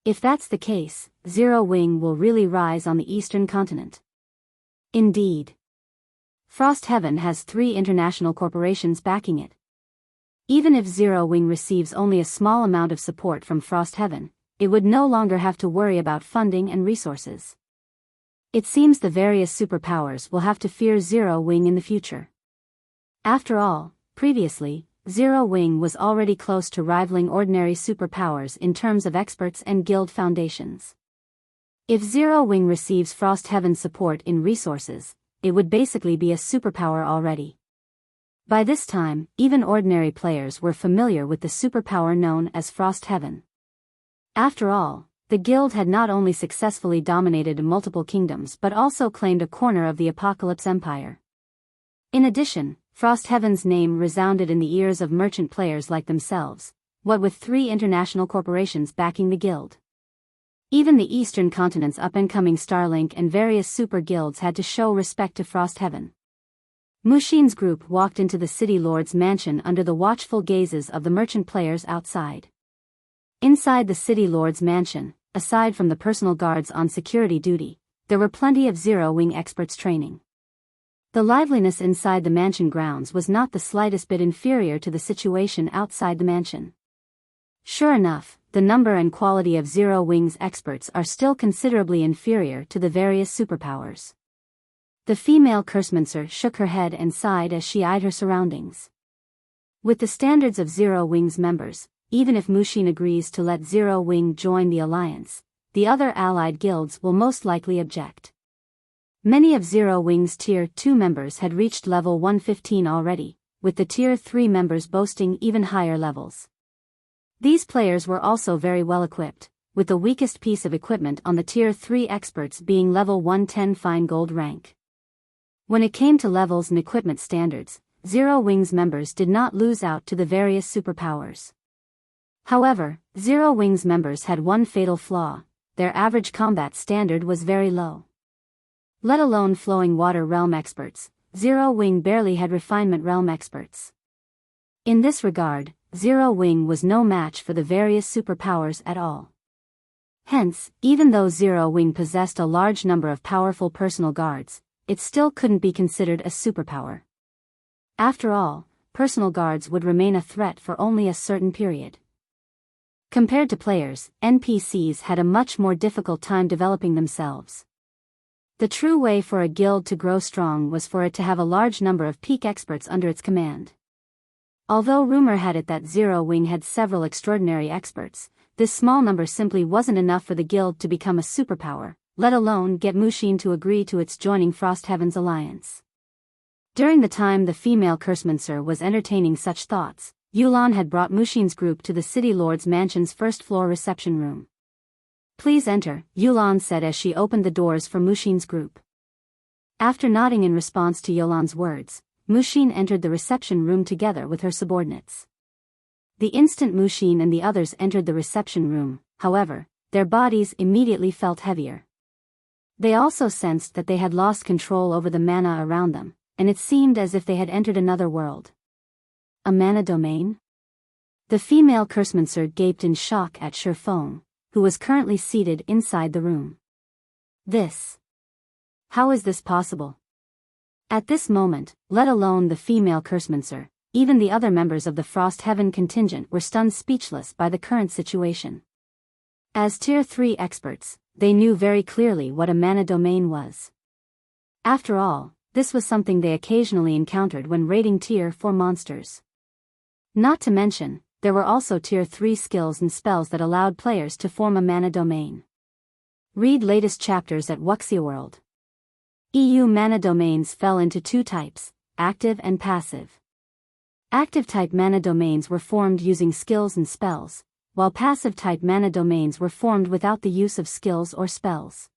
If that's the case, Zero Wing will really rise on the eastern continent. Indeed. Frost Heaven has 3 international corporations backing it. Even if Zero Wing receives only a small amount of support from Frost Heaven, it would no longer have to worry about funding and resources. It seems the various superpowers will have to fear Zero Wing in the future. After all, previously, Zero Wing was already close to rivaling ordinary superpowers in terms of experts and guild foundations. If Zero Wing receives Frost Heaven's support in resources, it would basically be a superpower already. By this time, even ordinary players were familiar with the superpower known as Frost Heaven. After all, the guild had not only successfully dominated multiple kingdoms but also claimed a corner of the Apocalypse Empire. In addition, Frost Heaven's name resounded in the ears of merchant players like themselves, what with 3 international corporations backing the guild. Even the eastern continent's up-and-coming Starlink and various super guilds had to show respect to Frost Heaven. Mushin's group walked into the City Lord's mansion under the watchful gazes of the merchant players outside. Inside the City Lord's mansion, aside from the personal guards on security duty, there were plenty of Zero Wing experts training. The liveliness inside the mansion grounds was not the slightest bit inferior to the situation outside the mansion. Sure enough, the number and quality of Zero Wing's experts are still considerably inferior to the various superpowers. The female Cursmancer shook her head and sighed as she eyed her surroundings. With the standards of Zero Wing's members, even if Mushin agrees to let Zero Wing join the alliance, the other allied guilds will most likely object. Many of Zero Wing's Tier 2 members had reached level 115 already, with the Tier 3 members boasting even higher levels. These players were also very well equipped, with the weakest piece of equipment on the Tier 3 experts being level 110 Fine Gold rank. When it came to levels and equipment standards, Zero Wing's members did not lose out to the various superpowers. However, Zero Wing's members had one fatal flaw: their average combat standard was very low. Let alone Flowing Water Realm experts, Zero Wing barely had refinement realm experts. In this regard, Zero Wing was no match for the various superpowers at all. Hence, even though Zero Wing possessed a large number of powerful personal guards, it still couldn't be considered a superpower. After all, personal guards would remain a threat for only a certain period. Compared to players, NPCs had a much more difficult time developing themselves. The true way for a guild to grow strong was for it to have a large number of peak experts under its command. Although rumor had it that Zero Wing had several extraordinary experts, this small number simply wasn't enough for the guild to become a superpower, let alone get Mushin to agree to its joining Frostheaven's alliance. During the time the female Cursemancer was entertaining such thoughts, Yulan had brought Mushin's group to the City Lord's mansion's first-floor reception room. "Please enter," Yulan said as she opened the doors for Mushin's group. After nodding in response to Yulan's words, Mushin entered the reception room together with her subordinates. The instant Mushin and the others entered the reception room, however, their bodies immediately felt heavier. They also sensed that they had lost control over the mana around them, and it seemed as if they had entered another world. A mana domain? The female Cursemancer gaped in shock at Shifeng, who was currently seated inside the room. How is this possible? At this moment, let alone the female Cursemancer, even the other members of the Frostheaven contingent were stunned speechless by the current situation. As Tier 3 experts, they knew very clearly what a mana domain was. After all, this was something they occasionally encountered when raiding Tier 4 monsters. Not to mention, there were also Tier 3 skills and spells that allowed players to form a mana domain. Read latest chapters at Wuxia World. EU mana domains fell into two types, active and passive. Active-type mana domains were formed using skills and spells, while passive-type mana domains were formed without the use of skills or spells.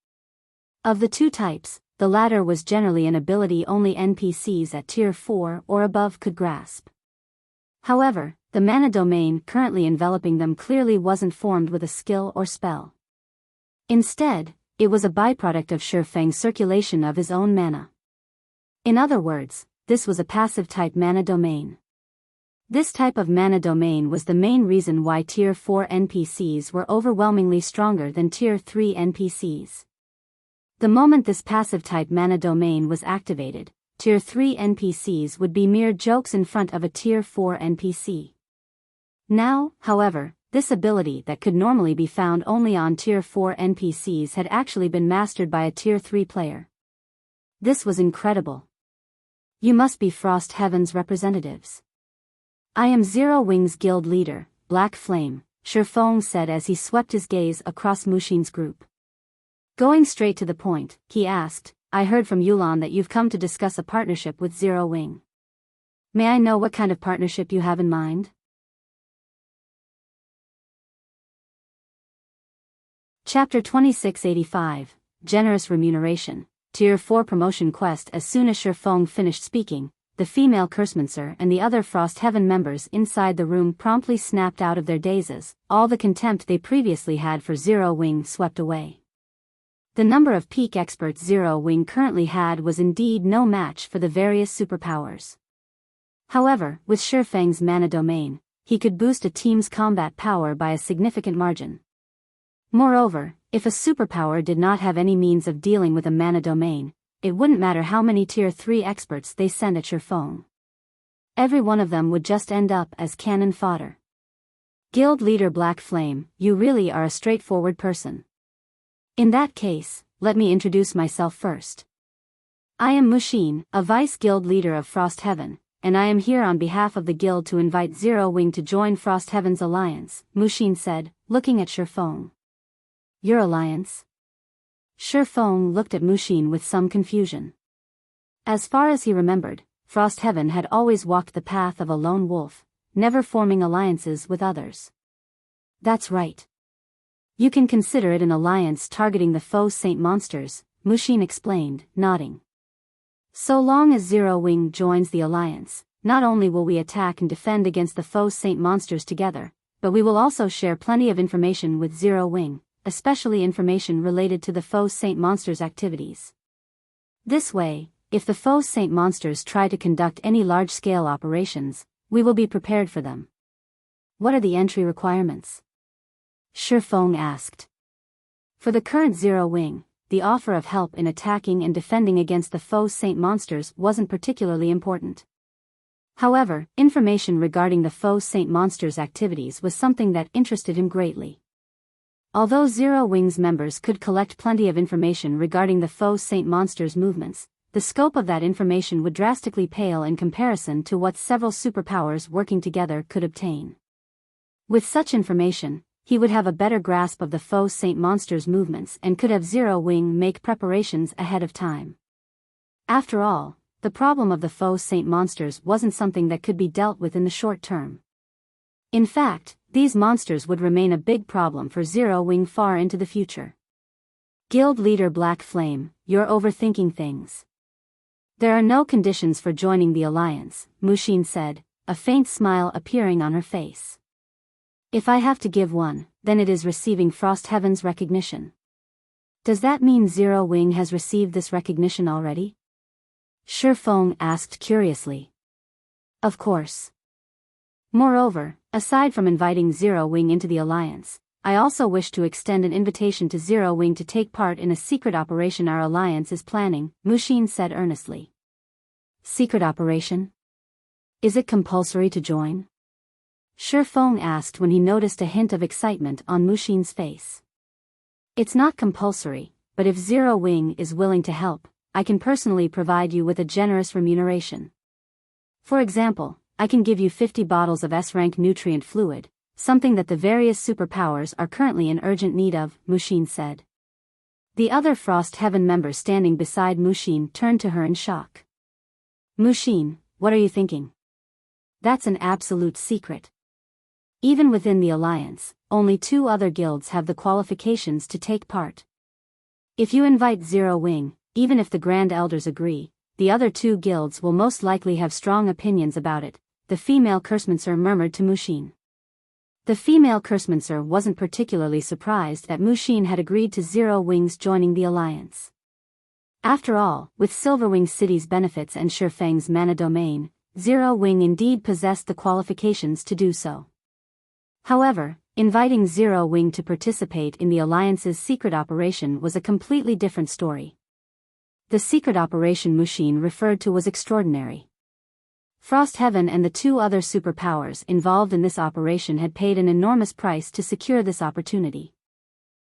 Of the two types, the latter was generally an ability only NPCs at Tier 4 or above could grasp. However, the mana domain currently enveloping them clearly wasn't formed with a skill or spell. Instead, it was a byproduct of Shifeng's circulation of his own mana. In other words, this was a passive-type mana domain. This type of mana domain was the main reason why Tier 4 NPCs were overwhelmingly stronger than Tier 3 NPCs. The moment this passive-type mana domain was activated, Tier 3 NPCs would be mere jokes in front of a Tier 4 NPC. Now, however, this ability that could normally be found only on Tier 4 NPCs had actually been mastered by a Tier 3 player. This was incredible. "You must be Frostheaven's representatives." "I am Zero Wing's guild leader, Black Flame," Shifeng said as he swept his gaze across Mushin's group. Going straight to the point, he asked, "I heard from Yulan that you've come to discuss a partnership with Zero Wing. May I know what kind of partnership you have in mind?" Chapter 2685, Generous Remuneration, Tier 4 Promotion Quest. As soon as Shifeng finished speaking, the female Cursemancer and the other Frostheaven members inside the room promptly snapped out of their dazes, all the contempt they previously had for Zero Wing swept away. The number of peak experts Zero Wing currently had was indeed no match for the various superpowers. However, with Shifeng's mana domain, he could boost a team's combat power by a significant margin. Moreover, if a superpower did not have any means of dealing with a mana domain, it wouldn't matter how many Tier 3 experts they sent at Shifeng. Every one of them would just end up as cannon fodder. "Guild leader Black Flame, you really are a straightforward person. In that case, let me introduce myself first. I am Mushin, a vice guild leader of Frostheaven, and I am here on behalf of the guild to invite Zero Wing to join Frostheaven's alliance," Mushin said, looking at Shifeng. "Your alliance?" Shifeng looked at Mushin with some confusion. As far as he remembered, Frostheaven had always walked the path of a lone wolf, never forming alliances with others. "That's right. You can consider it an alliance targeting the foe saint monsters," Mushin explained, nodding. "So long as Zero Wing joins the alliance, not only will we attack and defend against the foe saint monsters together, but we will also share plenty of information with Zero Wing, especially information related to the foe saint monsters' activities. This way, if the foe's Saint monsters try to conduct any large-scale operations, we will be prepared for them. What are the entry requirements? Shifeng asked. For the current Zero Wing, the offer of help in attacking and defending against the foe's Saint monsters wasn't particularly important. However, information regarding the foe's Saint monsters' activities was something that interested him greatly. Although Zero Wing's members could collect plenty of information regarding the foe's Saint monsters' movements, the scope of that information would drastically pale in comparison to what several superpowers working together could obtain. With such information, he would have a better grasp of the foe's Saint monsters' movements and could have Zero Wing make preparations ahead of time. After all, the problem of the foe's Saint monsters wasn't something that could be dealt with in the short term. In fact, these monsters would remain a big problem for Zero Wing far into the future. Guild Leader Black Flame, you're overthinking things. There are no conditions for joining the alliance, Mushin said, a faint smile appearing on her face. If I have to give one, then it is receiving Frost Heaven's recognition. Does that mean Zero Wing has received this recognition already? Shifeng asked curiously. Of course. Moreover, aside from inviting Zero Wing into the alliance, I also wish to extend an invitation to Zero Wing to take part in a secret operation our alliance is planning, Mushin said earnestly. Secret operation? Is it compulsory to join? Shifeng asked when he noticed a hint of excitement on Mushin's face. It's not compulsory, but if Zero Wing is willing to help, I can personally provide you with a generous remuneration. For example, I can give you 50 bottles of S-rank nutrient fluid, something that the various superpowers are currently in urgent need of, Mushin said. The other Frost Heaven members standing beside Mushin turned to her in shock. Mushin, what are you thinking? That's an absolute secret. Even within the alliance, only 2 other guilds have the qualifications to take part. If you invite Zero Wing, even if the Grand Elders agree, the other 2 guilds will most likely have strong opinions about it, the female Cursemancer murmured to Mushin. The female Cursemancer wasn't particularly surprised that Mushin had agreed to Zero Wing's joining the alliance. After all, with Silverwing City's benefits and Shifeng's mana domain, Zero Wing indeed possessed the qualifications to do so. However, inviting Zero Wing to participate in the alliance's secret operation was a completely different story. The secret operation Mushin referred to was extraordinary. Frost Heaven and the 2 other superpowers involved in this operation had paid an enormous price to secure this opportunity.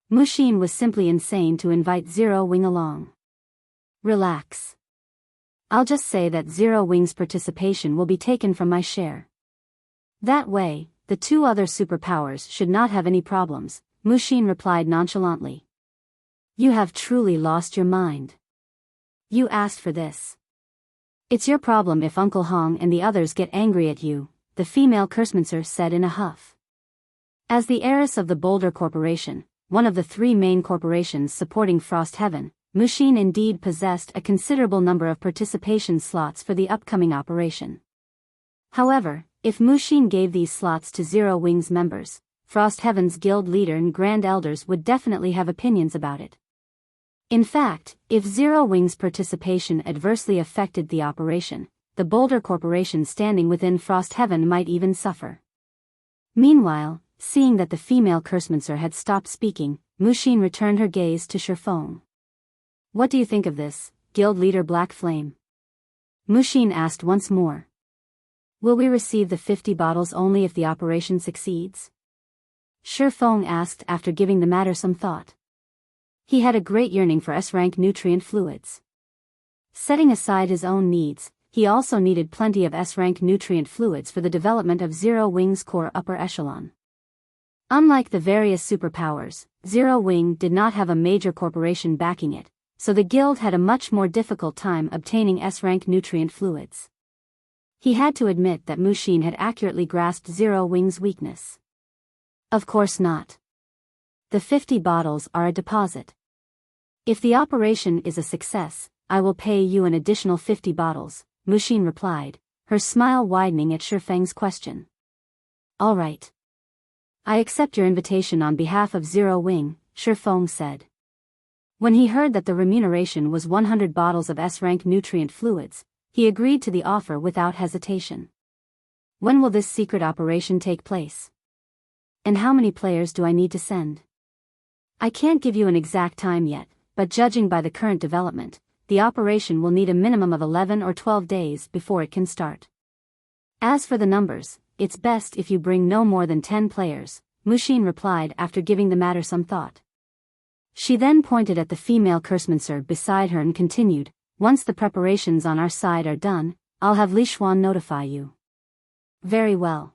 Mushin was simply insane to invite Zero Wing along. Relax. I'll just say that Zero Wing's participation will be taken from my share. That way, the 2 other superpowers should not have any problems, Mushin replied nonchalantly. You have truly lost your mind. You asked for this. It's your problem if Uncle Hong and the others get angry at you, the female Cursemancer said in a huff. As the heiress of the Boulder Corporation, one of the 3 main corporations supporting Frost Heaven, Mushin indeed possessed a considerable number of participation slots for the upcoming operation. However, if Mushin gave these slots to Zero Wing's members, Frost Heaven's guild leader and Grand Elders would definitely have opinions about it. In fact, if Zero Wing's participation adversely affected the operation, the Boulder Corporation standing within Frost Heaven might even suffer. Meanwhile, seeing that the female Cursemancer had stopped speaking, Mushin returned her gaze to Shifeng. What do you think of this, Guild Leader Black Flame? Mushin asked once more. Will we receive the 50 bottles only if the operation succeeds? Shifeng asked after giving the matter some thought. He had a great yearning for S-rank nutrient fluids. Setting aside his own needs, he also needed plenty of S-rank nutrient fluids for the development of Zero Wing's core upper echelon. Unlike the various superpowers, Zero Wing did not have a major corporation backing it, so the guild had a much more difficult time obtaining S-rank nutrient fluids. He had to admit that Mushin had accurately grasped Zero Wing's weakness. Of course not. The 50 bottles are a deposit. If the operation is a success, I will pay you an additional 50 bottles, Mushin replied, her smile widening at Shifeng's question. All right. I accept your invitation on behalf of Zero Wing, Shifeng said. When he heard that the remuneration was 100 bottles of S-rank nutrient fluids, he agreed to the offer without hesitation. When will this secret operation take place? And how many players do I need to send? I can't give you an exact time yet, but judging by the current development, the operation will need a minimum of 11 or 12 days before it can start. As for the numbers, it's best if you bring no more than 10 players, Mushin replied after giving the matter some thought. She then pointed at the female Kursmancer beside her and continued, once the preparations on our side are done, I'll have Li Xuan notify you. Very well.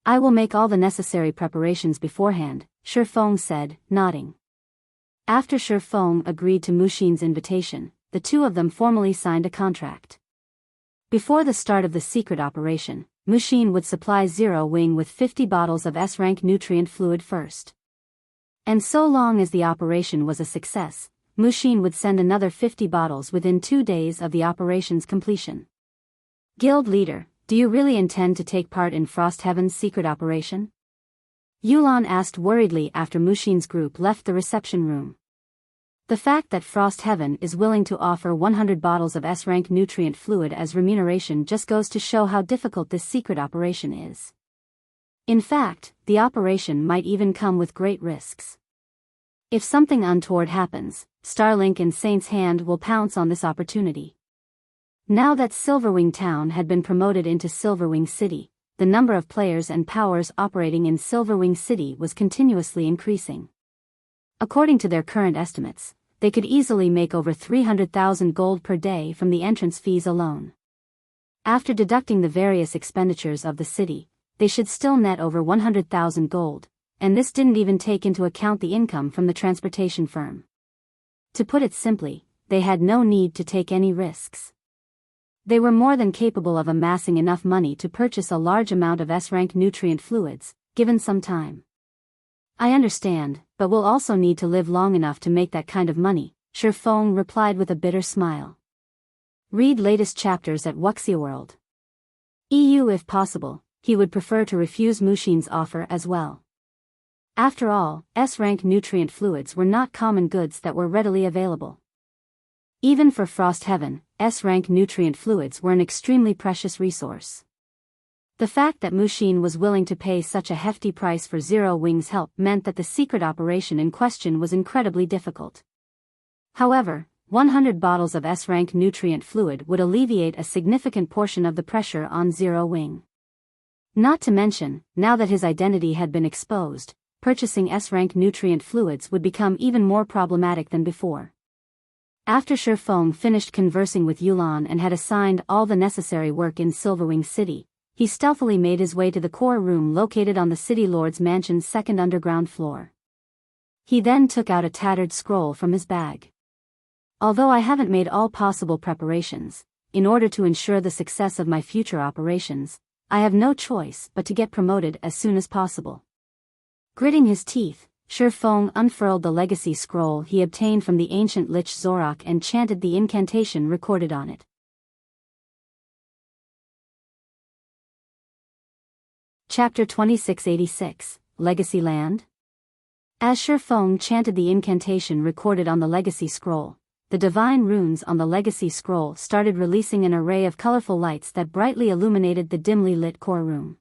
I will make all the necessary preparations beforehand, Shi Feng said, nodding. After Shi Feng agreed to Mushin's invitation, the two of them formally signed a contract. Before the start of the secret operation, Mushin would supply Zero Wing with 50 bottles of S-rank nutrient fluid first. And so long as the operation was a success, Mushin would send another 50 bottles within 2 days of the operation's completion. Guild leader, do you really intend to take part in Frost Heaven's secret operation? Yulan asked worriedly after Mushin's group left the reception room. The fact that Frost Heaven is willing to offer 100 bottles of S-rank nutrient fluid as remuneration just goes to show how difficult this secret operation is. In fact, the operation might even come with great risks. If something untoward happens, Starlink and Saint's Hand will pounce on this opportunity. Now that Silverwing Town had been promoted into Silverwing City, the number of players and powers operating in Silverwing City was continuously increasing. According to their current estimates, they could easily make over 300,000 gold per day from the entrance fees alone. After deducting the various expenditures of the city, they should still net over 100,000 gold, and this didn't even take into account the income from the transportation firm. To put it simply, they had no need to take any risks. They were more than capable of amassing enough money to purchase a large amount of S-rank nutrient fluids, given some time. I understand, but we'll also need to live long enough to make that kind of money, Shi Feng replied with a bitter smile. Read latest chapters at Wuxia World. EU if possible. He would prefer to refuse Mushin's offer as well. After all, S-rank nutrient fluids were not common goods that were readily available. Even for Frost Heaven, S-rank nutrient fluids were an extremely precious resource. The fact that Mushin was willing to pay such a hefty price for Zero Wing's help meant that the secret operation in question was incredibly difficult. However, 100 bottles of S-rank nutrient fluid would alleviate a significant portion of the pressure on Zero Wing. Not to mention, now that his identity had been exposed, purchasing S-rank nutrient fluids would become even more problematic than before. After Shi Feng finished conversing with Yulan and had assigned all the necessary work in Silverwing City, he stealthily made his way to the core room located on the City Lord's mansion's second underground floor. He then took out a tattered scroll from his bag. Although I haven't made all possible preparations, in order to ensure the success of my future operations, I have no choice but to get promoted as soon as possible. Gritting his teeth, Shi Feng unfurled the legacy scroll he obtained from the ancient Lich Zorak and chanted the incantation recorded on it. Chapter 2686, Legacy Land? As Shi Feng chanted the incantation recorded on the legacy scroll, the divine runes on the legacy scroll started releasing an array of colorful lights that brightly illuminated the dimly lit core room.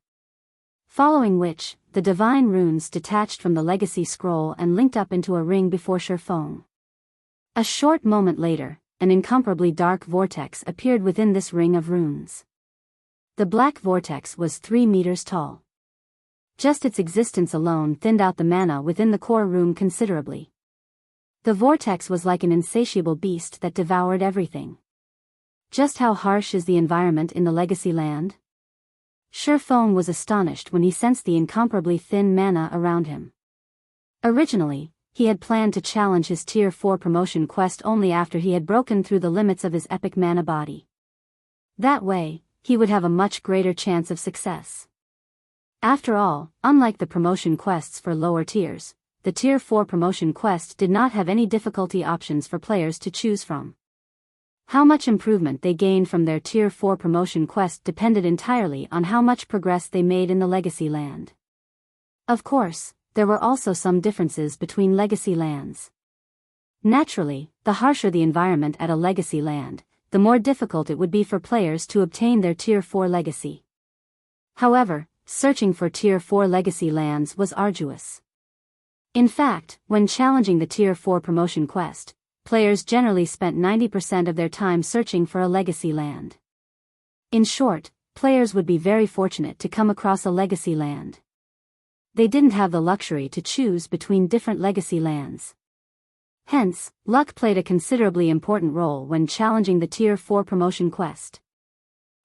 Following which, the divine runes detached from the legacy scroll and linked up into a ring before Shi Feng. A short moment later, an incomparably dark vortex appeared within this ring of runes. The black vortex was 3 meters tall. Just its existence alone thinned out the mana within the core room considerably. The vortex was like an insatiable beast that devoured everything. Just how harsh is the environment in the legacy land? Shi Feng was astonished when he sensed the incomparably thin mana around him. Originally, he had planned to challenge his Tier 4 promotion quest only after he had broken through the limits of his epic mana body. That way, he would have a much greater chance of success. After all, unlike the promotion quests for lower tiers, the Tier 4 promotion quest did not have any difficulty options for players to choose from. How much improvement they gained from their Tier 4 promotion quest depended entirely on how much progress they made in the Legacy Land. Of course, there were also some differences between Legacy Lands. Naturally, the harsher the environment at a legacy land, the more difficult it would be for players to obtain their Tier 4 legacy. However, searching for Tier 4 legacy lands was arduous. In fact, when challenging the Tier 4 promotion quest, players generally spent 90% of their time searching for a legacy land. In short, players would be very fortunate to come across a legacy land. They didn't have the luxury to choose between different legacy lands. Hence, luck played a considerably important role when challenging the Tier 4 promotion quest.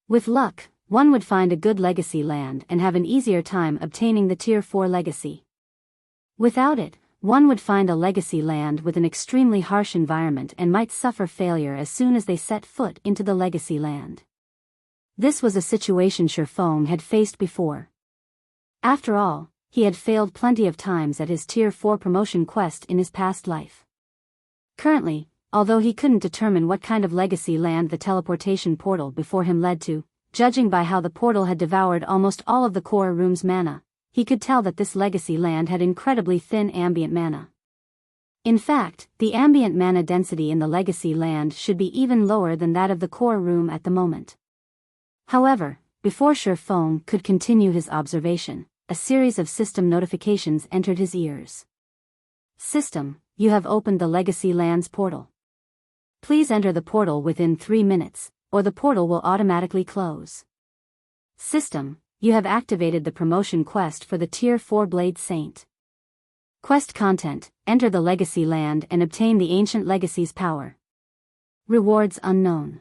With luck, one would find a good legacy land and have an easier time obtaining the Tier 4 legacy. Without it, one would find a legacy land with an extremely harsh environment and might suffer failure as soon as they set foot into the legacy land. This was a situation Shifeng had faced before. After all, he had failed plenty of times at his Tier 4 promotion quest in his past life. Currently, although he couldn't determine what kind of legacy land the teleportation portal before him led to, judging by how the portal had devoured almost all of the core room's mana, he could tell that this legacy land had incredibly thin ambient mana. In fact, the ambient mana density in the legacy land should be even lower than that of the core room at the moment. However, before Shifeng could continue his observation, a series of system notifications entered his ears. System, you have opened the Legacy Lands portal. Please enter the portal within 3 minutes, or the portal will automatically close. System, you have activated the promotion quest for the Tier 4 Blade Saint. Quest content, enter the Legacy Land and obtain the Ancient Legacy's power. Rewards unknown.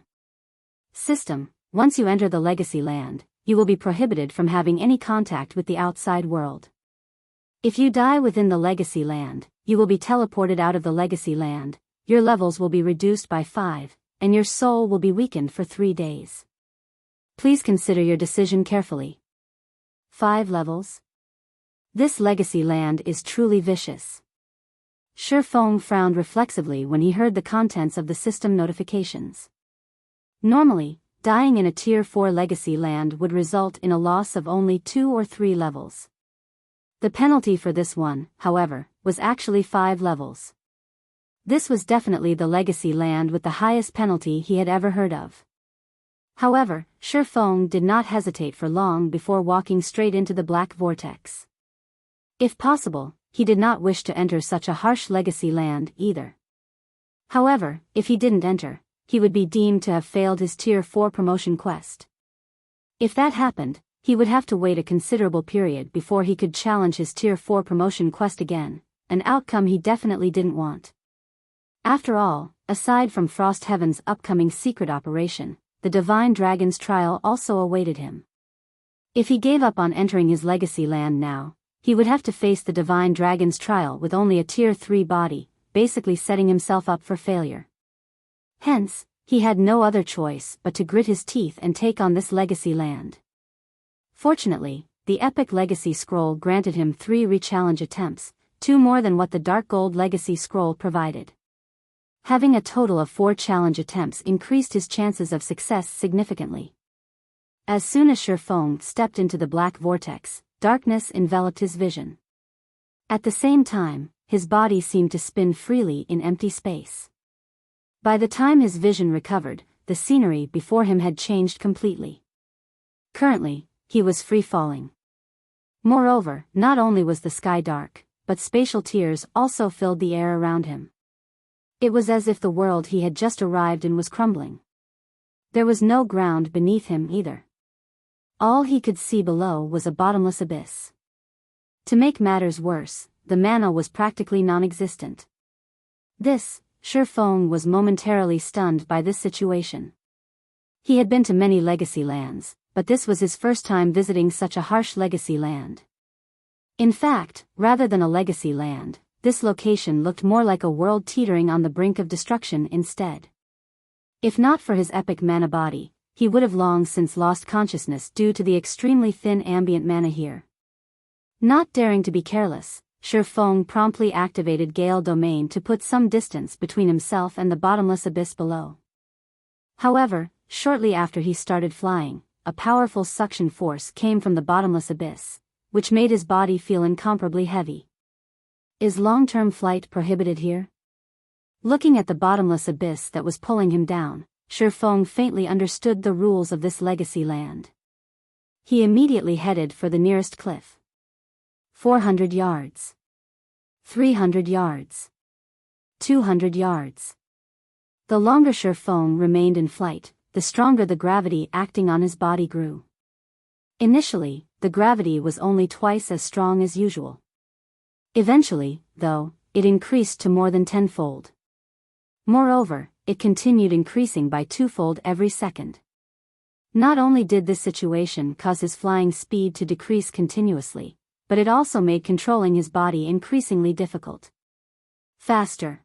System, once you enter the Legacy Land, you will be prohibited from having any contact with the outside world. If you die within the Legacy Land, you will be teleported out of the Legacy Land, your levels will be reduced by 5, and your soul will be weakened for 3 days. Please consider your decision carefully. 5 levels? This Legacy Land is truly vicious. Shifeng frowned reflexively when he heard the contents of the system notifications. Normally, dying in a Tier 4 Legacy Land would result in a loss of only 2 or 3 levels. The penalty for this one, however, was actually 5 levels. This was definitely the Legacy Land with the highest penalty he had ever heard of. However, Shifeng did not hesitate for long before walking straight into the Black Vortex. If possible, he did not wish to enter such a harsh Legacy Land either. However, if he didn't enter, he would be deemed to have failed his Tier 4 promotion quest. If that happened, he would have to wait a considerable period before he could challenge his Tier 4 promotion quest again, an outcome he definitely didn't want. After all, aside from Frost Heaven's upcoming secret operation, the Divine Dragon's trial also awaited him. If he gave up on entering his Legacy Land now, he would have to face the Divine Dragon's trial with only a Tier 3 body, basically setting himself up for failure. Hence, he had no other choice but to grit his teeth and take on this Legacy Land. Fortunately, the Epic Legacy Scroll granted him 3 re-challenge attempts, 2 more than what the Dark Gold Legacy Scroll provided. Having a total of 4 challenge attempts increased his chances of success significantly. As soon as Shifeng stepped into the Black Vortex, darkness enveloped his vision. At the same time, his body seemed to spin freely in empty space. By the time his vision recovered, the scenery before him had changed completely. Currently, he was free-falling. Moreover, not only was the sky dark, but spatial tears also filled the air around him. It was as if the world he had just arrived in was crumbling. There was no ground beneath him either. All he could see below was a bottomless abyss. To make matters worse, the mana was practically non-existent. Shifeng was momentarily stunned by this situation. He had been to many Legacy Lands, but this was his first time visiting such a harsh Legacy Land. In fact, rather than a Legacy Land, this location looked more like a world teetering on the brink of destruction instead. If not for his epic mana body, he would have long since lost consciousness due to the extremely thin ambient mana here. Not daring to be careless, Shifeng promptly activated Gale Domain to put some distance between himself and the bottomless abyss below. However, shortly after he started flying, a powerful suction force came from the bottomless abyss, which made his body feel incomparably heavy. Is long-term flight prohibited here? Looking at the bottomless abyss that was pulling him down, Shifeng faintly understood the rules of this legacy land. He immediately headed for the nearest cliff. 400 yards. 300 yards. 200 yards. The longer Shifeng remained in flight, the stronger the gravity acting on his body grew. Initially, the gravity was only twice as strong as usual. Eventually, though, it increased to more than tenfold. Moreover, it continued increasing by twofold every second. Not only did this situation cause his flying speed to decrease continuously, but it also made controlling his body increasingly difficult. Faster.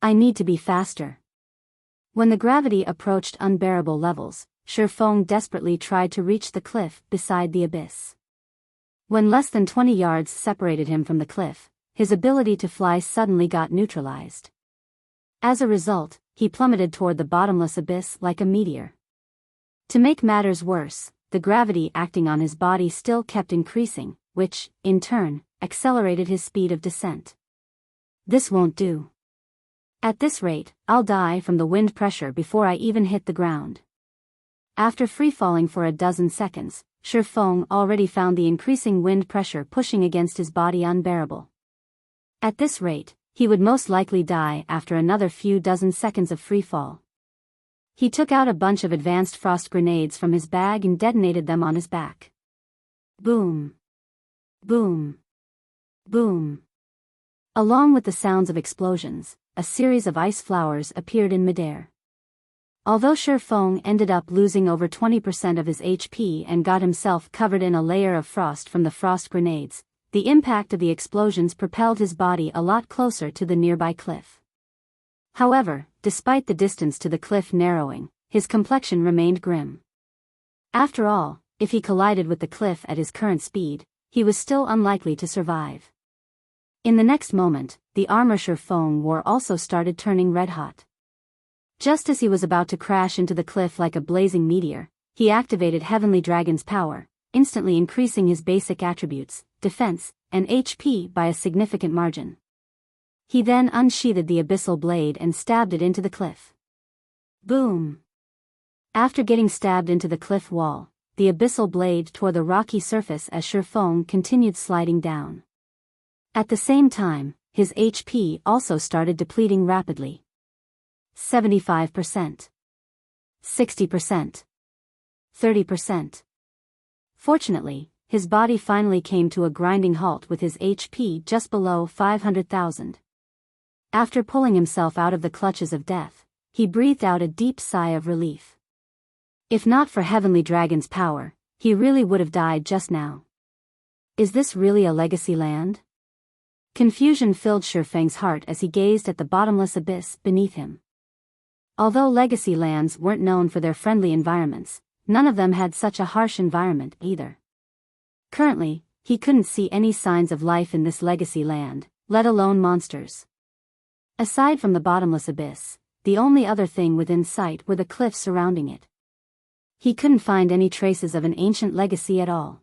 I need to be faster. When the gravity approached unbearable levels, Shifeng desperately tried to reach the cliff beside the abyss. When less than 20 yards separated him from the cliff, his ability to fly suddenly got neutralized. As a result, he plummeted toward the bottomless abyss like a meteor. To make matters worse, the gravity acting on his body still kept increasing, which, in turn, accelerated his speed of descent. This won't do. At this rate, I'll die from the wind pressure before I even hit the ground. After free-falling for a dozen seconds, Shifeng already found the increasing wind pressure pushing against his body unbearable. At this rate, he would most likely die after another few dozen seconds of free fall. He took out a bunch of advanced frost grenades from his bag and detonated them on his back. Boom. Boom. Boom. Along with the sounds of explosions, a series of ice flowers appeared in midair. Although Shifeng ended up losing over 20% of his HP and got himself covered in a layer of frost from the frost grenades, the impact of the explosions propelled his body a lot closer to the nearby cliff. However, despite the distance to the cliff narrowing, his complexion remained grim. After all, if he collided with the cliff at his current speed, he was still unlikely to survive. In the next moment, the armor Shifeng wore also started turning red-hot. Just as he was about to crash into the cliff like a blazing meteor, he activated Heavenly Dragon's power, instantly increasing his basic attributes, defense, and HP by a significant margin. He then unsheathed the abyssal blade and stabbed it into the cliff. Boom! After getting stabbed into the cliff wall, the abyssal blade tore the rocky surface as Shifeng continued sliding down. At the same time, his HP also started depleting rapidly. 75%. 60%. 30%. Fortunately, his body finally came to a grinding halt with his HP just below 500,000. After pulling himself out of the clutches of death, he breathed out a deep sigh of relief. If not for Heavenly Dragon's power, he really would have died just now. Is this really a legacy land? Confusion filled Shifeng's heart as he gazed at the bottomless abyss beneath him. Although legacy lands weren't known for their friendly environments, none of them had such a harsh environment either. Currently, he couldn't see any signs of life in this legacy land, let alone monsters. Aside from the bottomless abyss, the only other thing within sight were the cliffs surrounding it. He couldn't find any traces of an ancient legacy at all.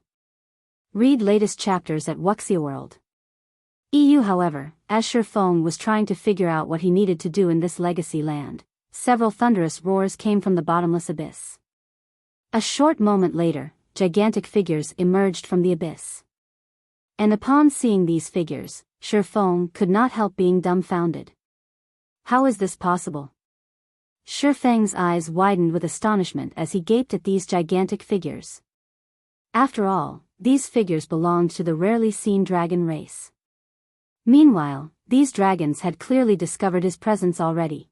Read latest chapters at Wuxia World. EU. However, as Shifeng was trying to figure out what he needed to do in this legacy land, several thunderous roars came from the bottomless abyss. A short moment later, gigantic figures emerged from the abyss. And upon seeing these figures, Shifeng could not help being dumbfounded. How is this possible? Shifeng's eyes widened with astonishment as he gaped at these gigantic figures. After all, these figures belonged to the rarely seen dragon race. Meanwhile, these dragons had clearly discovered his presence already.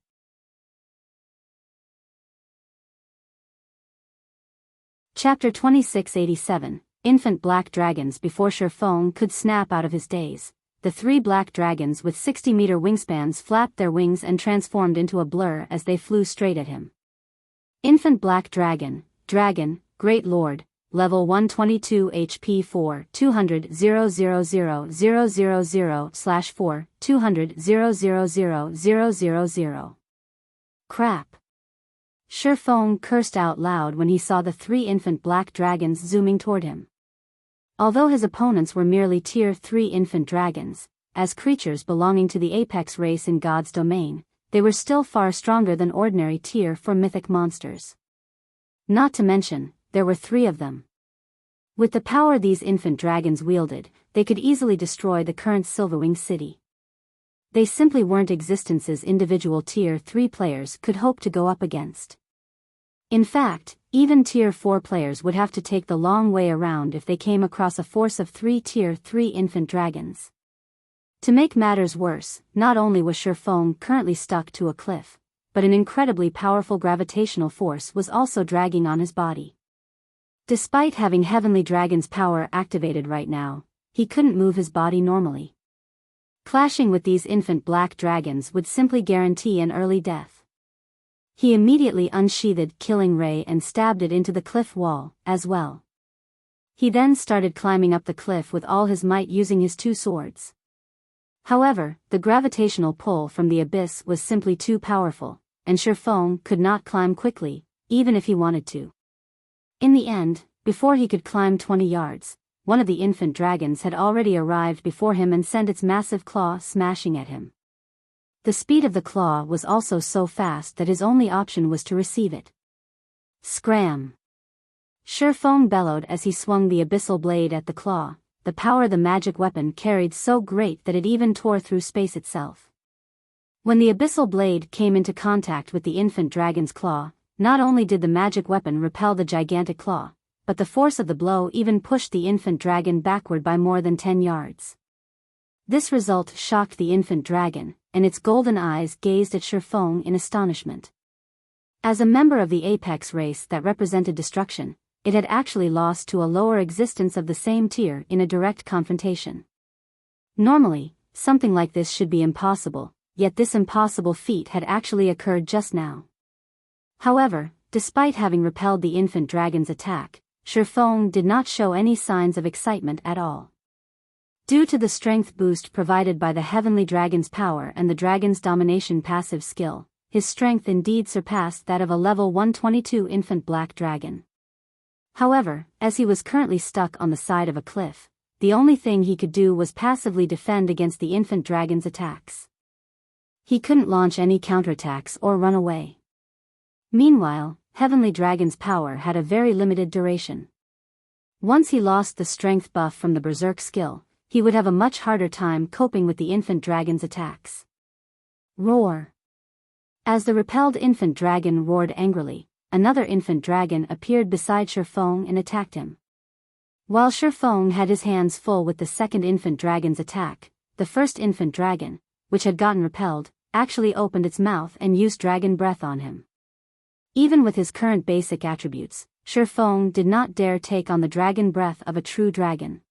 Chapter 2687, Infant Black Dragons. Before Shifeng could snap out of his daze, the three black dragons with 60-meter wingspans flapped their wings and transformed into a blur as they flew straight at him. Infant Black Dragon, Great Lord, Level 122 HP 4 200 000/4 200 000. Crap. Shifeng cursed out loud when he saw the three infant black dragons zooming toward him. Although his opponents were merely Tier 3 infant dragons, as creatures belonging to the apex race in God's domain, they were still far stronger than ordinary Tier 4 mythic monsters. Not to mention, there were 3 of them. With the power these infant dragons wielded, they could easily destroy the current Silverwing city. They simply weren't existences individual Tier 3 players could hope to go up against. In fact, even Tier 4 players would have to take the long way around if they came across a force of 3 Tier 3 infant dragons. To make matters worse, not only was Shifeng currently stuck to a cliff, but an incredibly powerful gravitational force was also dragging on his body. Despite having Heavenly Dragon's power activated right now, he couldn't move his body normally. Clashing with these infant black dragons would simply guarantee an early death. He immediately unsheathed Killing Ray and stabbed it into the cliff wall, as well. He then started climbing up the cliff with all his might using his 2 swords. However, the gravitational pull from the abyss was simply too powerful, and Shifeng could not climb quickly, even if he wanted to. In the end, before he could climb 20 yards, one of the infant dragons had already arrived before him and sent its massive claw smashing at him. The speed of the claw was also so fast that his only option was to receive it. Scram! Shifeng bellowed as he swung the abyssal blade at the claw, the power the magic weapon carried so great that it even tore through space itself. When the abyssal blade came into contact with the infant dragon's claw, not only did the magic weapon repel the gigantic claw, but the force of the blow even pushed the infant dragon backward by more than 10 yards. This result shocked the infant dragon, and its golden eyes gazed at Shifeng in astonishment. As a member of the apex race that represented destruction, it had actually lost to a lower existence of the same tier in a direct confrontation. Normally, something like this should be impossible, yet this impossible feat had actually occurred just now. However, despite having repelled the infant dragon's attack, Shifeng did not show any signs of excitement at all. Due to the strength boost provided by the Heavenly Dragon's power and the Dragon's Domination passive skill, his strength indeed surpassed that of a level 122 infant black dragon. However, as he was currently stuck on the side of a cliff, the only thing he could do was passively defend against the infant dragon's attacks. He couldn't launch any counterattacks or run away. Meanwhile, Heavenly Dragon's power had a very limited duration. Once he lost the strength buff from the Berserk skill, he would have a much harder time coping with the infant dragon's attacks. Roar! As the repelled infant dragon roared angrily, another infant dragon appeared beside Shifeng and attacked him. While Shifeng had his hands full with the second infant dragon's attack, the first infant dragon, which had gotten repelled, actually opened its mouth and used dragon breath on him. Even with his current basic attributes, Shifeng did not dare take on the dragon breath of a true dragon.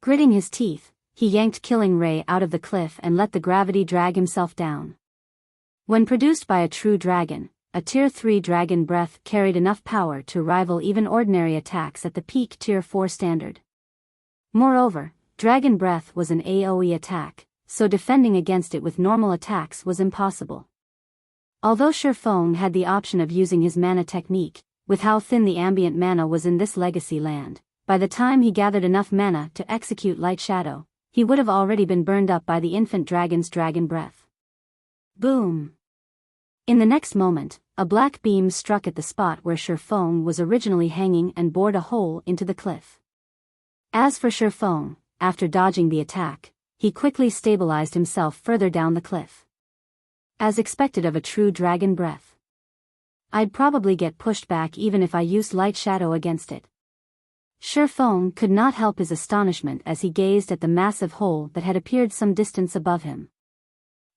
Gritting his teeth, he yanked Killing Ray out of the cliff and let the gravity drag himself down. When produced by a true dragon, a Tier 3 dragon breath carried enough power to rival even ordinary attacks at the peak Tier 4 standard. Moreover, dragon breath was an AoE attack, so defending against it with normal attacks was impossible. Although Shifeng had the option of using his mana technique, with how thin the ambient mana was in this legacy land, by the time he gathered enough mana to execute Light Shadow, he would have already been burned up by the infant dragon's dragon breath. Boom! In the next moment, a black beam struck at the spot where Shifeng was originally hanging and bored a hole into the cliff. As for Shifeng, after dodging the attack, he quickly stabilized himself further down the cliff. As expected of a true dragon breath. I'd probably get pushed back even if I used Light Shadow against it. Shifeng could not help his astonishment as he gazed at the massive hole that had appeared some distance above him.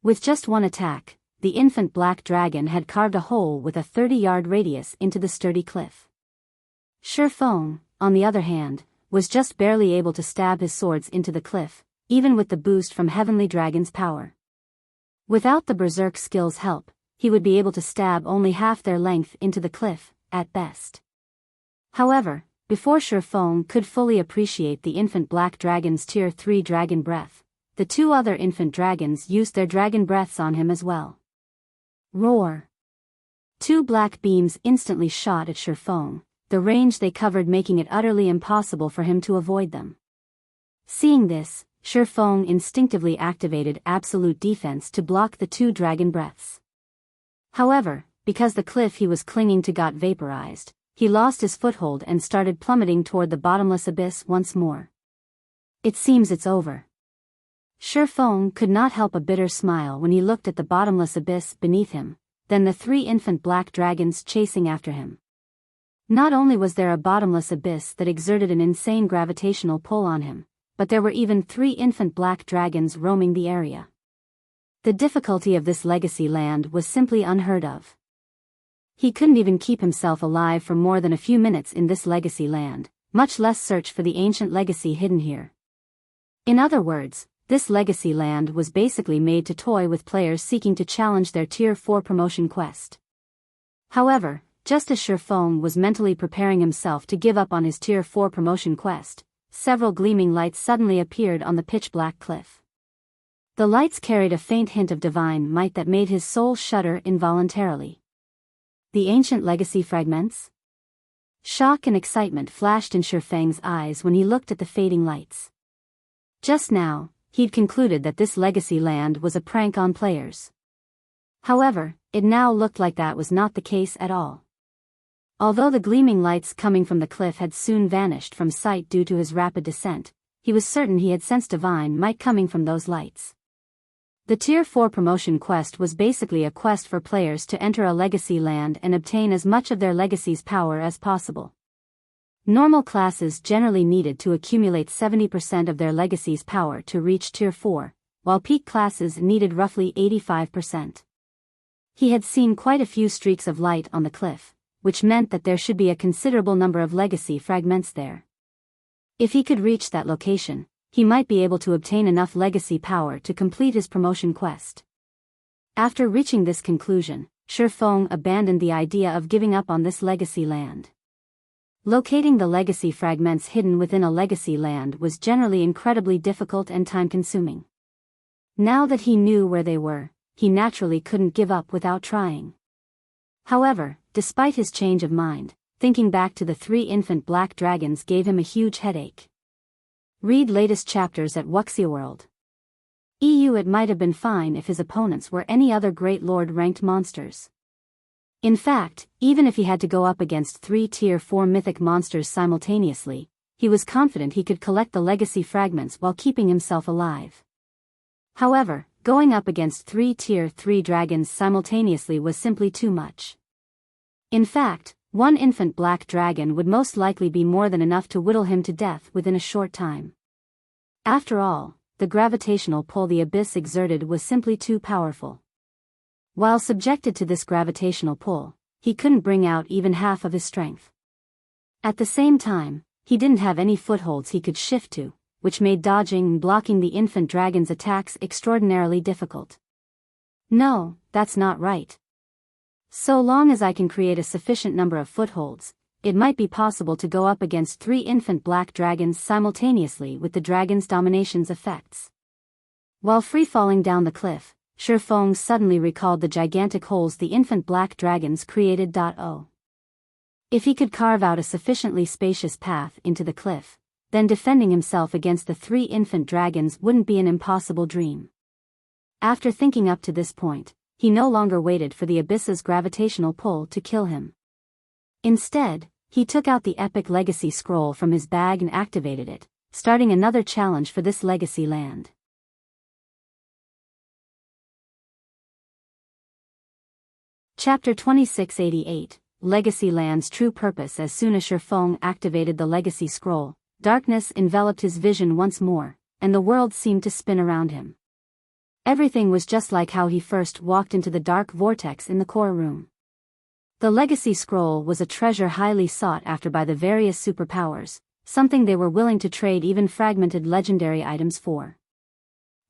With just one attack, the infant black dragon had carved a hole with a 30-yard radius into the sturdy cliff. Shifeng, on the other hand, was just barely able to stab his swords into the cliff, even with the boost from Heavenly Dragon's power. Without the Berserk skill's help, he would be able to stab only half their length into the cliff, at best. However, before Shifeng could fully appreciate the infant black dragon's Tier 3 dragon breath, the 2 other infant dragons used their dragon breaths on him as well. Roar! 2 black beams instantly shot at Shifeng, the range they covered making it utterly impossible for him to avoid them. Seeing this, Shifeng instinctively activated absolute defense to block the 2 dragon breaths. However, because the cliff he was clinging to got vaporized, he lost his foothold and started plummeting toward the bottomless abyss once more. It seems it's over. Shifeng could not help a bitter smile when he looked at the bottomless abyss beneath him, then the 3 infant black dragons chasing after him. Not only was there a bottomless abyss that exerted an insane gravitational pull on him, but there were even 3 infant black dragons roaming the area. The difficulty of this legacy land was simply unheard of. He couldn't even keep himself alive for more than a few minutes in this legacy land, much less search for the ancient legacy hidden here. In other words, this legacy land was basically made to toy with players seeking to challenge their Tier 4 promotion quest. However, just as Shifeng was mentally preparing himself to give up on his Tier 4 promotion quest, several gleaming lights suddenly appeared on the pitch-black cliff. The lights carried a faint hint of divine might that made his soul shudder involuntarily. The ancient legacy fragments? Shock and excitement flashed in Shifeng's eyes when he looked at the fading lights. Just now, he'd concluded that this legacy land was a prank on players. However, it now looked like that was not the case at all. Although the gleaming lights coming from the cliff had soon vanished from sight due to his rapid descent, he was certain he had sensed divine might coming from those lights. The Tier 4 promotion quest was basically a quest for players to enter a legacy land and obtain as much of their legacy's power as possible. Normal classes generally needed to accumulate 70% of their legacy's power to reach Tier 4, while peak classes needed roughly 85%. He had seen quite a few streaks of light on the cliff, which meant that there should be a considerable number of legacy fragments there. If he could reach that location, he might be able to obtain enough legacy power to complete his promotion quest. After reaching this conclusion, Shifeng abandoned the idea of giving up on this legacy land. Locating the legacy fragments hidden within a legacy land was generally incredibly difficult and time-consuming. Now that he knew where they were, he naturally couldn't give up without trying. However, despite his change of mind, thinking back to the 3 infant black dragons gave him a huge headache. Read latest chapters at Wuxia World. It might have been fine if his opponents were any other Great Lord-ranked monsters. In fact, even if he had to go up against 3 Tier 4 mythic monsters simultaneously, he was confident he could collect the legacy fragments while keeping himself alive. However, going up against 3 Tier 3 dragons simultaneously was simply too much. In fact, 1 infant black dragon would most likely be more than enough to whittle him to death within a short time. After all, the gravitational pull the abyss exerted was simply too powerful. While subjected to this gravitational pull, he couldn't bring out even half of his strength. At the same time, he didn't have any footholds he could shift to, which made dodging and blocking the infant dragon's attacks extraordinarily difficult. No, that's not right. So long as I can create a sufficient number of footholds, it might be possible to go up against 3 infant black dragons simultaneously with the dragon's domination's effects. While free-falling down the cliff, Shifeng suddenly recalled the gigantic holes the infant black dragons created. If he could carve out a sufficiently spacious path into the cliff, then defending himself against the 3 infant dragons wouldn't be an impossible dream. After thinking up to this point, he no longer waited for the abyss's gravitational pull to kill him. Instead, he took out the epic legacy scroll from his bag and activated it, starting another challenge for this legacy land. Chapter 2688, Legacy Land's True Purpose. As soon as Shifeng activated the legacy scroll, darkness enveloped his vision once more, and the world seemed to spin around him. Everything was just like how he first walked into the dark vortex in the core room. The legacy scroll was a treasure highly sought after by the various superpowers, something they were willing to trade even fragmented legendary items for.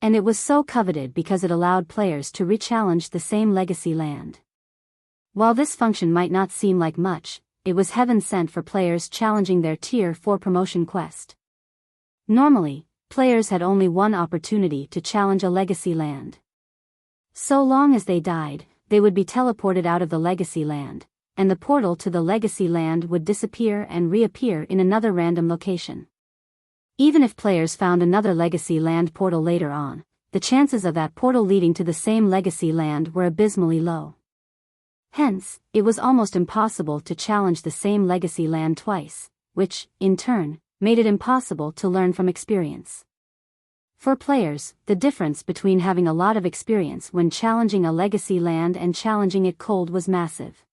And it was so coveted because it allowed players to re-challenge the same legacy land. While this function might not seem like much, it was heaven sent for players challenging their Tier 4 promotion quest. Normally, players had only one opportunity to challenge a legacy land. So long as they died, they would be teleported out of the legacy land, and the portal to the legacy land would disappear and reappear in another random location. Even if players found another legacy land portal later on, the chances of that portal leading to the same legacy land were abysmally low. Hence, it was almost impossible to challenge the same legacy land twice, which, in turn, made it impossible to learn from experience. For players, the difference between having a lot of experience when challenging a legacy land and challenging it cold was massive.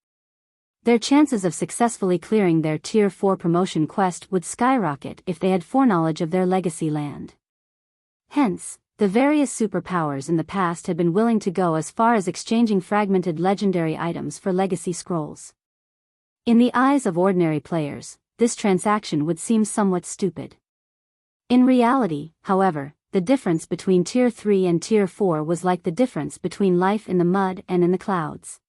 Their chances of successfully clearing their Tier 4 promotion quest would skyrocket if they had foreknowledge of their legacy land. Hence, the various superpowers in the past had been willing to go as far as exchanging fragmented legendary items for legacy scrolls. In the eyes of ordinary players, this transaction would seem somewhat stupid. In reality, however, the difference between Tier 3 and Tier 4 was like the difference between life in the mud and in the clouds.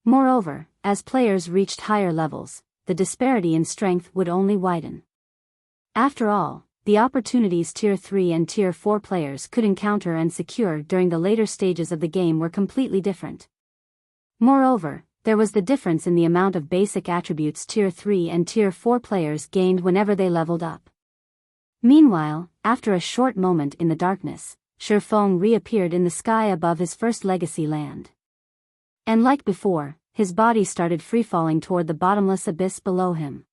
Moreover, as players reached higher levels, the disparity in strength would only widen. After all, the opportunities Tier 3 and Tier 4 players could encounter and secure during the later stages of the game were completely different. Moreover, there was the difference in the amount of basic attributes Tier 3 and Tier 4 players gained whenever they leveled up. Meanwhile, after a short moment in the darkness, Shifeng reappeared in the sky above his first legacy land. And like before, his body started free-falling toward the bottomless abyss below him.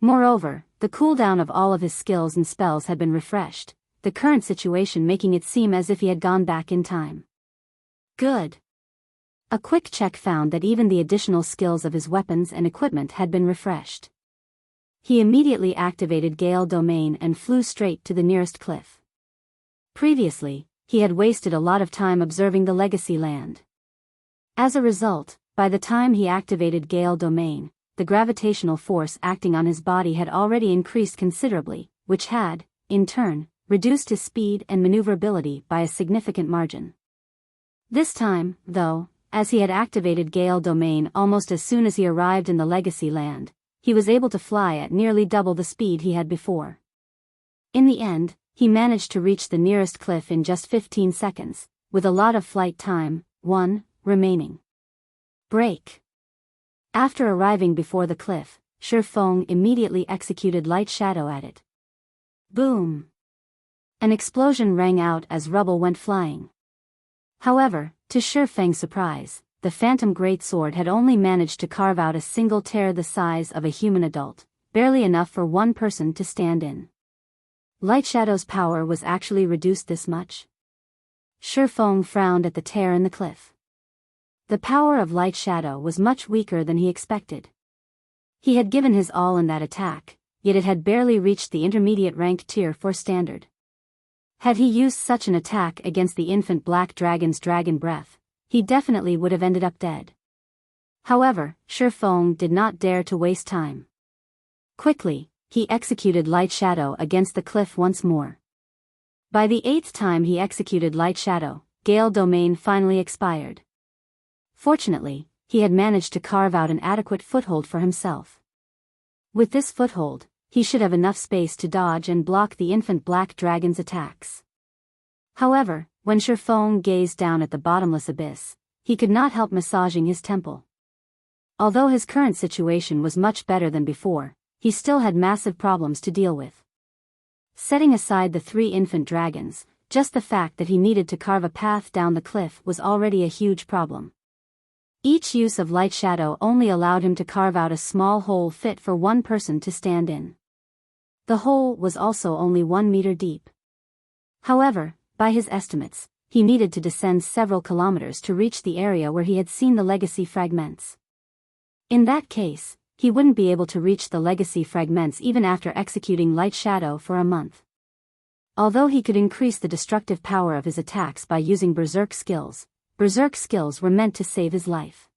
Moreover, the cooldown of all of his skills and spells had been refreshed, the current situation making it seem as if he had gone back in time. Good. A quick check found that even the additional skills of his weapons and equipment had been refreshed. He immediately activated Gale Domain and flew straight to the nearest cliff. Previously, he had wasted a lot of time observing the legacy land. As a result, by the time he activated Gale Domain, the gravitational force acting on his body had already increased considerably, which had, in turn, reduced his speed and maneuverability by a significant margin. This time, though, as he had activated Gale Domain almost as soon as he arrived in the legacy land, he was able to fly at nearly double the speed he had before. In the end, he managed to reach the nearest cliff in just 15 seconds, with a lot of flight time, remaining. Break. After arriving before the cliff, Shifeng immediately executed Light Shadow at it. Boom! An explosion rang out as rubble went flying. However, to Shifeng's surprise, the Phantom Greatsword had only managed to carve out a single tear the size of a human adult, barely enough for one person to stand in. Light Shadow's power was actually reduced this much? Shifeng frowned at the tear in the cliff. The power of Light Shadow was much weaker than he expected. He had given his all in that attack, yet it had barely reached the intermediate rank Tier 4 standard. Had he used such an attack against the infant Black Dragon's Dragon Breath, he definitely would have ended up dead. However, Shifeng did not dare to waste time. Quickly, he executed Light Shadow against the cliff once more. By the 8th time he executed Light Shadow, Gale Domain finally expired. Fortunately, he had managed to carve out an adequate foothold for himself. With this foothold, he should have enough space to dodge and block the infant Black Dragon's attacks. However, when Shifeng gazed down at the bottomless abyss, he could not help massaging his temple. Although his current situation was much better than before, he still had massive problems to deal with. Setting aside the 3 infant dragons, just the fact that he needed to carve a path down the cliff was already a huge problem. Each use of Light Shadow only allowed him to carve out a small hole fit for one person to stand in. The hole was also only 1 meter deep. However, by his estimates, he needed to descend several kilometers to reach the area where he had seen the legacy fragments. In that case, he wouldn't be able to reach the legacy fragments even after executing Light Shadow for a month. Although he could increase the destructive power of his attacks by using Berserk skills were meant to save his life.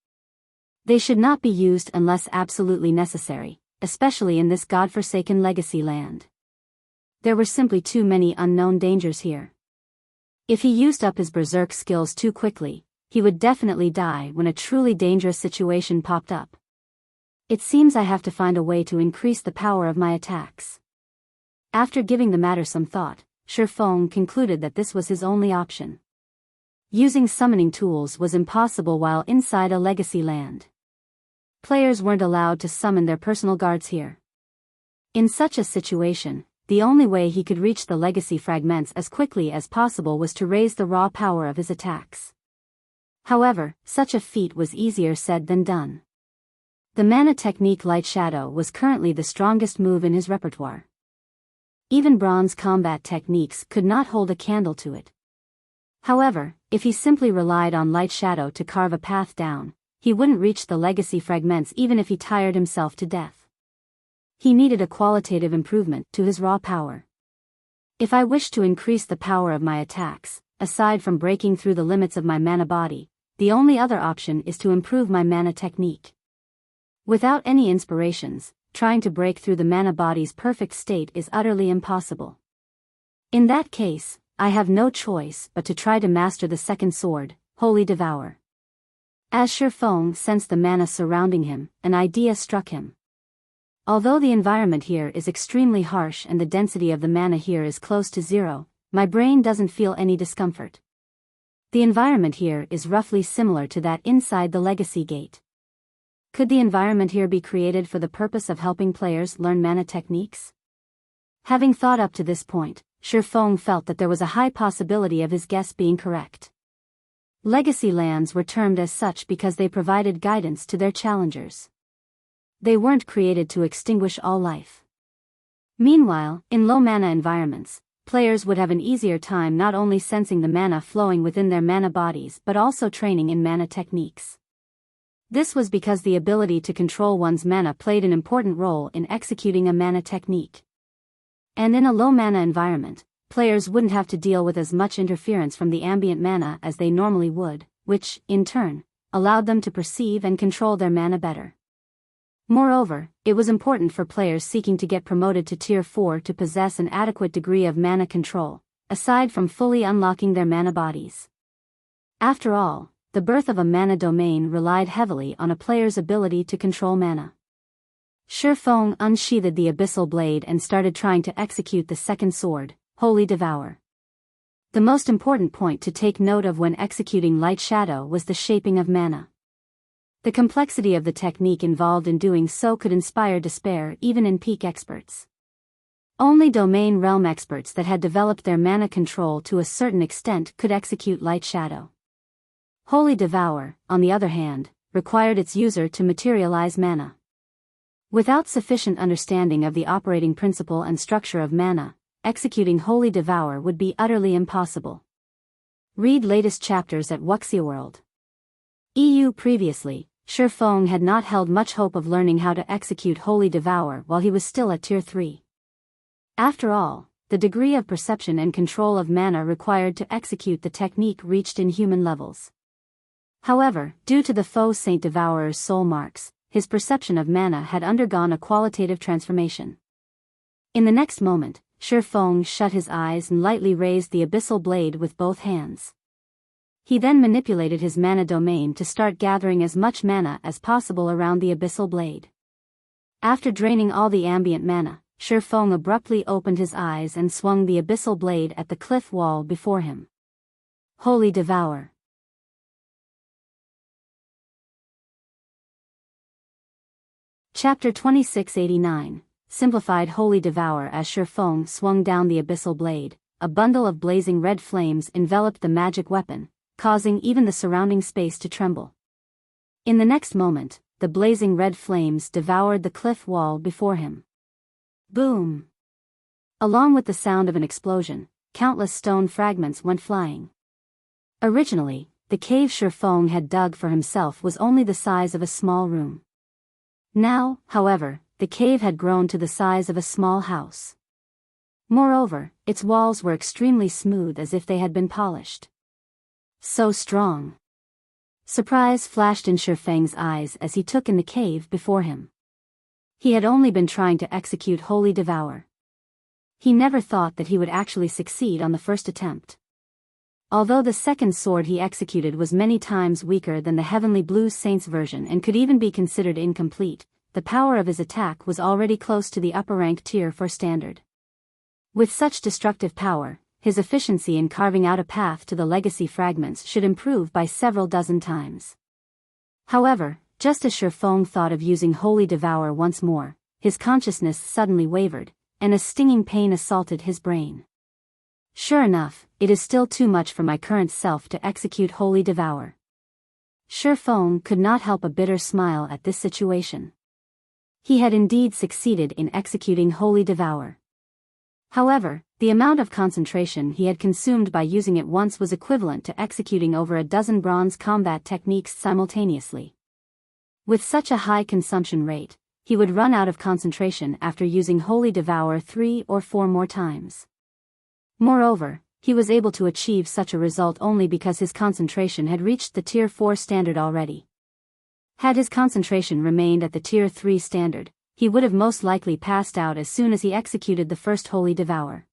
They should not be used unless absolutely necessary, especially in this godforsaken legacy land. There were simply too many unknown dangers here. If he used up his Berserk skills too quickly, he would definitely die when a truly dangerous situation popped up. It seems I have to find a way to increase the power of my attacks. After giving the matter some thought, Shifeng concluded that this was his only option. Using summoning tools was impossible while inside a legacy land. Players weren't allowed to summon their personal guards here. In such a situation, the only way he could reach the legacy fragments as quickly as possible was to raise the raw power of his attacks. However, such a feat was easier said than done. The mana technique Light Shadow was currently the strongest move in his repertoire. Even bronze combat techniques could not hold a candle to it. However, if he simply relied on Light Shadow to carve a path down, he wouldn't reach the legacy fragments even if he tired himself to death. He needed a qualitative improvement to his raw power. If I wish to increase the power of my attacks, aside from breaking through the limits of my mana body, the only other option is to improve my mana technique. Without any inspirations, trying to break through the mana body's perfect state is utterly impossible. In that case, I have no choice but to try to master the second sword, Holy Devour. As Shifeng sensed the mana surrounding him, an idea struck him. Although the environment here is extremely harsh and the density of the mana here is close to zero, my brain doesn't feel any discomfort. The environment here is roughly similar to that inside the Legacy Gate. Could the environment here be created for the purpose of helping players learn mana techniques? Having thought up to this point, Shifeng felt that there was a high possibility of his guess being correct. Legacy lands were termed as such because they provided guidance to their challengers. They weren't created to extinguish all life. Meanwhile, in low mana environments, players would have an easier time not only sensing the mana flowing within their mana bodies but also training in mana techniques. This was because the ability to control one's mana played an important role in executing a mana technique. And in a low mana environment, players wouldn't have to deal with as much interference from the ambient mana as they normally would, which, in turn, allowed them to perceive and control their mana better. Moreover, it was important for players seeking to get promoted to Tier 4 to possess an adequate degree of mana control, aside from fully unlocking their mana bodies. After all, the birth of a mana domain relied heavily on a player's ability to control mana. Shifeng unsheathed the abyssal blade and started trying to execute the second sword, Holy Devour. The most important point to take note of when executing Light Shadow was the shaping of mana. The complexity of the technique involved in doing so could inspire despair even in peak experts. Only domain realm experts that had developed their mana control to a certain extent could execute Light Shadow. Holy Devour, on the other hand, required its user to materialize mana. Without sufficient understanding of the operating principle and structure of mana, executing Holy Devour would be utterly impossible. Read latest chapters at Wuxia World. Previously, Shifeng had not held much hope of learning how to execute Holy Devour while he was still at Tier 3. After all, the degree of perception and control of mana required to execute the technique reached in human levels. However, due to the faux Saint Devourer's soul marks, his perception of mana had undergone a qualitative transformation. In the next moment, Shifeng shut his eyes and lightly raised the abyssal blade with both hands. He then manipulated his mana domain to start gathering as much mana as possible around the abyssal blade. After draining all the ambient mana, Shifeng abruptly opened his eyes and swung the abyssal blade at the cliff wall before him. Holy Devour. Chapter 2689, Simplified Holy Devour. As Shifeng swung down the abyssal blade, a bundle of blazing red flames enveloped the magic weapon, causing even the surrounding space to tremble. In the next moment, the blazing red flames devoured the cliff wall before him. Boom! Along with the sound of an explosion, countless stone fragments went flying. Originally, the cave Shifeng had dug for himself was only the size of a small room. Now, however, the cave had grown to the size of a small house. Moreover, its walls were extremely smooth as if they had been polished. So strong. Surprise flashed in Shifeng's eyes as he took in the cave before him. He had only been trying to execute Holy Devour. He never thought that he would actually succeed on the first attempt. Although the second sword he executed was many times weaker than the Heavenly Blue Saints version and could even be considered incomplete, the power of his attack was already close to the upper-ranked Tier 4 standard. With such destructive power, his efficiency in carving out a path to the legacy fragments should improve by several dozen times. However, just as Shifeng thought of using Holy Devour once more, his consciousness suddenly wavered, and a stinging pain assaulted his brain. Sure enough, it is still too much for my current self to execute Holy Devour. Shifeng could not help a bitter smile at this situation. He had indeed succeeded in executing Holy Devour. However, the amount of concentration he had consumed by using it once was equivalent to executing over a dozen bronze combat techniques simultaneously. With such a high consumption rate, he would run out of concentration after using Holy Devour 3 or 4 more times. Moreover, he was able to achieve such a result only because his concentration had reached the Tier 4 standard already. Had his concentration remained at the Tier 3 standard, he would have most likely passed out as soon as he executed the first Holy Devour.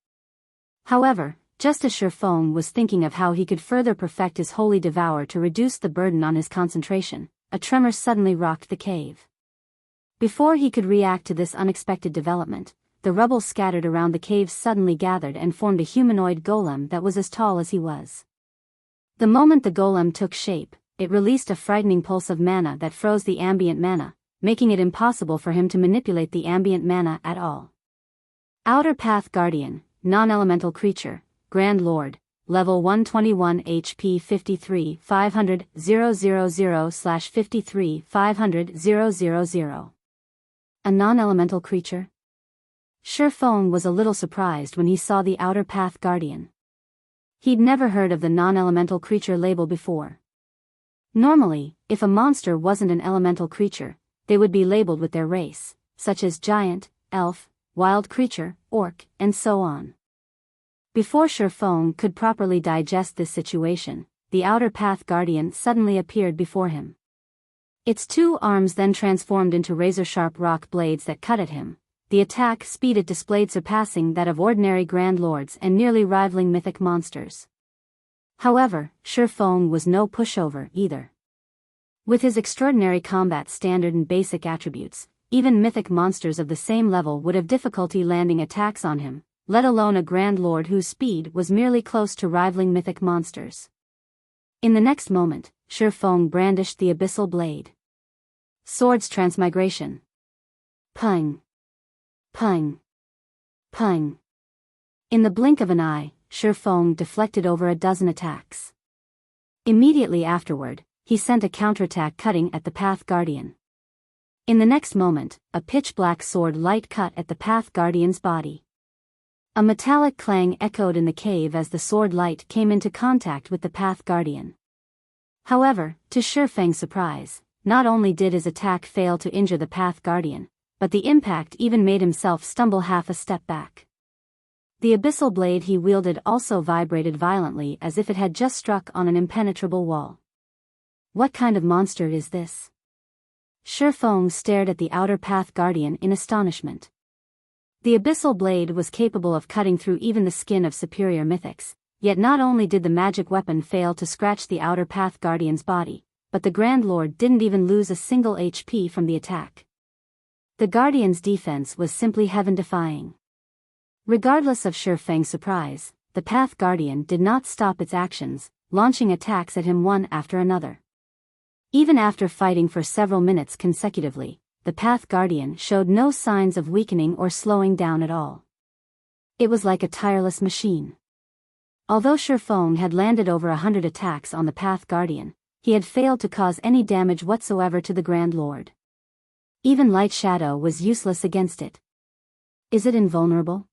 However, just as Shifeng was thinking of how he could further perfect his Holy Devour to reduce the burden on his concentration, a tremor suddenly rocked the cave. Before he could react to this unexpected development, the rubble scattered around the cave suddenly gathered and formed a humanoid golem that was as tall as he was. The moment the golem took shape, it released a frightening pulse of mana that froze the ambient mana, making it impossible for him to manipulate the ambient mana at all. Outer Path Guardian, non-elemental creature, Grand Lord, level 121 HP 53 500 000/53 500 000. A non-elemental creature? Shifeng was a little surprised when he saw the Outer Path Guardian. He'd never heard of the non-elemental creature label before. Normally, if a monster wasn't an elemental creature, they would be labeled with their race, such as giant, elf, wild creature, orc, and so on. Before Shifeng could properly digest this situation, the Outer Path Guardian suddenly appeared before him. Its 2 arms then transformed into razor-sharp rock blades that cut at him, the attack speed it displayed surpassing that of ordinary Grand Lords and nearly rivaling mythic monsters. However, Shifeng was no pushover either. With his extraordinary combat standard and basic attributes, even mythic monsters of the same level would have difficulty landing attacks on him, let alone a Grand Lord whose speed was merely close to rivaling mythic monsters. In the next moment, Shifeng brandished the abyssal blade. Swords Transmigration. Pung. Pung. Pung. In the blink of an eye, Shifeng deflected over a dozen attacks. Immediately afterward, he sent a counterattack cutting at the Path Guardian. In the next moment, a pitch-black sword light cut at the Path Guardian's body. A metallic clang echoed in the cave as the sword light came into contact with the Path Guardian. However, to Shifeng's surprise, not only did his attack fail to injure the Path Guardian, but the impact even made himself stumble half a step back. The abyssal blade he wielded also vibrated violently as if it had just struck on an impenetrable wall. What kind of monster is this? Shifeng stared at the Outer Path Guardian in astonishment. The abyssal blade was capable of cutting through even the skin of superior mythics, yet not only did the magic weapon fail to scratch the Outer Path Guardian's body, but the Grand Lord didn't even lose a single HP from the attack. The Guardian's defense was simply heaven-defying. Regardless of Shifeng's surprise, the Path Guardian did not stop its actions, launching attacks at him one after another. Even after fighting for several minutes consecutively, the Path Guardian showed no signs of weakening or slowing down at all. It was like a tireless machine. Although Shifeng had landed over 100 attacks on the Path Guardian, he had failed to cause any damage whatsoever to the Grand Lord. Even Light Shadow was useless against it. Is it invulnerable?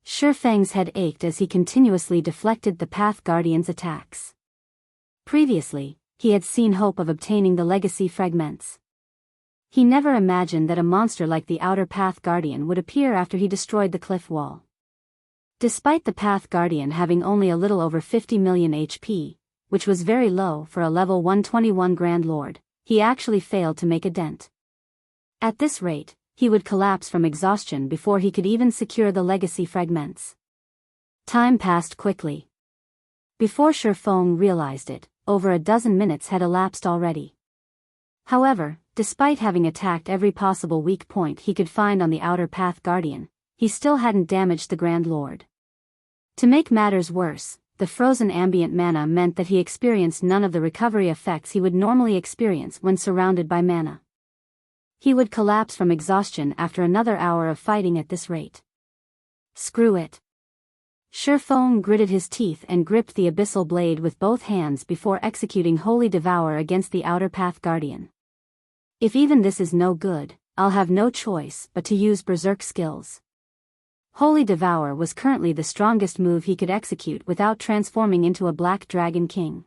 Shifeng's head ached as he continuously deflected the Path Guardian's attacks. Previously, he had seen hope of obtaining the legacy fragments. He never imagined that a monster like the Outer Path Guardian would appear after he destroyed the cliff wall. Despite the Path Guardian having only a little over 50 million HP, which was very low for a level 121 Grand Lord, he actually failed to make a dent. At this rate, he would collapse from exhaustion before he could even secure the legacy fragments. Time passed quickly. Before Shifeng realized it, over a dozen minutes had elapsed already. However, despite having attacked every possible weak point he could find on the Outer Path Guardian, he still hadn't damaged the Grand Lord. To make matters worse, the frozen ambient mana meant that he experienced none of the recovery effects he would normally experience when surrounded by mana. He would collapse from exhaustion after another hour of fighting at this rate. Screw it. Shifeng gritted his teeth and gripped the abyssal blade with both hands before executing Holy Devour against the Outer Path Guardian. If even this is no good, I'll have no choice but to use Berserk skills. Holy Devour was currently the strongest move he could execute without transforming into a Black Dragon King.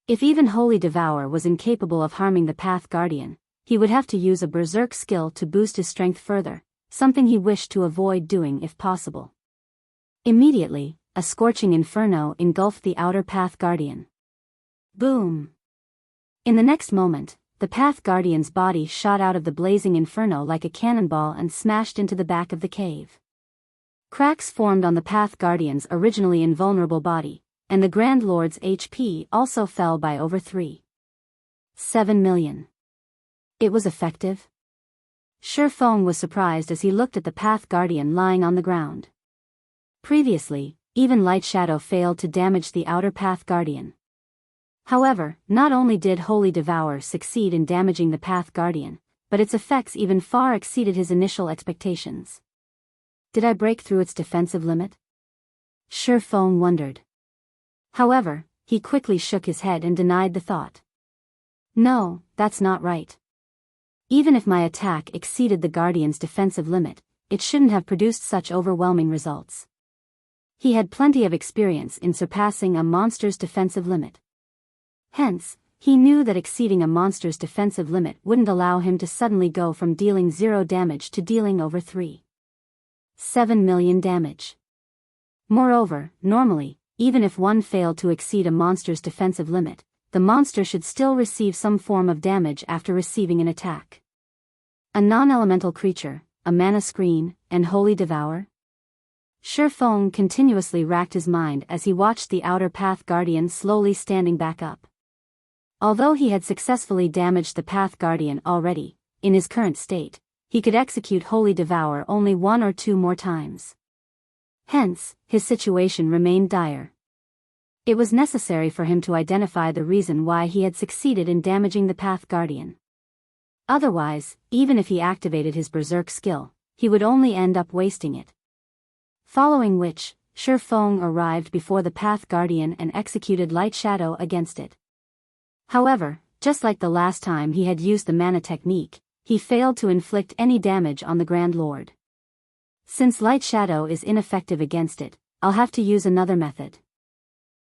If even Holy Devour was incapable of harming the Path Guardian, he would have to use a Berserk skill to boost his strength further, something he wished to avoid doing if possible. Immediately, a scorching inferno engulfed the Outer Path Guardian. Boom! In the next moment, the Path Guardian's body shot out of the blazing inferno like a cannonball and smashed into the back of the cave. Cracks formed on the Path Guardian's originally invulnerable body, and the Grand Lord's HP also fell by over 3.7 million. It was effective? Shifeng was surprised as he looked at the Path Guardian lying on the ground. Previously, even Light Shadow failed to damage the Outer Path Guardian. However, not only did Holy Devour succeed in damaging the Path Guardian, but its effects even far exceeded his initial expectations. Did I break through its defensive limit? Shifeng wondered. However, he quickly shook his head and denied the thought. No, that's not right. Even if my attack exceeded the Guardian's defensive limit, it shouldn't have produced such overwhelming results. He had plenty of experience in surpassing a monster's defensive limit. Hence, he knew that exceeding a monster's defensive limit wouldn't allow him to suddenly go from dealing 0 damage to dealing over 3.7 million damage. Moreover, normally, even if one failed to exceed a monster's defensive limit, the monster should still receive some form of damage after receiving an attack. A non-elemental creature, a mana screen, and Holy Devour? Shifeng continuously racked his mind as he watched the Outer Path Guardian slowly standing back up. Although he had successfully damaged the Path Guardian already, in his current state, he could execute Holy Devour only 1 or 2 more times. Hence, his situation remained dire. It was necessary for him to identify the reason why he had succeeded in damaging the Path Guardian. Otherwise, even if he activated his Berserk skill, he would only end up wasting it. Following which, Shifeng arrived before the Path Guardian and executed Light Shadow against it. However, just like the last time he had used the mana technique, he failed to inflict any damage on the Grand Lord. Since Light Shadow is ineffective against it, I'll have to use another method.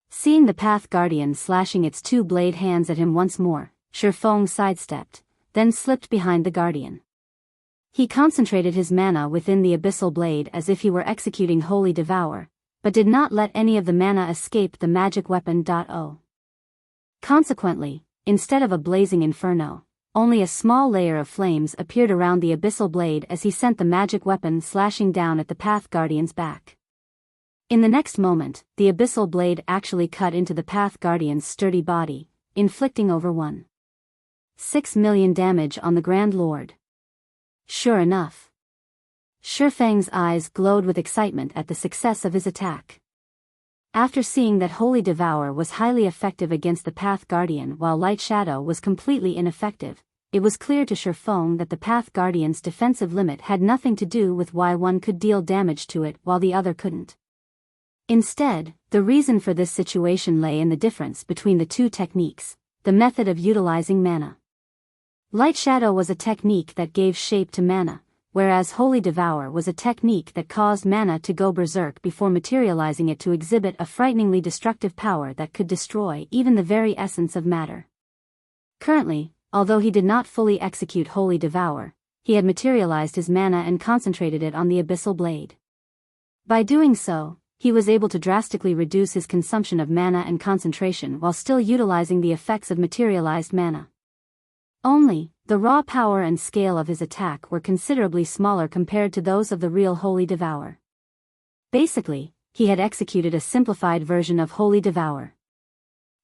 Seeing the Path Guardian slashing its 2 blade hands at him once more, Shifeng sidestepped, then slipped behind the Guardian. He concentrated his mana within the abyssal blade as if he were executing Holy Devour, but did not let any of the mana escape the magic weapon. Consequently, instead of a blazing inferno, only a small layer of flames appeared around the abyssal blade as he sent the magic weapon slashing down at the Path Guardian's back. In the next moment, the abyssal blade actually cut into the Path Guardian's sturdy body, inflicting over 1.6 million damage on the Grand Lord. Sure enough. Shifeng's eyes glowed with excitement at the success of his attack. After seeing that Holy Devour was highly effective against the Path Guardian while Light Shadow was completely ineffective, it was clear to Shifeng that the Path Guardian's defensive limit had nothing to do with why one could deal damage to it while the other couldn't. Instead, the reason for this situation lay in the difference between the 2 techniques, the method of utilizing mana. Light Shadow was a technique that gave shape to mana, whereas Holy Devour was a technique that caused mana to go berserk before materializing it to exhibit a frighteningly destructive power that could destroy even the very essence of matter. Currently, although he did not fully execute Holy Devour, he had materialized his mana and concentrated it on the abyssal blade. By doing so, he was able to drastically reduce his consumption of mana and concentration while still utilizing the effects of materialized mana. Only, the raw power and scale of his attack were considerably smaller compared to those of the real Holy Devour. Basically, he had executed a simplified version of Holy Devour.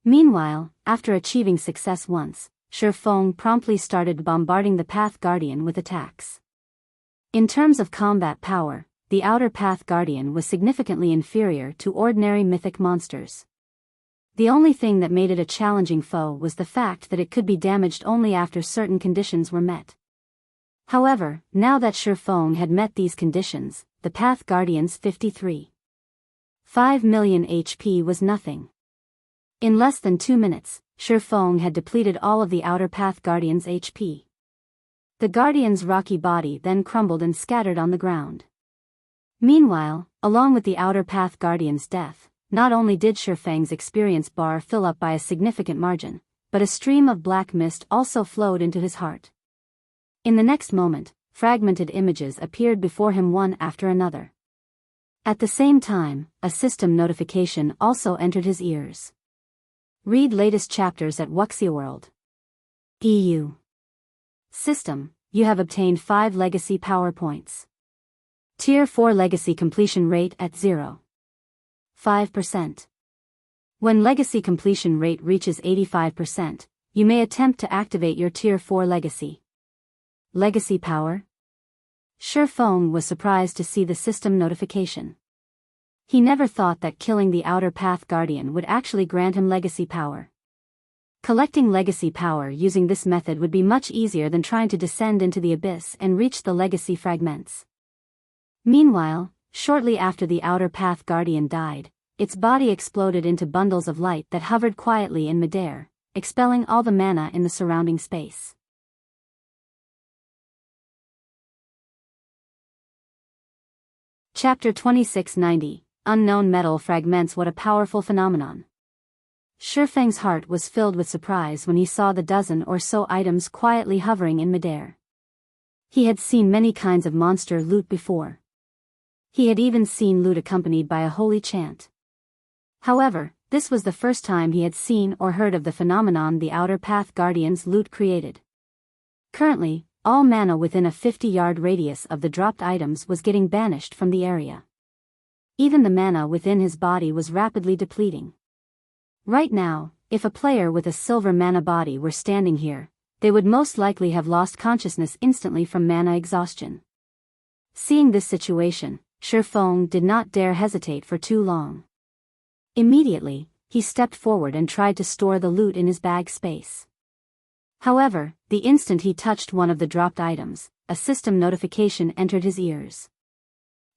Meanwhile, after achieving success once, Shifeng promptly started bombarding the Path Guardian with attacks. In terms of combat power, the Outer Path Guardian was significantly inferior to ordinary mythic monsters. The only thing that made it a challenging foe was the fact that it could be damaged only after certain conditions were met. However, now that Shifeng had met these conditions, the Path Guardian's 53.5 million HP was nothing. In less than 2 minutes, Shifeng had depleted all of the Outer Path Guardian's HP. The Guardian's rocky body then crumbled and scattered on the ground. Meanwhile, along with the Outer Path Guardian's death, not only did Shifeng's experience bar fill up by a significant margin, but a stream of black mist also flowed into his heart. In the next moment, fragmented images appeared before him one after another. At the same time, a system notification also entered his ears. Read latest chapters at Wuxia World. EU. System, you have obtained 5 legacy power points. Tier 4 legacy completion rate at 0.5%. When legacy completion rate reaches 85%, you may attempt to activate your Tier 4 legacy. Legacy power? Shifeng was surprised to see the system notification. He never thought that killing the Outer Path Guardian would actually grant him legacy power. Collecting legacy power using this method would be much easier than trying to descend into the abyss and reach the legacy fragments. Meanwhile, shortly after the Outer Path Guardian died, its body exploded into bundles of light that hovered quietly in midair, expelling all the mana in the surrounding space. Chapter 2690, Unknown Metal Fragments. What a powerful phenomenon. Shifeng's heart was filled with surprise when he saw the dozen or so items quietly hovering in midair. He had seen many kinds of monster loot before. He had even seen loot accompanied by a holy chant. However, this was the first time he had seen or heard of the phenomenon the Outer Path Guardian's loot created. Currently, all mana within a 50-yard radius of the dropped items was getting banished from the area. Even the mana within his body was rapidly depleting. Right now, if a player with a silver mana body were standing here, they would most likely have lost consciousness instantly from mana exhaustion. Seeing this situation, Shifeng did not dare hesitate for too long. Immediately, he stepped forward and tried to store the loot in his bag space. However, the instant he touched one of the dropped items, a system notification entered his ears.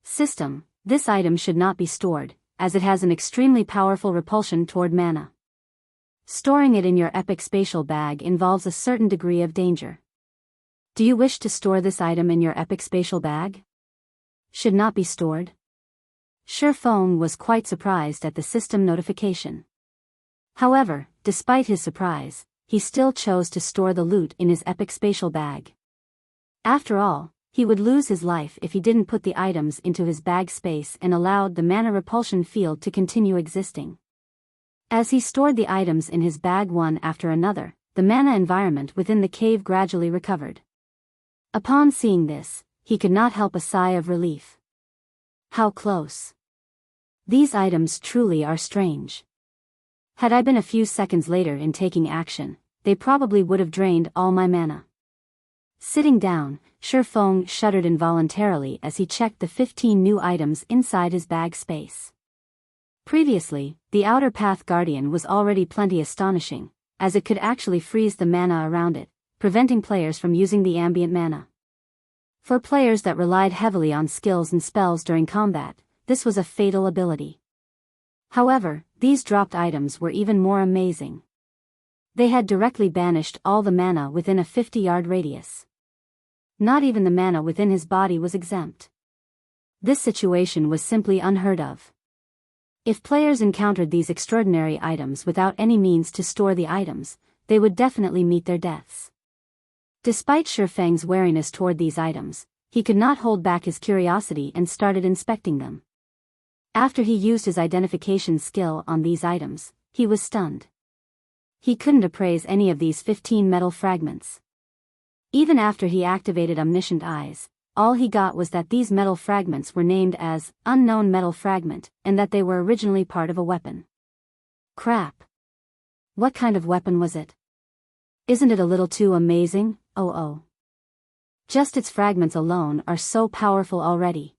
System, this item should not be stored, as it has an extremely powerful repulsion toward mana. Storing it in your epic spatial bag involves a certain degree of danger. Do you wish to store this item in your epic spatial bag? Should not be stored? Shifeng was quite surprised at the system notification. However, despite his surprise, he still chose to store the loot in his epic spatial bag. After all, he would lose his life if he didn't put the items into his bag space and allowed the mana repulsion field to continue existing. As he stored the items in his bag one after another, the mana environment within the cave gradually recovered. Upon seeing this, he could not help a sigh of relief. How close. These items truly are strange. Had I been a few seconds later in taking action, they probably would have drained all my mana. Sitting down, Shifeng shuddered involuntarily as he checked the 15 new items inside his bag space. Previously, the Outer Path Guardian was already plenty astonishing, as it could actually freeze the mana around it, preventing players from using the ambient mana. For players that relied heavily on skills and spells during combat, this was a fatal ability. However, these dropped items were even more amazing. They had directly banished all the mana within a 50-yard radius. Not even the mana within his body was exempt. This situation was simply unheard of. If players encountered these extraordinary items without any means to store the items, they would definitely meet their deaths. Despite Shifeng's wariness toward these items, he could not hold back his curiosity and started inspecting them. After he used his identification skill on these items, he was stunned. He couldn't appraise any of these 15 metal fragments. Even after he activated Omniscient Eyes, all he got was that these metal fragments were named as Unknown Metal Fragment, and that they were originally part of a weapon. Crap. What kind of weapon was it? Isn't it a little too amazing? Oh. Just its fragments alone are so powerful already.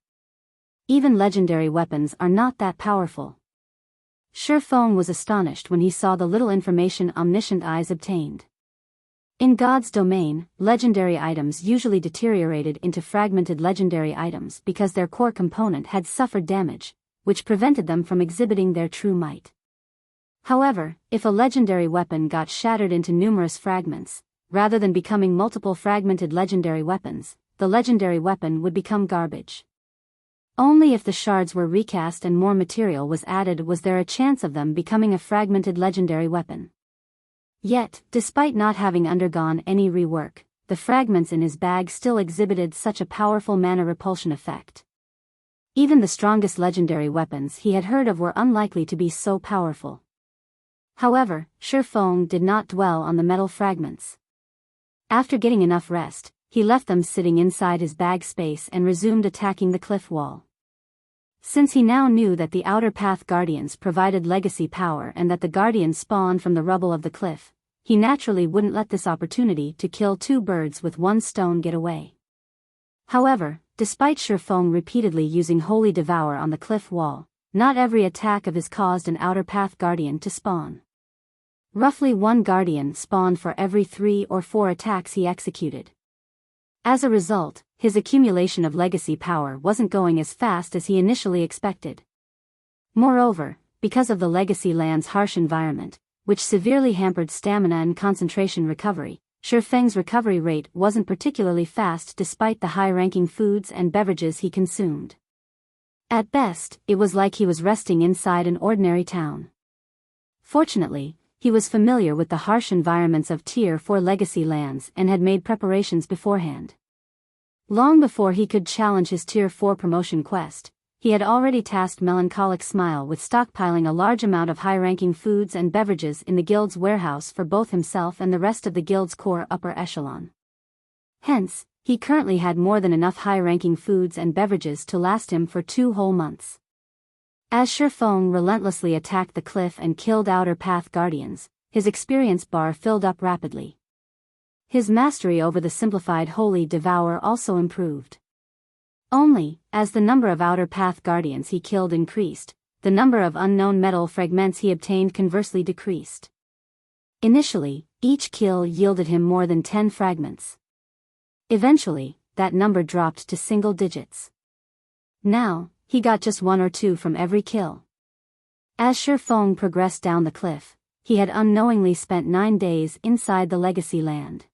Even legendary weapons are not that powerful. Shifeng was astonished when he saw the little information Omniscient Eyes obtained. In God's domain, legendary items usually deteriorated into fragmented legendary items because their core component had suffered damage, which prevented them from exhibiting their true might. However, if a legendary weapon got shattered into numerous fragments, rather than becoming multiple fragmented legendary weapons, the legendary weapon would become garbage. Only if the shards were recast and more material was added was there a chance of them becoming a fragmented legendary weapon. Yet, despite not having undergone any rework, the fragments in his bag still exhibited such a powerful mana repulsion effect. Even the strongest legendary weapons he had heard of were unlikely to be so powerful. However, Shifeng did not dwell on the metal fragments. After getting enough rest, he left them sitting inside his bag space and resumed attacking the cliff wall. Since he now knew that the Outer Path Guardians provided legacy power and that the Guardians spawned from the rubble of the cliff, he naturally wouldn't let this opportunity to kill two birds with one stone get away. However, despite Shifeng repeatedly using Holy Devour on the cliff wall, not every attack of his caused an Outer Path Guardian to spawn. Roughly one Guardian spawned for every 3 or 4 attacks he executed. As a result, his accumulation of legacy power wasn't going as fast as he initially expected. Moreover, because of the legacy land's harsh environment, which severely hampered stamina and concentration recovery, Shifeng's recovery rate wasn't particularly fast despite the high-ranking foods and beverages he consumed. At best, it was like he was resting inside an ordinary town. Fortunately, he was familiar with the harsh environments of Tier 4 legacy lands and had made preparations beforehand. Long before he could challenge his Tier 4 promotion quest, he had already tasked Melancholic Smile with stockpiling a large amount of high-ranking foods and beverages in the guild's warehouse for both himself and the rest of the guild's core upper echelon. Hence, he currently had more than enough high-ranking foods and beverages to last him for 2 whole months. As Shifeng relentlessly attacked the cliff and killed Outer Path Guardians, his experience bar filled up rapidly. His mastery over the simplified Holy Devour also improved. Only, as the number of Outer Path Guardians he killed increased, the number of unknown metal fragments he obtained conversely decreased. Initially, each kill yielded him more than 10 fragments. Eventually, that number dropped to single digits. Now, he got just 1 or 2 from every kill. As Shifeng progressed down the cliff, he had unknowingly spent 9 days inside the legacy land.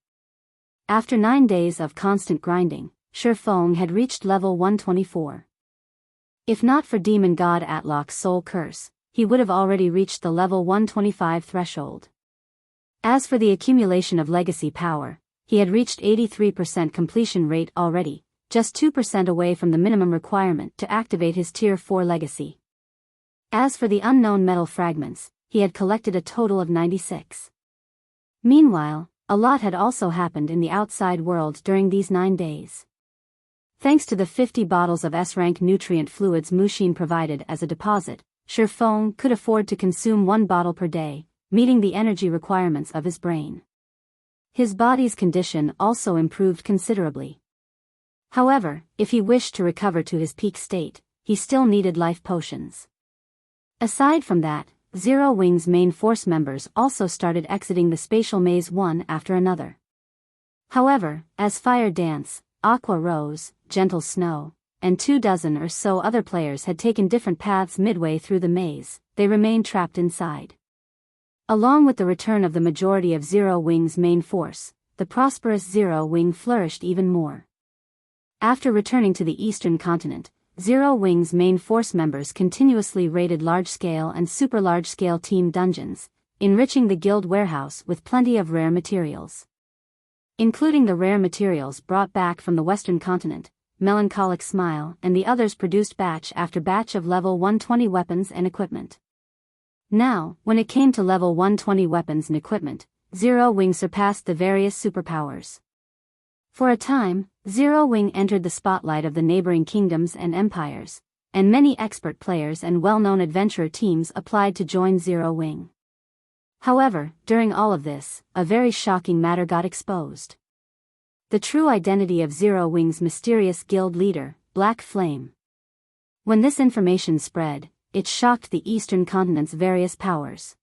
After 9 days of constant grinding, Shifeng had reached level 124. If not for Demon God Atlok's soul curse, he would have already reached the level 125 threshold. As for the accumulation of legacy power, he had reached 83% completion rate already, just 2% away from the minimum requirement to activate his Tier 4 legacy. As for the unknown metal fragments, he had collected a total of 96. Meanwhile, a lot had also happened in the outside world during these 9 days. Thanks to the 50 bottles of S-rank nutrient fluids Mushin provided as a deposit, Shifeng could afford to consume 1 bottle per day, meeting the energy requirements of his brain. His body's condition also improved considerably. However, if he wished to recover to his peak state, he still needed life potions. Aside from that, Zero Wing's main force members also started exiting the spatial maze one after another. However, as Fire Dance, Aqua Rose, Gentle Snow, and 24 or so other players had taken different paths midway through the maze, they remained trapped inside. Along with the return of the majority of Zero Wing's main force, the prosperous Zero Wing flourished even more. After returning to the eastern continent, Zero Wing's main force members continuously raided large-scale and super-large-scale team dungeons, enriching the guild warehouse with plenty of rare materials. Including the rare materials brought back from the western continent, Melancholic Smile and the others produced batch after batch of level 120 weapons and equipment. Now, when it came to level 120 weapons and equipment, Zero Wing surpassed the various superpowers. For a time, Zero Wing entered the spotlight of the neighboring kingdoms and empires, and many expert players and well-known adventurer teams applied to join Zero Wing. However, during all of this, a very shocking matter got exposed. The true identity of Zero Wing's mysterious guild leader, Black Flame. When this information spread, it shocked the eastern continent's various powers.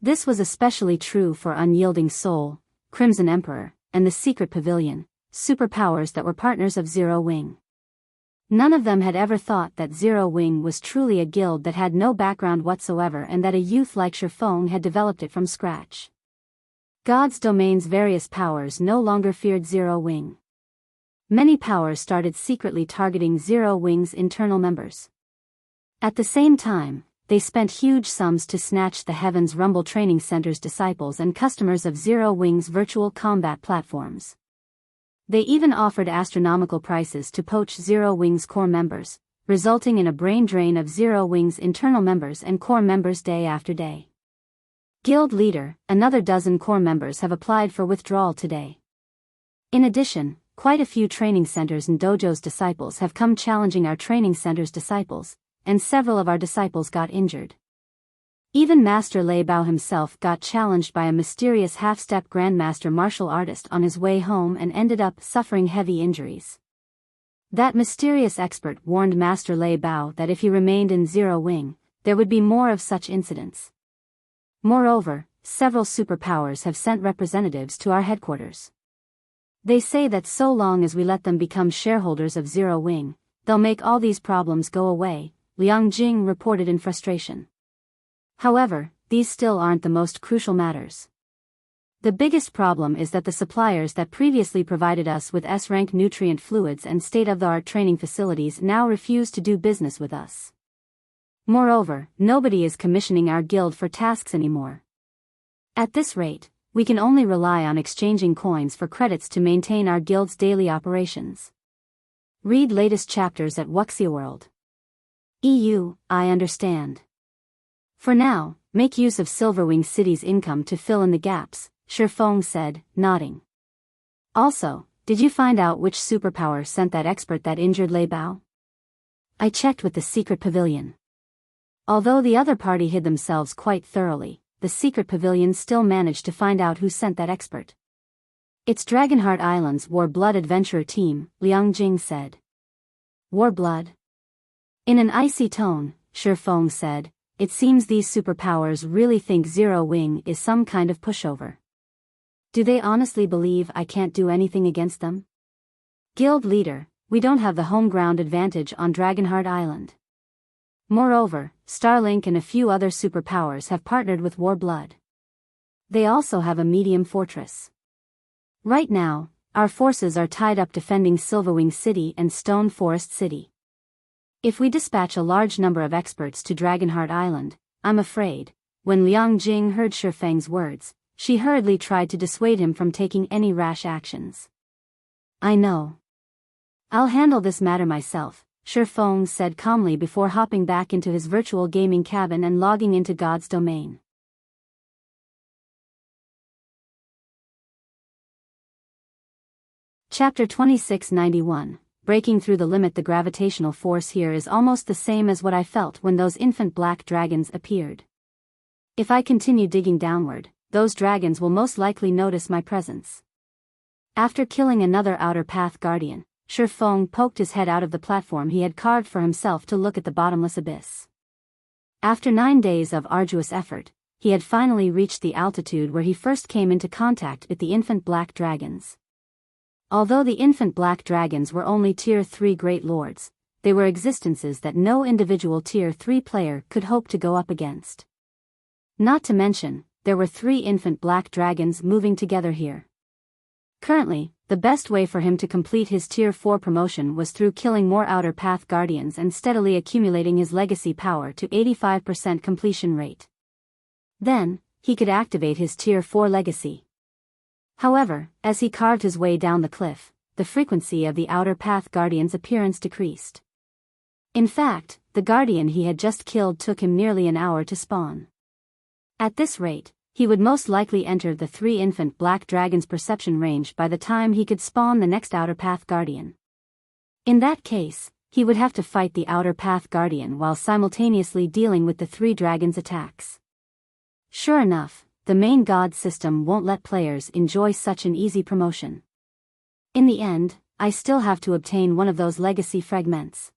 This was especially true for Unyielding Soul, Crimson Emperor, and the Secret Pavilion, superpowers that were partners of Zero Wing. None of them had ever thought that Zero Wing was truly a guild that had no background whatsoever and that a youth like Shifeng had developed it from scratch. God's domain's various powers no longer feared Zero Wing. Many powers started secretly targeting Zero Wing's internal members. At the same time, they spent huge sums to snatch the Heaven's Rumble Training Center's disciples and customers of Zero Wing's virtual combat platforms. They even offered astronomical prices to poach Zero Wing's core members, resulting in a brain drain of Zero Wing's internal members and core members day after day. Guild leader, another dozen core members have applied for withdrawal today. In addition, quite a few training centers and dojos disciples have come challenging our training center's disciples, and several of our disciples got injured. Even Master Lei Bao himself got challenged by a mysterious half-step grandmaster martial artist on his way home and ended up suffering heavy injuries. That mysterious expert warned Master Lei Bao that if he remained in Zero Wing, there would be more of such incidents. Moreover, several superpowers have sent representatives to our headquarters. They say that so long as we let them become shareholders of Zero Wing, they'll make all these problems go away, Liang Jing reported in frustration. However, these still aren't the most crucial matters. The biggest problem is that the suppliers that previously provided us with S-rank nutrient fluids and state-of-the-art training facilities now refuse to do business with us. Moreover, nobody is commissioning our guild for tasks anymore. At this rate, we can only rely on exchanging coins for credits to maintain our guild's daily operations. Read latest chapters at Wuxia World. I understand. For now, make use of Silverwing City's income to fill in the gaps, Shifeng said, nodding. Also, did you find out which superpower sent that expert that injured Lei Bao? I checked with the Secret Pavilion. Although the other party hid themselves quite thoroughly, the Secret Pavilion still managed to find out who sent that expert. It's Dragonheart Island's War-Blood adventurer team, Liang Jing said. War-Blood? In an icy tone, Shifeng said, it seems these superpowers really think Zero Wing is some kind of pushover. Do they honestly believe I can't do anything against them? Guild leader, we don't have the home ground advantage on Dragonheart Island. Moreover, Starlink and a few other superpowers have partnered with War-Blood. They also have a medium fortress. Right now, our forces are tied up defending Silverwing City and Stone Forest City. If we dispatch a large number of experts to Dragonheart Island, I'm afraid, when Liang Jing heard Shifeng's words, she hurriedly tried to dissuade him from taking any rash actions. I know. I'll handle this matter myself, Shifeng said calmly before hopping back into his virtual gaming cabin and logging into God's domain. Chapter 2691. Breaking through the limit. The gravitational force here is almost the same as what I felt when those infant black dragons appeared. If I continue digging downward, those dragons will most likely notice my presence. After killing another Outer Path Guardian, Shifeng poked his head out of the platform he had carved for himself to look at the bottomless abyss. After 9 days of arduous effort, he had finally reached the altitude where he first came into contact with the infant black dragons. Although the infant black dragons were only Tier 3 Great Lords, they were existences that no individual Tier 3 player could hope to go up against. Not to mention, there were 3 infant black dragons moving together here. Currently, the best way for him to complete his Tier 4 promotion was through killing more Outer Path Guardians and steadily accumulating his legacy power to 85% completion rate. Then, he could activate his Tier 4 legacy. However, as he carved his way down the cliff, the frequency of the Outer Path Guardian's appearance decreased. In fact, the Guardian he had just killed took him nearly an hour to spawn. At this rate, he would most likely enter the 3 infant black dragons' perception range by the time he could spawn the next Outer Path Guardian. In that case, he would have to fight the Outer Path Guardian while simultaneously dealing with the 3 dragons' attacks. Sure enough, the main god system won't let players enjoy such an easy promotion. In the end, I still have to obtain one of those legacy fragments.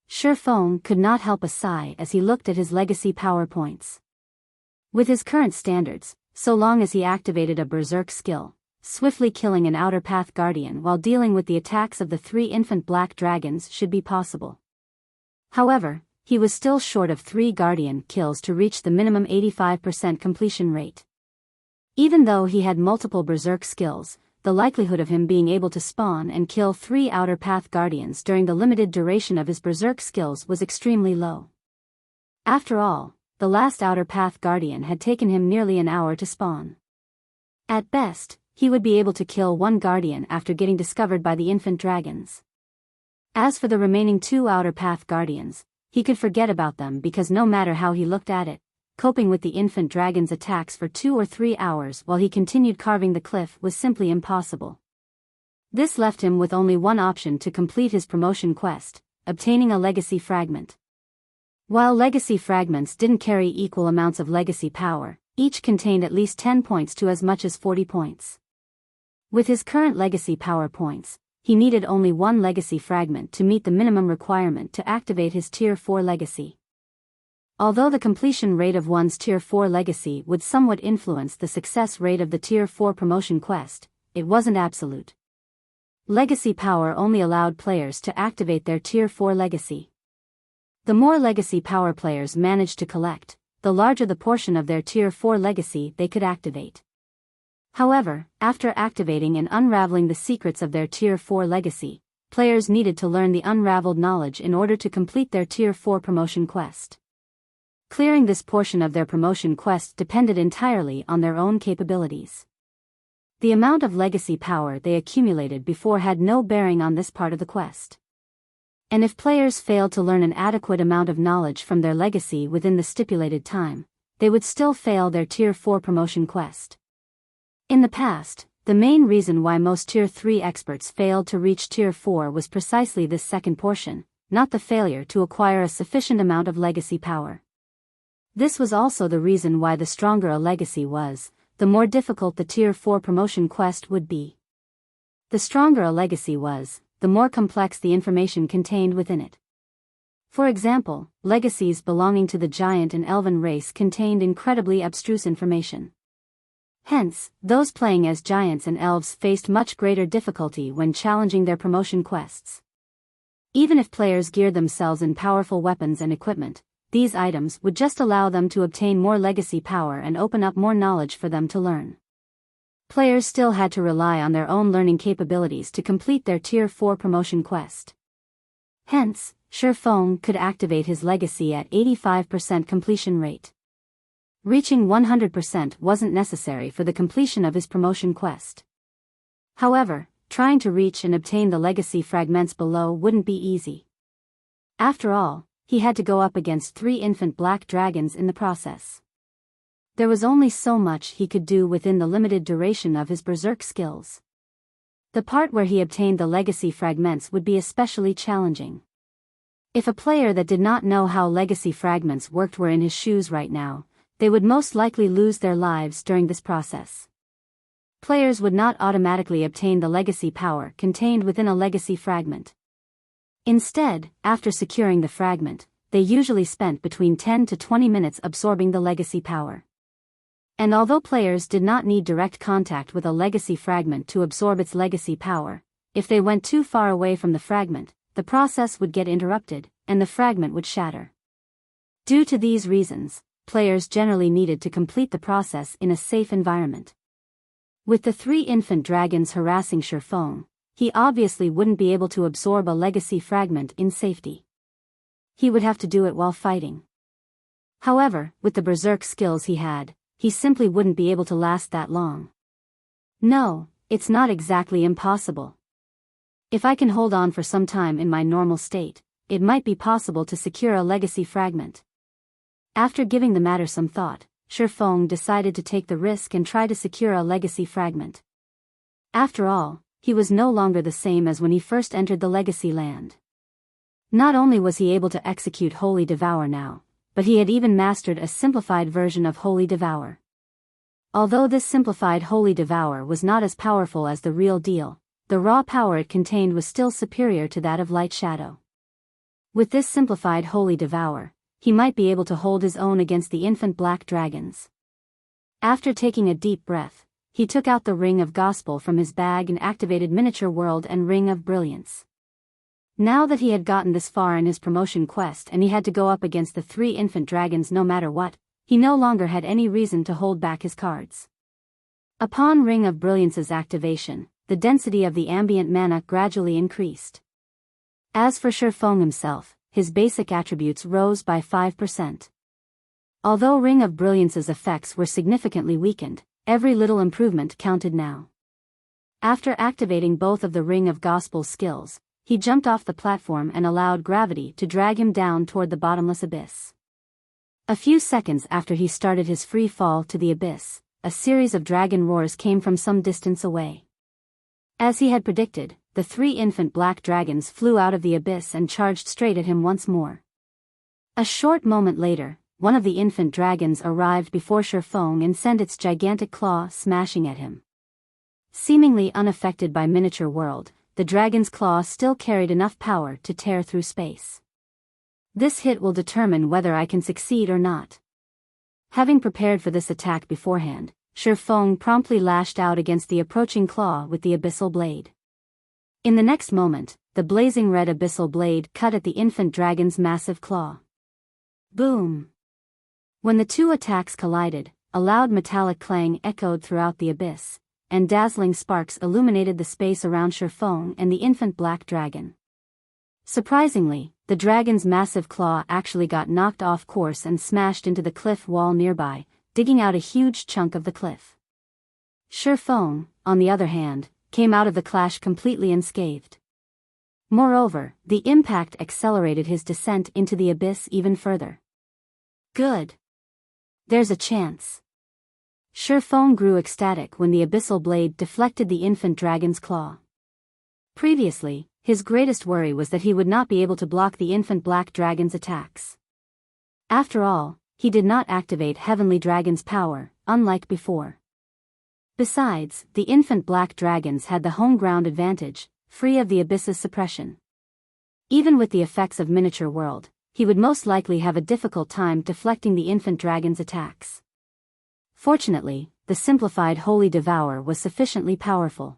Shifeng could not help a sigh as he looked at his legacy power points. With his current standards, so long as he activated a berserk skill, swiftly killing an Outer Path Guardian while dealing with the attacks of the 3 infant black dragons should be possible. However, he was still short of 3 Guardian kills to reach the minimum 85% completion rate. Even though he had multiple berserk skills, the likelihood of him being able to spawn and kill 3 Outer Path Guardians during the limited duration of his berserk skills was extremely low. After all, the last Outer Path Guardian had taken him nearly an hour to spawn. At best, he would be able to kill 1 Guardian after getting discovered by the infant dragons. As for the remaining 2 Outer Path Guardians, he could forget about them because no matter how he looked at it, coping with the infant dragon's attacks for 2 or 3 hours while he continued carving the cliff was simply impossible. This left him with only one option to complete his promotion quest, obtaining a legacy fragment. While legacy fragments didn't carry equal amounts of legacy power, each contained at least 10 points to as much as 40 points. With his current legacy power points, he needed only 1 legacy fragment to meet the minimum requirement to activate his Tier 4 legacy. Although the completion rate of one's Tier 4 legacy would somewhat influence the success rate of the Tier 4 promotion quest, it wasn't absolute. Legacy power only allowed players to activate their Tier 4 legacy. The more legacy power players managed to collect, the larger the portion of their Tier 4 legacy they could activate. However, after activating and unraveling the secrets of their Tier 4 legacy, players needed to learn the unraveled knowledge in order to complete their Tier 4 promotion quest. Clearing this portion of their promotion quest depended entirely on their own capabilities. The amount of legacy power they accumulated before had no bearing on this part of the quest. And if players failed to learn an adequate amount of knowledge from their legacy within the stipulated time, they would still fail their Tier 4 promotion quest. In the past, the main reason why most Tier 3 experts failed to reach Tier 4 was precisely this second portion, not the failure to acquire a sufficient amount of legacy power. This was also the reason why the stronger a legacy was, the more difficult the Tier 4 promotion quest would be. The stronger a legacy was, the more complex the information contained within it. For example, legacies belonging to the giant and elven race contained incredibly abstruse information. Hence, those playing as giants and elves faced much greater difficulty when challenging their promotion quests. Even if players geared themselves in powerful weapons and equipment, these items would just allow them to obtain more legacy power and open up more knowledge for them to learn. Players still had to rely on their own learning capabilities to complete their Tier 4 promotion quest. Hence, Shifeng could activate his legacy at 85% completion rate. Reaching 100% wasn't necessary for the completion of his promotion quest. However, trying to reach and obtain the legacy fragments below wouldn't be easy. After all, he had to go up against 3 infant black dragons in the process. There was only so much he could do within the limited duration of his berserk skills. The part where he obtained the legacy fragments would be especially challenging. If a player that did not know how legacy fragments worked were in his shoes right now, they would most likely lose their lives during this process. Players would not automatically obtain the legacy power contained within a legacy fragment. Instead, after securing the fragment, they usually spent between 10 to 20 minutes absorbing the legacy power. And although players did not need direct contact with a legacy fragment to absorb its legacy power, if they went too far away from the fragment, the process would get interrupted, and the fragment would shatter. Due to these reasons, players generally needed to complete the process in a safe environment. With the 3 infant dragons harassing Shifeng, he obviously wouldn't be able to absorb a legacy fragment in safety. He would have to do it while fighting. However, with the berserk skills he had, he simply wouldn't be able to last that long. No, it's not exactly impossible. If I can hold on for some time in my normal state, it might be possible to secure a legacy fragment. After giving the matter some thought, Shifeng decided to take the risk and try to secure a legacy fragment. After all, he was no longer the same as when he first entered the legacy land. Not only was he able to execute Holy Devour now, but he had even mastered a simplified version of Holy Devour. Although this simplified Holy Devour was not as powerful as the real deal, the raw power it contained was still superior to that of Light Shadow. With this simplified Holy Devour, he might be able to hold his own against the infant black dragons. After taking a deep breath, he took out the Ring of Gospel from his bag and activated Miniature World and Ring of Brilliance. Now that he had gotten this far in his promotion quest and he had to go up against the 3 infant dragons no matter what, he no longer had any reason to hold back his cards. Upon Ring of Brilliance's activation, the density of the ambient mana gradually increased. As for Shifeng himself, his basic attributes rose by 5%. Although Ring of Brilliance's effects were significantly weakened, every little improvement counted now. After activating both of the Ring of Gospel skills, he jumped off the platform and allowed gravity to drag him down toward the bottomless abyss. A few seconds after he started his free fall to the abyss, a series of dragon roars came from some distance away. As he had predicted, the 3 infant black dragons flew out of the abyss and charged straight at him once more. A short moment later, one of the infant dragons arrived before Shifeng and sent its gigantic claw smashing at him. Seemingly unaffected by Miniature World, the dragon's claw still carried enough power to tear through space. This hit will determine whether I can succeed or not. Having prepared for this attack beforehand, Shifeng promptly lashed out against the approaching claw with the abyssal blade. In the next moment, the blazing red abyssal blade cut at the infant dragon's massive claw. Boom! When the 2 attacks collided, a loud metallic clang echoed throughout the abyss, and dazzling sparks illuminated the space around Shifeng and the infant black dragon. Surprisingly, the dragon's massive claw actually got knocked off course and smashed into the cliff wall nearby, digging out a huge chunk of the cliff. Shifeng, on the other hand, came out of the clash completely unscathed. Moreover, the impact accelerated his descent into the abyss even further. Good. There's a chance. Shifeng grew ecstatic when the abyssal blade deflected the infant dragon's claw. Previously, his greatest worry was that he would not be able to block the infant black dragon's attacks. After all, he did not activate Heavenly Dragon's power, unlike before. Besides, the infant black dragons had the home ground advantage, free of the abyss's suppression. Even with the effects of Miniature World, he would most likely have a difficult time deflecting the infant dragon's attacks. Fortunately, the simplified Holy Devourer was sufficiently powerful.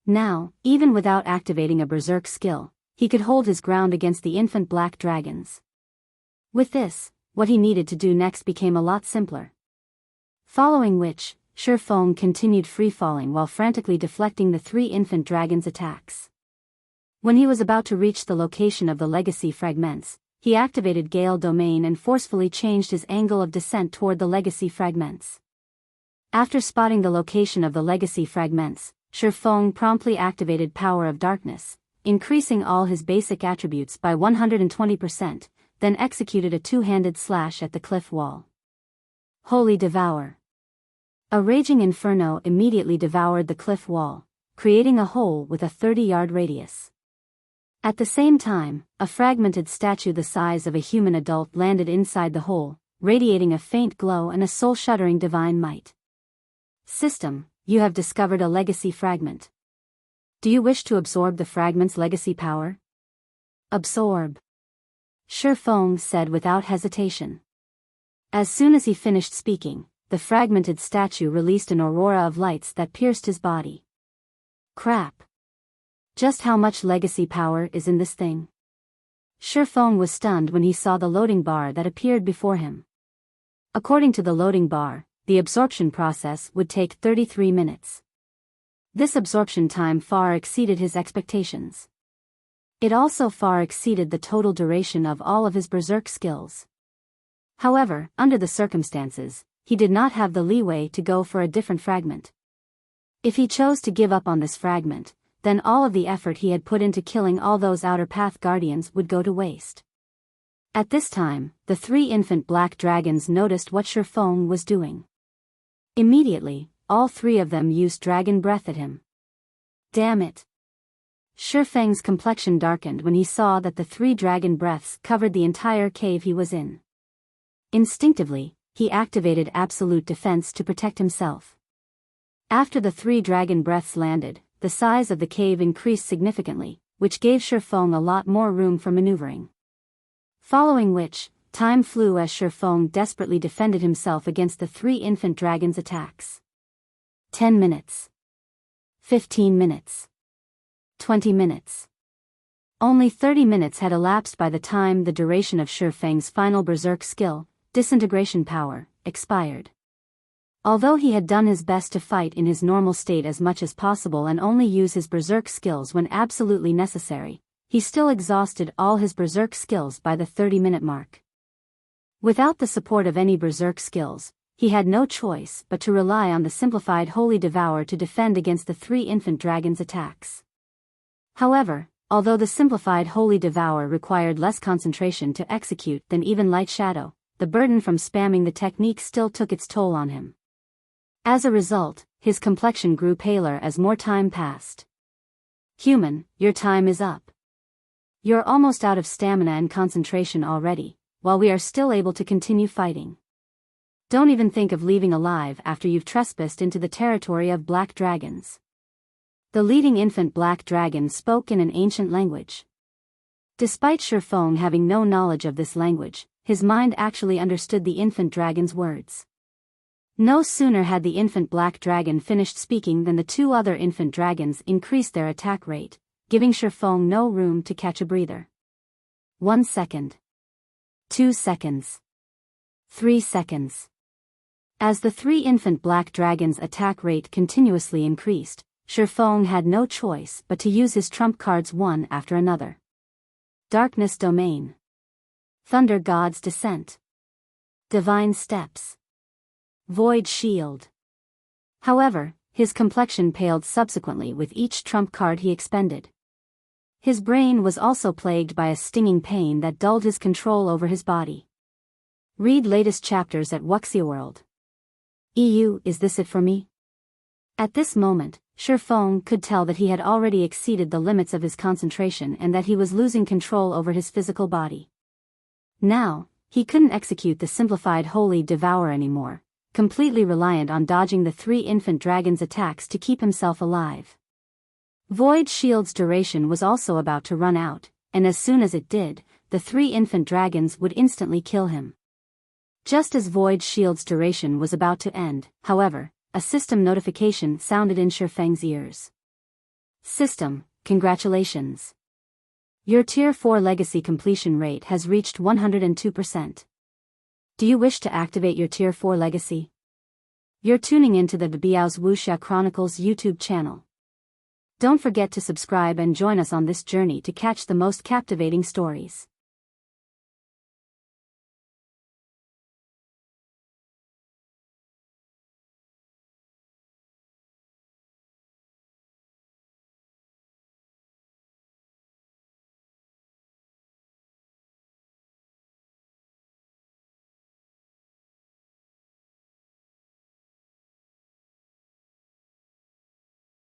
Now, even without activating a berserk skill, he could hold his ground against the infant black dragons. With this, what he needed to do next became a lot simpler. Following which, Shifeng continued free-falling while frantically deflecting the 3 infant dragons' attacks. When he was about to reach the location of the legacy fragments, he activated Gale Domain and forcefully changed his angle of descent toward the legacy fragments. After spotting the location of the legacy fragments, Shifeng promptly activated Power of Darkness, increasing all his basic attributes by 120%, then executed a 2-handed slash at the cliff wall. Holy Devour. A raging inferno immediately devoured the cliff wall, creating a hole with a 30-yard radius. At the same time, a fragmented statue the size of a human adult landed inside the hole, radiating a faint glow and a soul-shuddering divine might. System, you have discovered a legacy fragment. Do you wish to absorb the fragment's legacy power? Absorb. Shifeng said without hesitation. As soon as he finished speaking, the fragmented statue released an aurora of lights that pierced his body. Crap. Just how much legacy power is in this thing? Shifeng was stunned when he saw the loading bar that appeared before him. According to the loading bar, the absorption process would take 33 minutes. This absorption time far exceeded his expectations. It also far exceeded the total duration of all of his berserk skills. However, under the circumstances, he did not have the leeway to go for a different fragment. If he chose to give up on this fragment, then all of the effort he had put into killing all those Outer Path Guardians would go to waste. At this time, the 3 infant black dragons noticed what Shifeng was doing. Immediately, all 3 of them used dragon breath at him. Damn it! Shifeng's complexion darkened when he saw that the 3 dragon breaths covered the entire cave he was in. Instinctively, he activated absolute defense to protect himself. After the 3 dragon breaths landed, the size of the cave increased significantly, which gave Shifeng a lot more room for maneuvering. Following which, time flew as Shifeng desperately defended himself against the 3 infant dragons' attacks. 10 minutes. 15 minutes. 20 minutes. Only 30 minutes had elapsed by the time the duration of Shifeng's final berserk skill, disintegration power, expired. Although he had done his best to fight in his normal state as much as possible and only use his berserk skills when absolutely necessary, he still exhausted all his berserk skills by the 30-minute mark. Without the support of any berserk skills, he had no choice but to rely on the simplified Holy Devour to defend against the 3 infant dragons' attacks. However, although the simplified Holy Devour required less concentration to execute than even Light Shadow, the burden from spamming the technique still took its toll on him. As a result, his complexion grew paler as more time passed. Human, your time is up. You're almost out of stamina and concentration already, while we are still able to continue fighting. Don't even think of leaving alive after you've trespassed into the territory of black dragons. The leading infant black dragon spoke in an ancient language. Despite Shifeng having no knowledge of this language, his mind actually understood the infant dragon's words. No sooner had the infant black dragon finished speaking than the 2 other infant dragons increased their attack rate, giving Shifeng no room to catch a breather. 1 second. 2 seconds. 3 seconds. As the 3 infant black dragons' attack rate continuously increased, Shifeng had no choice but to use his trump cards one after another. Darkness Domain. Thunder God's Descent. Divine Steps. Void Shield. However, his complexion paled subsequently with each trump card he expended. His brain was also plagued by a stinging pain that dulled his control over his body. Read latest chapters at Wuxia World. EU, is this it for me? At this moment, Shifeng could tell that he had already exceeded the limits of his concentration and that he was losing control over his physical body. Now, he couldn't execute the simplified Holy Devour anymore, completely reliant on dodging the 3 infant dragons' attacks to keep himself alive. Void Shield's duration was also about to run out, and as soon as it did, the 3 infant dragons would instantly kill him. Just as Void Shield's duration was about to end, however, a system notification sounded in Shifeng's ears. System, congratulations. Your Tier 4 legacy completion rate has reached 102%. Do you wish to activate your Tier 4 legacy? You're tuning into the Biyao's Wuxia Chronicles YouTube channel. Don't forget to subscribe and join us on this journey to catch the most captivating stories.